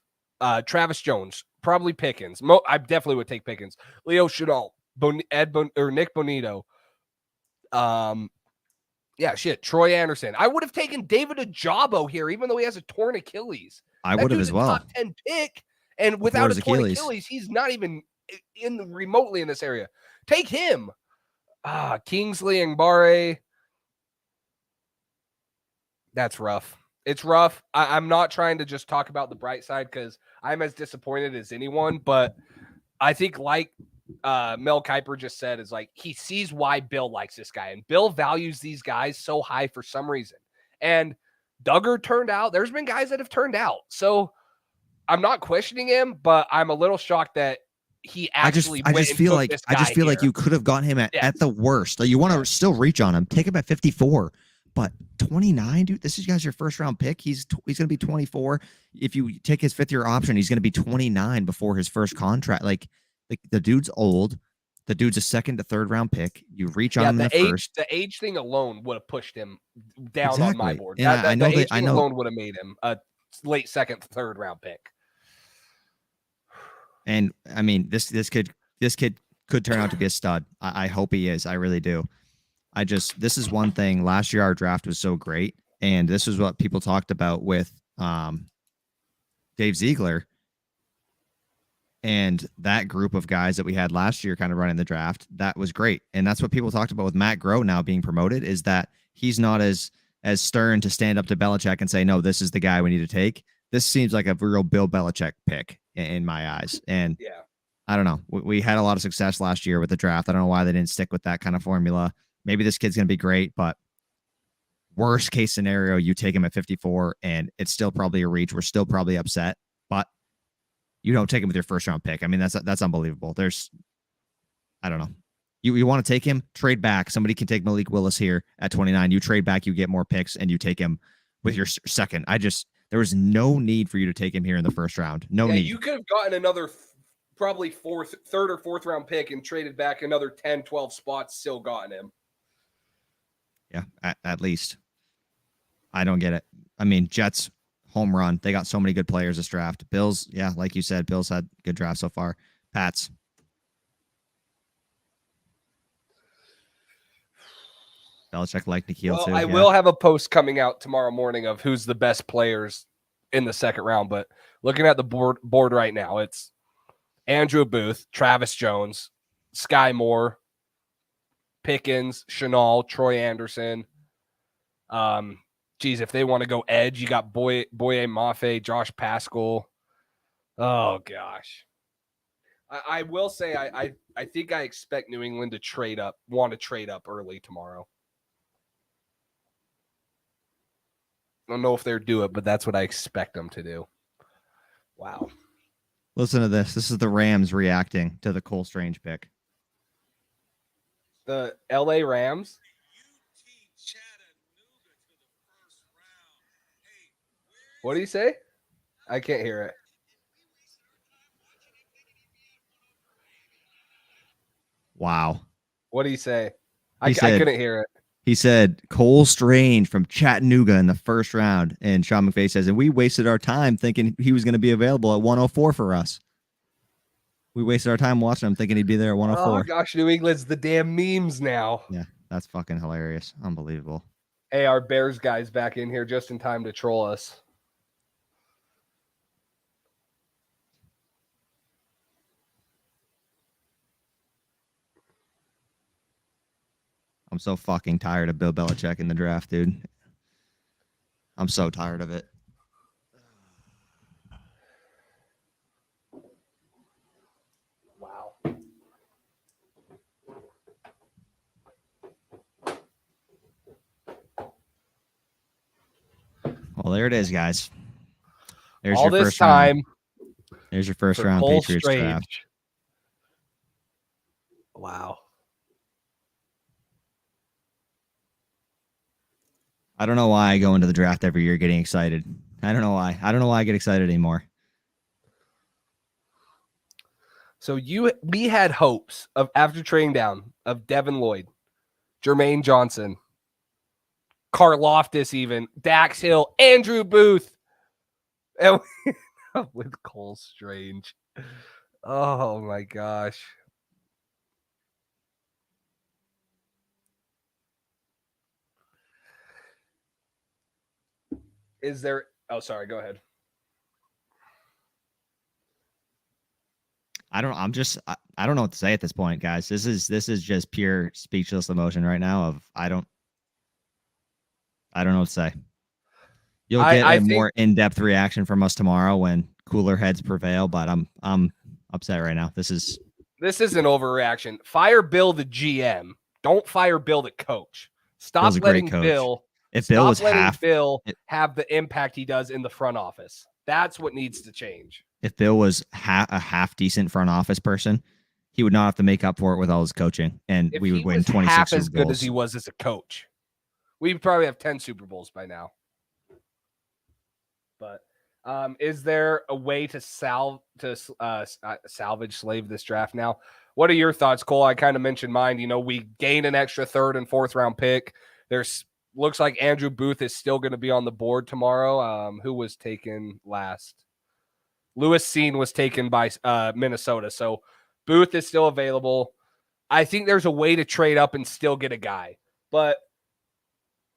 Travis Jones, probably Pickens. I definitely would take Pickens. Leo Chenal, Nick Bonito. Troy Anderson. I would have taken David Ajabo here, even though he has a torn Achilles. I would have as well. Top 10 pick, and without a torn Achilles, he's not even remotely in this area. Take him. Kingsley Ngbare. That's rough. It's rough. I'm not trying to just talk about the bright side because I'm as disappointed as anyone, but I think like Mel Kiper just said, is like he sees why Bill likes this guy, and Bill values these guys so high for some reason. And Duggar turned out. There's been guys that have turned out. So I'm not questioning him, but I'm a little shocked that he actually I just feel like you could have gotten him at the worst. Like, you want to still reach on him, take him at 54. But 29, dude, this is guys your first round pick. He's going to be 24. If you take his 5th-year option, he's going to be 29 before his first contract. Like the dude's old. The dude's a 2nd to 3rd round pick. You reach on him in the first. The age thing alone would have pushed him down on my board. Yeah, I know that. Alone would have made him a late 2nd, 3rd round pick. And I mean, this kid could turn out to be a stud. I hope he is. I really do. This is one thing. Last year, our draft was so great. And this is what people talked about with Dave Ziegler and that group of guys that we had last year kind of running the draft. That was great. And that's what people talked about with Matt Groh now being promoted, is that he's not as stern to stand up to Belichick and say, no, this is the guy we need to take. This seems like a real Bill Belichick pick in my eyes. And yeah, I don't know. We had a lot of success last year with the draft. I don't know why they didn't stick with that kind of formula. Maybe this kid's going to be great, but worst case scenario, you take him at 54 and it's still probably a reach. We're still probably upset, but you don't take him with your 1st round pick. I mean, that's unbelievable. I don't know. You want to take him, trade back. Somebody can take Malik Willis here at 29. You trade back, you get more picks, and you take him with your 2nd. There was no need for you to take him here in the 1st round. No need. You could have gotten another probably third or fourth round pick and traded back another 10, 12 spots, still gotten him. Yeah, at least. I don't get it. I mean, Jets home run. They got so many good players this draft. Bills, yeah, like you said, Bills had good draft so far. Pats. Belichick liked Nikhil Well, too. I will have a post coming out tomorrow morning of who's the best players in the second round. But looking at the board right now, it's Andrew Booth, Travis Jones, Sky Moore, Pickens, Chenal, Troy Anderson. If they want to go edge, you got Boye Mafe, Josh Pascal. Oh gosh. I will say I think I expect New England to want to trade up early tomorrow. I don't know if they'll do it, but that's what I expect them to do. Wow. Listen to this. This is the Rams reacting to the Cole Strange pick. The LA Rams. What do you say? I can't hear it. Wow. What do you say? I couldn't hear it. He said Cole Strange from Chattanooga in the first round. And Sean McVay says, and we wasted our time thinking he was going to be available at 104 for us. We wasted our time watching him thinking he'd be there at 104. Oh, gosh, New England's the damn memes now. Yeah, that's fucking hilarious. Unbelievable. Hey, our Bears guy's back in here just in time to troll us. I'm so fucking tired of Bill Belichick in the draft, dude. I'm so tired of it. Wow. Well, there it is, guys. There's All your this first time. round. There's your first for round Cole Patriots Strange. draft. Wow. I don't know why I go into the draft every year getting excited. I don't know why. I don't know why I get excited anymore. So we had hopes of, after trading down, of Devin Lloyd, Jermaine Johnson, Karloftis even, Dax Hill, Andrew Booth, and with Cole Strange. Oh my gosh. Is there – sorry, go ahead. I don't know what to say at this point, guys. This is just pure speechless emotion right now of I don't know what to say. You'll get a more in-depth reaction from us tomorrow when cooler heads prevail, but I'm upset right now. This is an overreaction. Fire Bill the GM. Don't fire Bill the coach. Stop letting Bill have the impact he does in the front office. That's what needs to change. If Bill was a half decent front office person, he would not have to make up for it with all his coaching, and we would win 26 half Super as good Bowls. as he was as a coach. We'd probably have 10 Super Bowls by now. But is there a way to salvage slave this draft now? What are your thoughts, Cole? I kind of mentioned mine. You know, we gained an extra third and fourth round pick. Looks like Andrew Booth is still going to be on the board tomorrow. Who was taken last? Lewis Seen was taken by Minnesota. So Booth is still available. I think there's a way to trade up and still get a guy. But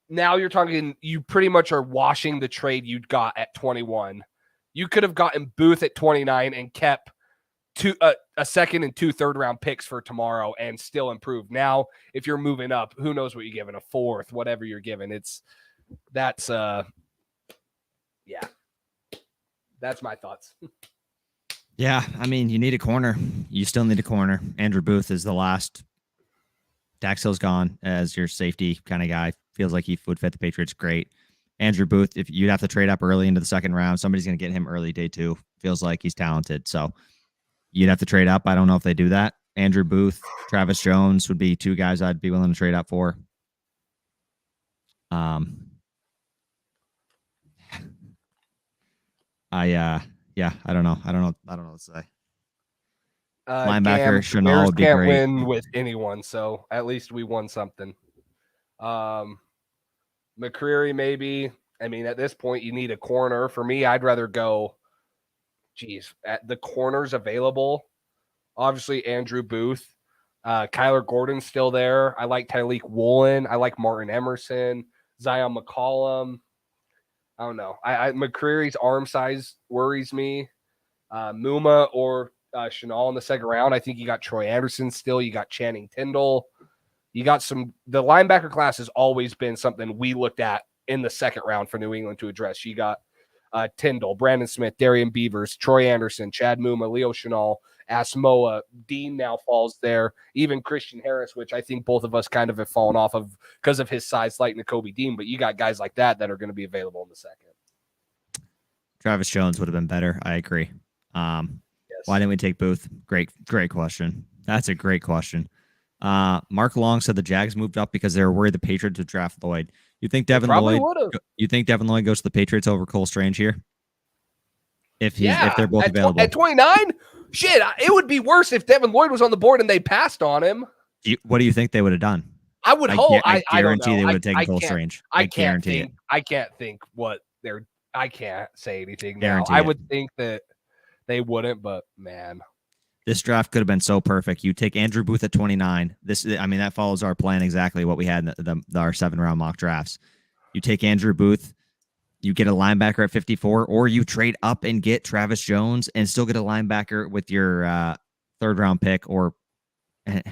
now you're talking, you pretty much are washing the trade you got at 21. You could have gotten Booth at 29 and kept a second and 2 third-round picks for tomorrow and still improve. Now, if you're moving up, who knows what you're giving, a fourth, whatever you're giving. That's my thoughts. Yeah, I mean, you need a corner. You still need a corner. Andrew Booth is the last. Dax Hill's gone as your safety kind of guy. Feels like he would fit the Patriots great. Andrew Booth, if you'd have to trade up early into the second round, somebody's going to get him early day 2. Feels like he's talented. So you'd have to trade up. I don't know if they do that. Andrew Booth, Travis Jones would be 2 guys I'd be willing to trade up for. I don't know. I don't know what to say. Linebacker Chanel Bears would be can't great. win with anyone, so at least we won something. McCreary, maybe. I mean, at this point, you need a corner. For me, I'd rather go, at the corners available. Obviously, Andrew Booth. Kyler Gordon's still there. I like Tyleek Woolen. I like Martin Emerson. Zion McCollum. I don't know. McCreary's arm size worries me. Muma or Chanel in the second round. I think you got Troy Anderson still. You got Channing Tindall. You got the linebacker class has always been something we looked at in the second round for New England to address. You got Tindall, Brandon Smith, Darian Beavers, Troy Anderson, Chad Muma, Leo Chanel, Asmoa, Dean now falls there. Even Christian Harris, which I think both of us kind of have fallen off of because of his size, like Nakobe Dean. But you got guys like that are going to be available in the second. Travis Jones would have been better. I agree. Yes. Why didn't we take Booth? Great question. That's a great question. Mark Long said the Jags moved up because they were worried the Patriots would draft Lloyd. You think Devin Lloyd? You think Devin Lloyd goes to the Patriots over Cole Strange here? If they're both available at 29, shit, it would be worse if Devin Lloyd was on the board and they passed on him. What do you think they would have done? I would hope. I guarantee they would have taken Cole Strange. I guarantee it. I can't think what they're. I can't say anything now. I would think that they wouldn't, but man. This draft could have been so perfect. You take Andrew Booth at 29. That follows our plan exactly what we had in our 7-round mock drafts. You take Andrew Booth, you get a linebacker at 54, or you trade up and get Travis Jones and still get a linebacker with your 3rd-round pick. Or, I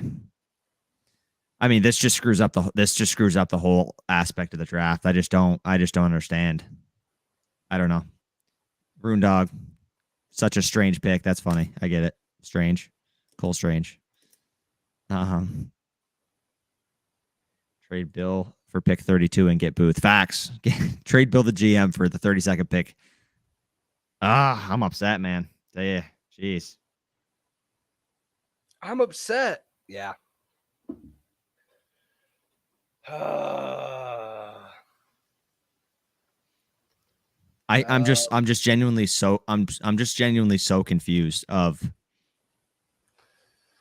mean, this just screws up the whole aspect of the draft. I just don't understand. I don't know. Rune Dog, such a strange pick. That's funny. I get it. Strange. Cole Strange. Trade Bill for pick 32 and get Booth. Facts. Trade Bill the GM for the 32nd pick. I'm upset, man. Yeah. Jeez. I'm upset. Yeah. I'm just genuinely so confused of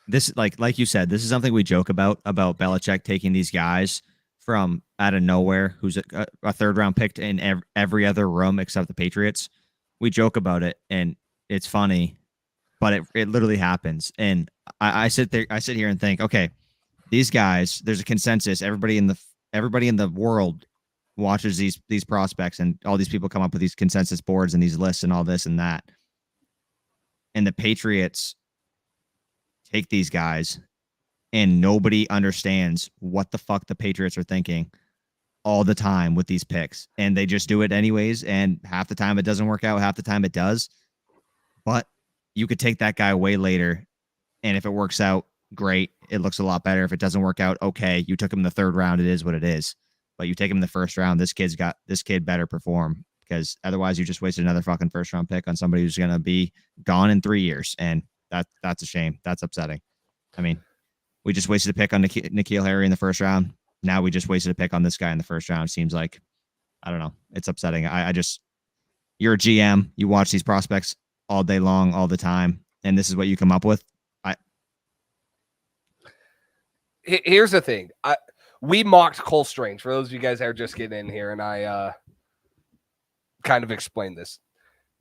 this. Like you said, this is something we joke about Belichick taking these guys from out of nowhere, who's a 3rd-round pick in every other room except the Patriots. We joke about it and it's funny, but it literally happens. And I sit here and think, okay, these guys, there's a consensus. Everybody in the world watches these prospects, and all these people come up with these consensus boards and these lists and all this and that. And the Patriots take these guys, and nobody understands what the fuck the Patriots are thinking all the time with these picks. And they just do it anyways. And half the time it doesn't work out. Half the time it does. But you could take that guy way later. And if it works out, great. It looks a lot better. If it doesn't work out, okay. You took him in the 3rd round. It is what it is. But you take him in the 1st round, this kid better perform, because otherwise you just wasted another fucking 1st-round pick on somebody who's going to be gone in 3 years. And that's a shame. That's upsetting. I mean, we just wasted a pick on N'Keal Harry in the 1st round. Now we just wasted a pick on this guy in the 1st round. Seems like, I don't know. It's upsetting. You're a GM. You watch these prospects all day long, all the time, and this is what you come up with. Here's the thing. We mocked Cole Strange, for those of you guys that are just getting in here, and I kind of explained this.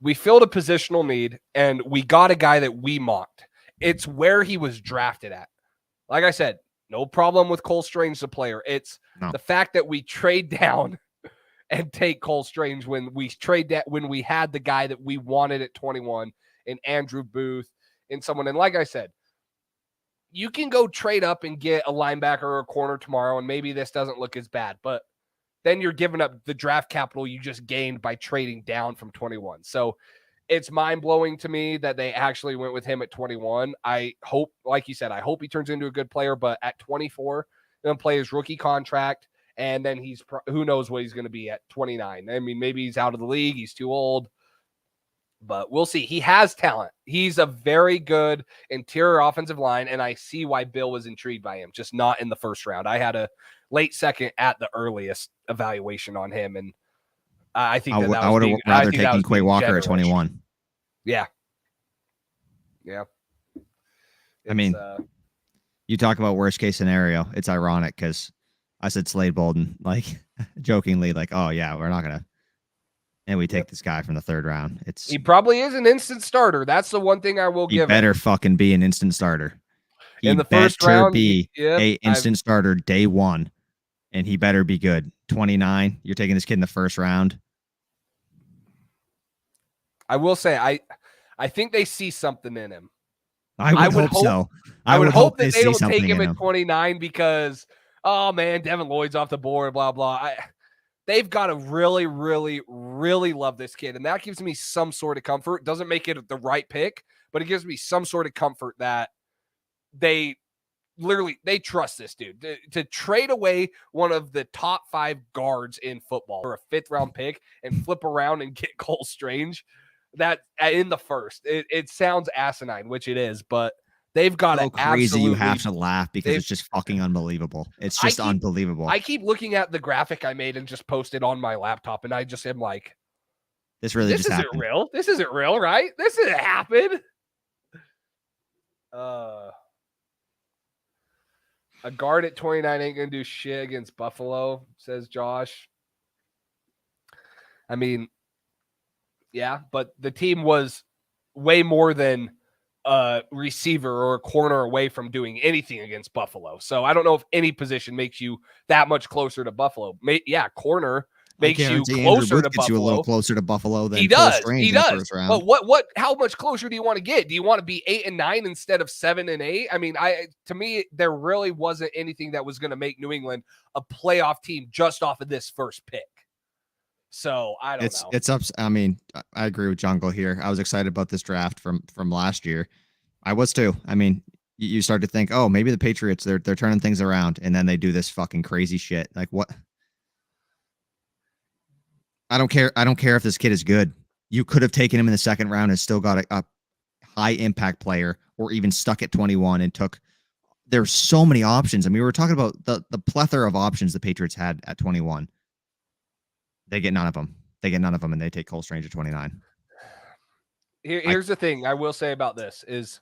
We filled a positional need, and we got a guy that we mocked. It's where he was drafted at. Like I said, no problem with Cole Strange, the player. It's the fact that we trade down and take Cole Strange when we had the guy that we wanted at 21 in Andrew Booth and someone. And like I said, you can go trade up and get a linebacker or a corner tomorrow, and maybe this doesn't look as bad, but then you're giving up the draft capital you just gained by trading down from 21. So it's mind-blowing to me that they actually went with him at 21. I hope, like you said, I hope he turns into a good player, but at 24, going to play his rookie contract, and then who knows what he's going to be at 29. I mean, maybe he's out of the league. He's too old. But we'll see. He has talent. He's a very good interior offensive line, and I see why Bill was intrigued by him, just not in the 1st round. I had a late second at the earliest evaluation on him, and I think I would have rather taken Quay Walker at 21. Yeah. I mean, you talk about worst case scenario. It's ironic because I said Slade Bolden, like jokingly, like, oh yeah, we're not gonna, and we take this guy from the 3rd round. He probably is an instant starter. That's the one thing I will give him. He better fucking be an instant starter. In the first round, be a instant starter day 1, and he better be good. 29. You're taking this kid in the 1st round. I will say, I think they see something in him. I would hope so. I would hope that they don't take him at 29 because, oh man, Devin Lloyd's off the board, blah, blah. They've got to really, really, really love this kid. And that gives me some sort of comfort. Doesn't make it the right pick, but it gives me some sort of comfort that they trust this dude. To trade away one of the top 5 guards in football for a 5th round pick and flip around and get Cole Strange, that in the 1st, it sounds asinine, which it is, but they've got so crazy. You have to laugh because it's just fucking unbelievable. It's just unbelievable. I keep looking at the graphic I made and just posted on my laptop, and I just am like, this isn't real. This isn't real, right? This didn't happen. A guard at 29 ain't gonna do shit against Buffalo, says Josh. I mean, yeah, but the team was way more than a receiver or a corner away from doing anything against Buffalo. So I don't know if any position makes you that much closer to Buffalo. Corner makes you closer to Buffalo. You a little closer to Buffalo than he does. He does. But what? How much closer do you want to get? Do you want to be 8 and 9 instead of 7 and 8? I mean, to me, there really wasn't anything that was going to make New England a playoff team just off of this first pick. So I don't know. It's up. I mean, I agree with Jungle here. I was excited about this draft from last year. I was too. I mean, you start to think, oh, maybe the Patriots, they're turning things around, and then they do this fucking crazy shit. Like what? I don't care. I don't care if this kid is good. You could have taken him in the 2nd round and still got a high impact player, or even stuck at 21 and took. There's so many options. I mean, we were talking about the plethora of options the Patriots had at 21. They get none of them. And they take Cole Strange at 29. Here's the thing I will say about this is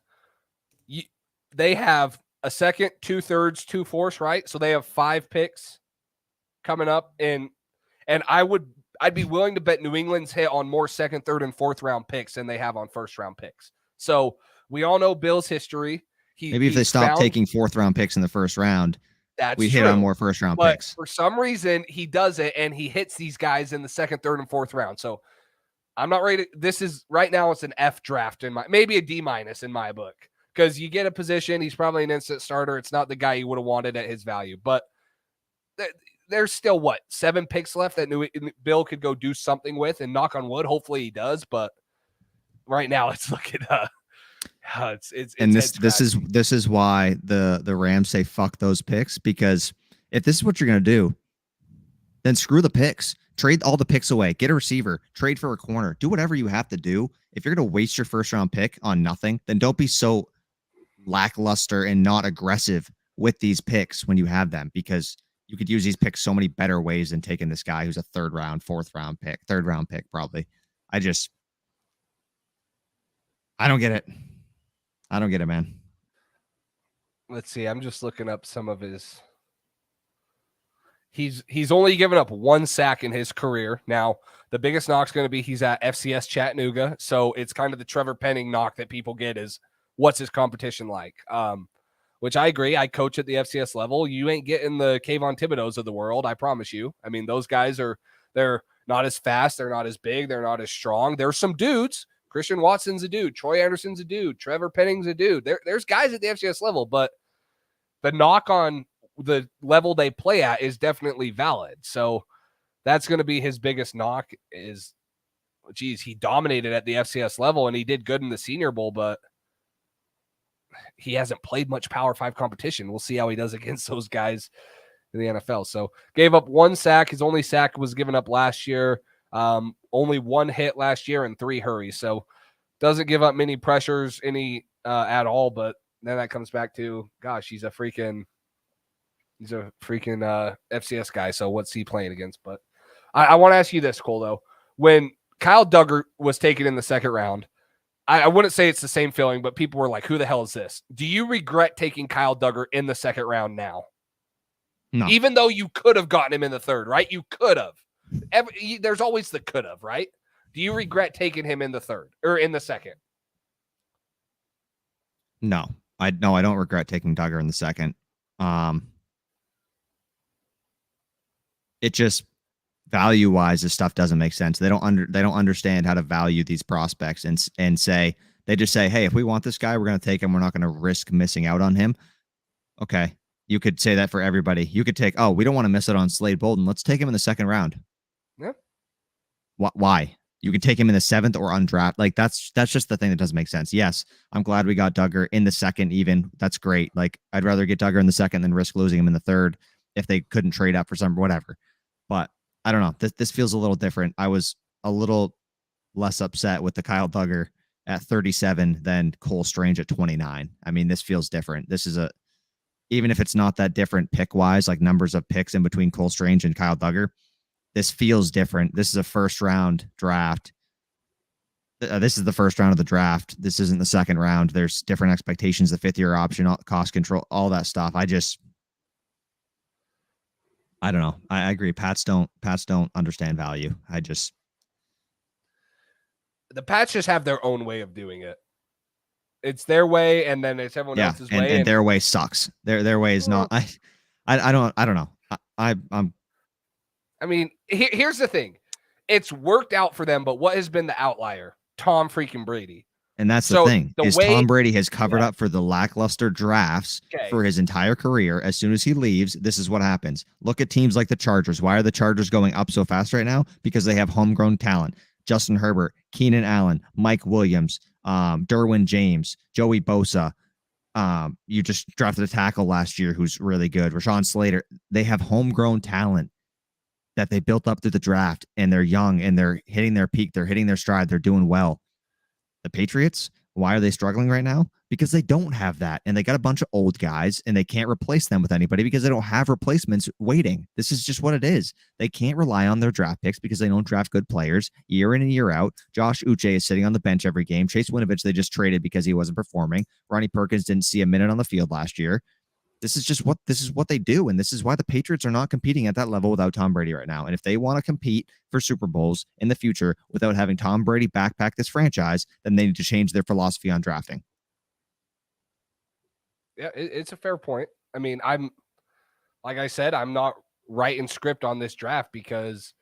they have a 2nd, 2 3rds, 2 4ths, right? So they have 5 picks coming up, and I'd be willing to bet New England's hit on more 2nd, 3rd, and 4th round picks than they have on 1st round picks. So we all know Bill's history. Maybe if they stop taking 4th round picks in the 1st round, we hit on more 1st round picks. For some reason, he does it, and he hits these guys in the 2nd, 3rd, and 4th round. So I'm not ready. This is right now. It's an F draft maybe a D- in my book, because you get a position. He's probably an instant starter. It's not the guy you would have wanted at his value, but there's still 7 picks left that Bill could go do something with, and knock on wood, hopefully he does. But right now, it's looking this is why the Rams say fuck those picks, because if this is what you're gonna do, then screw the picks. Trade all the picks away. Get a receiver. Trade for a corner. Do whatever you have to do. If you're gonna waste your 1st round pick on nothing, then don't be so lackluster and not aggressive with these picks when you have them, because you could use these picks so many better ways than taking this guy who's a 3rd round, 4th round pick, 3rd round pick probably. I don't get it. I don't get it, man. Let's see. I'm just looking up some of his. He's only given up 1 sack in his career. Now, the biggest knock's going to be he's at FCS Chattanooga, so it's kind of the Trevor Penning knock that people get is what's his competition like. Which I agree. I coach at the FCS level. You ain't getting the Kayvon Thibodeaux of the world, I promise you. I mean, those guys they're not as fast, they're not as big, they're not as strong. There's some dudes. Christian Watson's a dude. Troy Anderson's a dude. Trevor Penning's a dude. There's guys at the FCS level, but the knock on the level they play at is definitely valid. So that's going to be his biggest knock is, geez, he dominated at the FCS level and he did good in the Senior Bowl, but he hasn't played much Power 5 competition. We'll see how he does against those guys in the NFL. So gave up 1 sack. His only sack was given up last year. Only 1 hit last year and 3 hurries. So doesn't give up many pressures at all. But then that comes back to, gosh, he's a freaking FCS guy. So what's he playing against? But I want to ask you this, Cole, though. When Kyle Duggar was taken in the 2nd round, I wouldn't say it's the same feeling, but people were like, who the hell is this? Do you regret taking Kyle Duggar in the second round now? No. Even though you could have gotten him in the third, right? You could have. There's always the could have, right? Do you regret taking him in the third or in the second? No. I don't regret taking Duggar in the second. It just value-wise, this stuff doesn't make sense. They don't understand how to value these prospects and say, they just say, hey, if we want this guy, we're going to take him. We're not going to risk missing out on him. Okay. You could say that for everybody. You could take, we don't want to miss it on Slade Bolden. Let's take him in the second round. Yeah. Why? You could take him in the seventh or undraft. Like that's just the thing that doesn't make sense. Yes, I'm glad we got Duggar in the second even. That's great. Like I'd rather get Duggar in the second than risk losing him in the third if they couldn't trade up for some whatever. But I don't know. This feels a little different. I was a little less upset with the Kyle Duggar at 37 than Cole Strange at 29. I mean, this feels different. This is even if it's not that different pick-wise, like numbers of picks in between Cole Strange and Kyle Duggar, this feels different. This is a first-round draft. This is the first round of the draft. This isn't the second round. There's different expectations, the fifth-year option, cost control, all that stuff. I don't know. I agree. Pats don't understand value. The Pats just have their own way of doing it. It's their way, and then it's everyone else's way. And their way sucks. Their way is not. I don't know. I mean, here's the thing. It's worked out for them, but what has been the outlier? Tom freaking Brady. And that's the thing. Tom Brady has covered up for the lackluster drafts for his entire career. As soon as he leaves, this is what happens. Look at teams like the Chargers. Why are the Chargers going up so fast right now? Because they have homegrown talent. Justin Herbert, Keenan Allen, Mike Williams, Derwin James, Joey Bosa. You just drafted a tackle last year who's really good. Rashawn Slater. They have homegrown talent that they built up through the draft, and they're young and they're hitting their peak. They're hitting their stride. They're doing well. The Patriots, why are they struggling right now? Because they don't have that. And they got a bunch of old guys and they can't replace them with anybody because they don't have replacements waiting. This is just what it is. They can't rely on their draft picks because they don't draft good players year in and year out. Josh Uche is sitting on the bench every game. Chase Winovich, they just traded because he wasn't performing. Ronnie Perkins didn't see a minute on the field last year. This is what they do. And this is why the Patriots are not competing at that level without Tom Brady right now. And if they want to compete for Super Bowls in the future without having Tom Brady backpack this franchise, then they need to change their philosophy on drafting. Yeah, it's a fair point. I mean, like I said, I'm not writing script on this draft because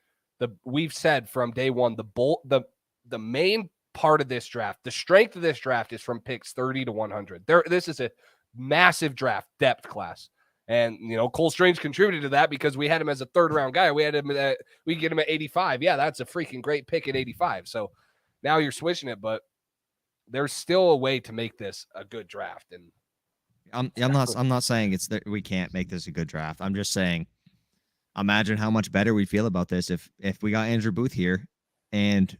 we've said from day one, the main part of this draft, the strength of this draft is from picks 30 to 100. This is a massive draft depth class. And, Cole Strange contributed to that because we had him as a third round guy. We get him at 85. Yeah, that's a freaking great pick at 85. So now you're switching it, but there's still a way to make this a good draft. And I'm not saying it's that we can't make this a good draft. I'm just saying, imagine how much better we feel about this if we got Andrew Booth here and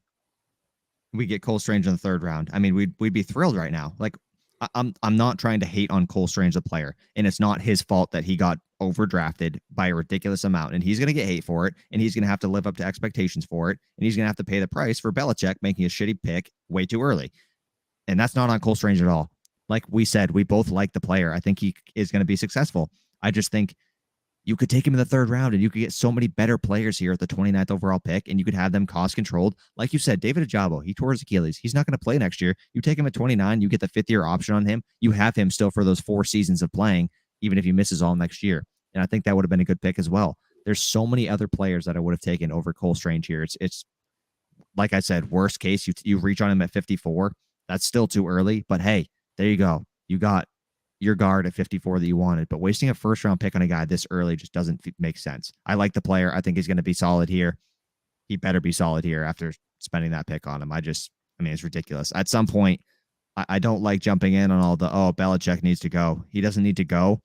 we get Cole Strange in the third round. I mean, we'd be thrilled right now. Like, I'm not trying to hate on Cole Strange, the player, and it's not his fault that he got overdrafted by a ridiculous amount, and he's going to get hate for it, and he's going to have to live up to expectations for it, and he's going to have to pay the price for Belichick making a shitty pick way too early. And that's not on Cole Strange at all. Like we said, we both like the player. I think he is going to be successful. I just think you could take him in the third round and you could get so many better players here at the 29th overall pick, and you could have them cost controlled. Like you said, David Ajabo, he tore his Achilles. He's not going to play next year. You take him at 29, you get the fifth-year option on him. You have him still for those 4 seasons of playing, even if he misses all next year. And I think that would have been a good pick as well. There's so many other players that I would have taken over Cole Strange here. It's like I said, worst case, you reach on him at 54. That's still too early, but hey, there you go. You got your guard at 54 that you wanted, but wasting a first-round pick on a guy this early just doesn't make sense. I like the player. I think he's going to be solid here. He better be solid here after spending that pick on him. It's ridiculous. At some point, I don't like jumping in on all the, Belichick needs to go. He doesn't need to go.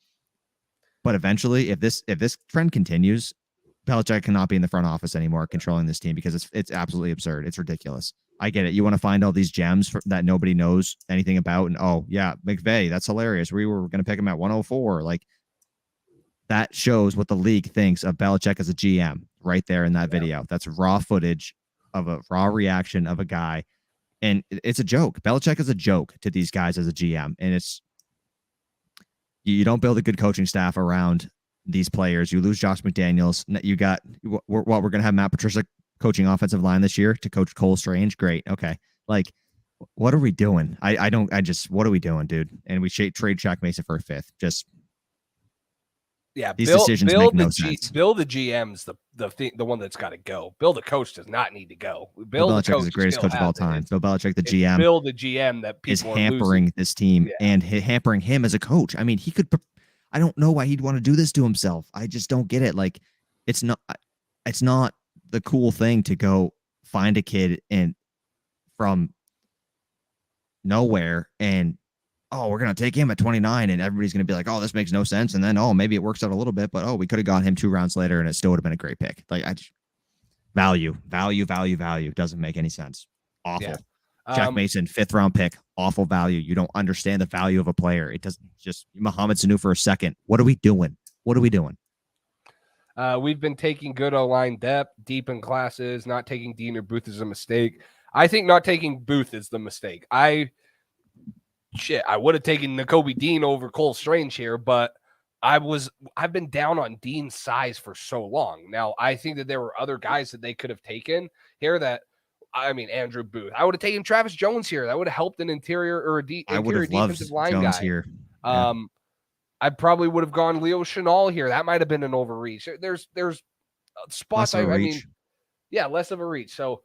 But eventually, if this trend continues, Belichick cannot be in the front office anymore controlling this team because it's absolutely absurd. It's ridiculous. I get it. You want to find all these gems that nobody knows anything about. And, McVay, that's hilarious. We were going to pick him at 104. Like, that shows what the league thinks of Belichick as a GM right there in that video. That's raw footage of a raw reaction of a guy And it's a joke. Belichick is a joke to these guys as a GM. And you don't build a good coaching staff around these players. You lose Josh McDaniels. You got we're going to have Matt Patricia coaching offensive line this year to coach Cole Strange. Great. Okay. Like, what are we doing? What are we doing, dude? And we trade Shaq Mason for a fifth. Just these decisions make no sense. Bill the GM's the one that's got to go. Bill the coach does not need to go. Bill Belichick is the greatest coach of all time. Bill Belichick, the GM. Bill the GM that people is hampering this team and hampering him as a coach. I mean, he could. I don't know why he'd want to do this to himself. I just don't get it. Like, it's not the cool thing to go find a kid from nowhere and we're going to take him at 29 and everybody's going to be like, oh, this makes no sense. And then, maybe it works out a little bit, but we could have got him 2 rounds later and it still would have been a great pick. Like, value doesn't make any sense. Awful. Yeah. Jack Mason, 5th round pick, awful value. You don't understand the value of a player. It doesn't just Mohamed Sanu for a second. What are we doing? We've been taking good O-line depth, deep in classes. Not taking Dean or Booth is a mistake. I think not taking Booth is the mistake. I would have taken Nakobe Dean over Cole Strange here, but I've been down on Dean's size for so long. Now, I think that there were other guys that they could have taken here Andrew Booth. I would have taken Travis Jones here. That would have helped an interior or interior defensive line Jones guy. Here. Yeah. I probably would have gone Leo Chenal here. That might have been an overreach. There's spots. Less of a reach. So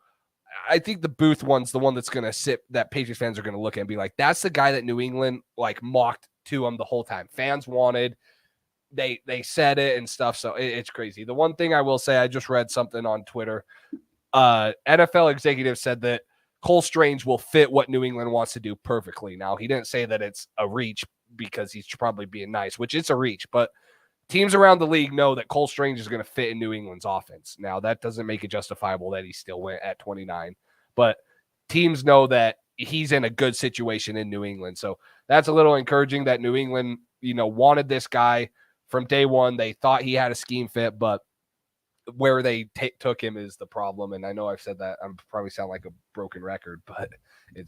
I think the Booth one's the one that's going to sit that Patriots fans are going to look at and be like, that's the guy that New England mocked to him the whole time. Fans wanted, they said it and stuff. So it's crazy. The one thing I will say, I just read something on Twitter. NFL executive said that Cole Strange will fit what New England wants to do perfectly. Now, he didn't say that it's a reach because he's probably being nice, which it's a reach, but teams around the league know that Cole Strange is going to fit in New England's offense. Now, that doesn't make it justifiable that he still went at 29, but teams know that he's in a good situation in New England. So that's a little encouraging that New England, wanted this guy from day one. They thought he had a scheme fit, but where they took him is the problem. And I know I've said that. I'm probably sound like a broken record, but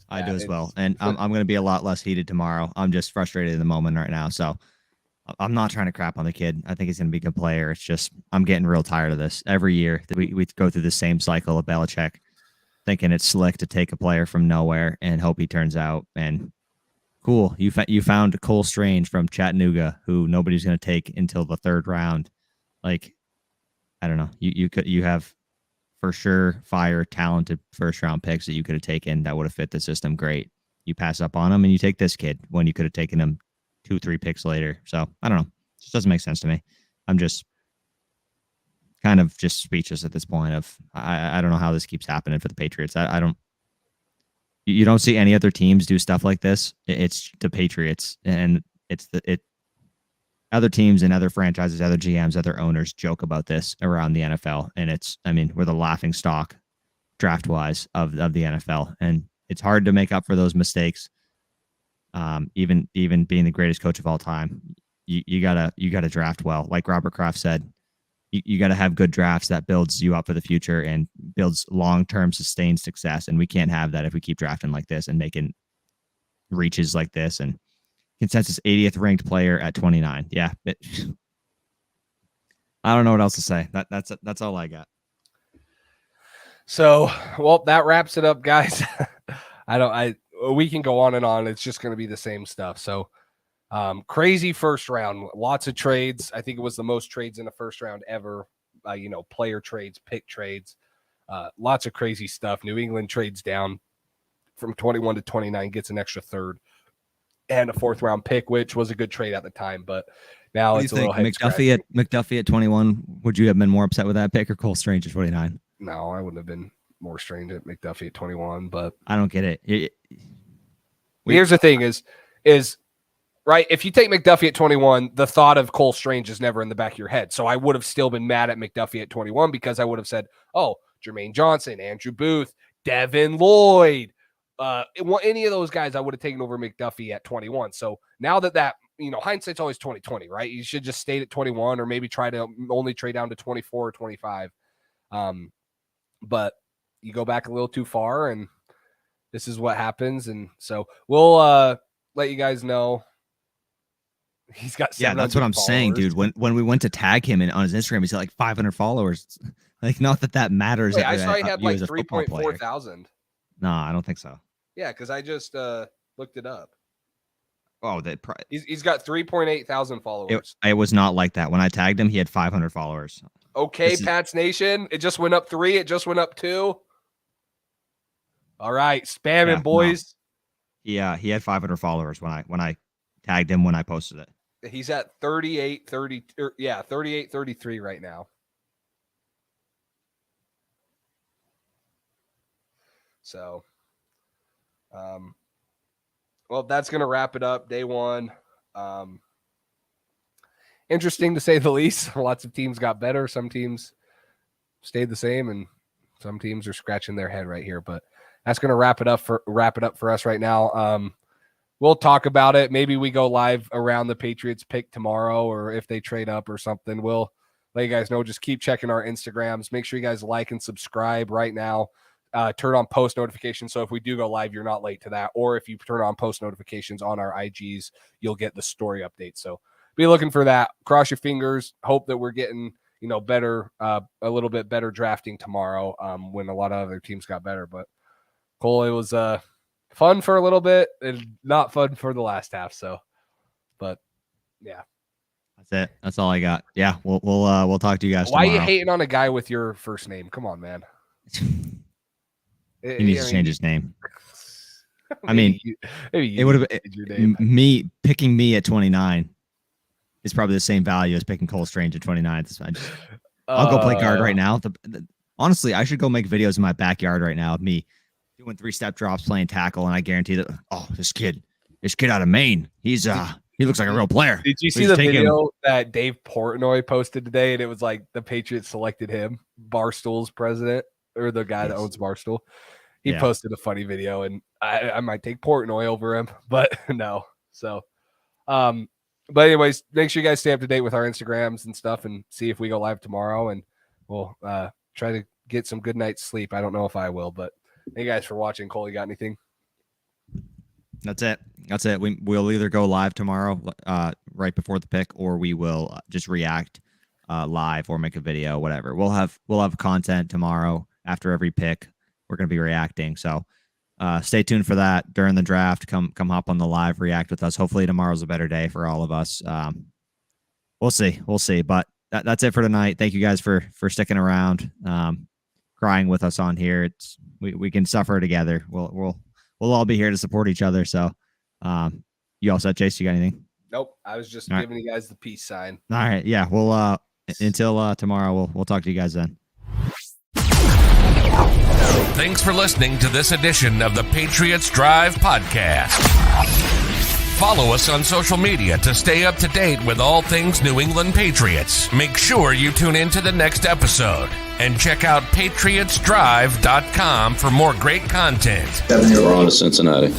I do as well. And I'm going to be a lot less heated tomorrow. I'm just frustrated in the moment right now. So I'm not trying to crap on the kid. I think he's going to be a good player. It's just, I'm getting real tired of this. Every year that we go through the same cycle of Belichick thinking it's slick to take a player from nowhere and hope he turns out. And cool. You found Cole Strange from Chattanooga, who nobody's going to take until the 3rd round. Like, I don't know. You have for sure talented 1st round picks that you could have taken that would have fit the system great. You pass up on them and you take this kid when you could have taken him 2-3 picks later. So I don't know. It just doesn't make sense to me. I'm just kind of just speechless at this point of I don't know how this keeps happening for the Patriots. You don't see any other teams do stuff like this. It's the Patriots, and other teams and other franchises, other GMs, other owners joke about this around the NFL. And we're the laughing stock draft wise of the NFL. And it's hard to make up for those mistakes. Even being the greatest coach of all time, you gotta draft well. Like Robert Kraft said, you gotta have good drafts that builds you up for the future and builds long-term sustained success. And we can't have that if we keep drafting like this and making reaches like this. And consensus 80th ranked player at 29. Yeah. I don't know what else to say. That's all I got. So, well, that wraps it up, guys. We can go on and on. It's just going to be the same stuff. So, crazy 1st round, lots of trades. I think it was the most trades in the 1st round ever. Player trades, pick trades, lots of crazy stuff. New England trades down from 21 to 29, gets an extra 3rd. And a 4th round pick, which was a good trade at the time, but now it's a little head McDuffie at 21. Would you have been more upset with that pick or Cole Strange at 29? No, I wouldn't have been more strained at McDuffie at 21. But I don't get it. Here's the thing: is right. If you take McDuffie at 21, the thought of Cole Strange is never in the back of your head. So I would have still been mad at McDuffie at 21 because I would have said, "Oh, Jermaine Johnson, Andrew Booth, Devin Lloyd." Any of those guys I would have taken over McDuffie at 21. So now that hindsight's always 20/20, right? You should just stay at 21 or maybe try to only trade down to 24 or 25. But you go back a little too far and this is what happens. And so we'll let you guys know. He's got that's what I'm saying, dude. When we went to tag him on his Instagram, he's got like 500 followers. Like, not that matters. Wait, I saw he had like 3.4 thousand. No, I don't think so. Yeah, because I just looked it up. Oh, he's got 3.8 thousand followers. It was not like that. When I tagged him, he had 500 followers. Okay, Pats Nation. It just went up 3. It just went up 2. All right, spamming, boys. No. He had 500 followers when I tagged him when I posted it. He's at 3833 right now. So, well, that's going to wrap it up. Day one. Interesting to say the least. Lots of teams got better. Some teams stayed the same, and some teams are scratching their head right here. But that's going to wrap it up for us right now. We'll talk about it. Maybe we go live around the Patriots pick tomorrow, or if they trade up or something, we'll let you guys know. Just keep checking our Instagrams. Make sure you guys like and subscribe right now. Turn on post notifications. So if we do go live, you're not late to that. Or if you turn on post notifications on our IGs, you'll get the story update. So be looking for that. Cross your fingers. Hope that we're getting, better, a little bit better drafting tomorrow when a lot of other teams got better. But Cole, it was fun for a little bit and not fun for the last half. So, but yeah, that's it. That's all I got. Yeah, we'll talk to you guys. Why tomorrow. are you hating on a guy with your first name? Come on, man. He needs to change his name. Maybe it would have been me picking me at 29 is probably the same value as picking Cole Strange at 29. I'll go play guard right now. Honestly, I should go make videos in my backyard right now of me doing 3-step drops, playing tackle, and I guarantee that this kid out of Maine, he looks like a real player. Did you see the video that Dave Portnoy posted today? And it was like the Patriots selected him, Barstool's president, or the guy that owns Barstool. He posted a funny video, and I might take Portnoy over him, but no. So, but anyways, make sure you guys stay up to date with our Instagrams and stuff, and see if we go live tomorrow, and we'll try to get some good night's sleep. I don't know if I will, but thank you guys for watching. Cole, you got anything? That's it. We'll either go live tomorrow, right before the pick, or we will just react live or make a video, whatever. We'll have content tomorrow after every pick. We're going to be reacting. So stay tuned for that during the draft. Come hop on the live, react with us. Hopefully tomorrow's a better day for all of us. We'll see. But that's it for tonight. Thank you guys for sticking around, crying with us on here. We can suffer together. We'll all be here to support each other. So you all set, Chase? You got anything? Nope. I was just giving you guys the peace sign. All right. Yeah. We'll until tomorrow. We'll talk to you guys then. Thanks for listening to this edition of the Patriots Drive podcast. Follow us on social media to stay up to date with all things New England Patriots. Make sure you tune in to the next episode and check out patriotsdrive.com for more great content. We're on to Cincinnati.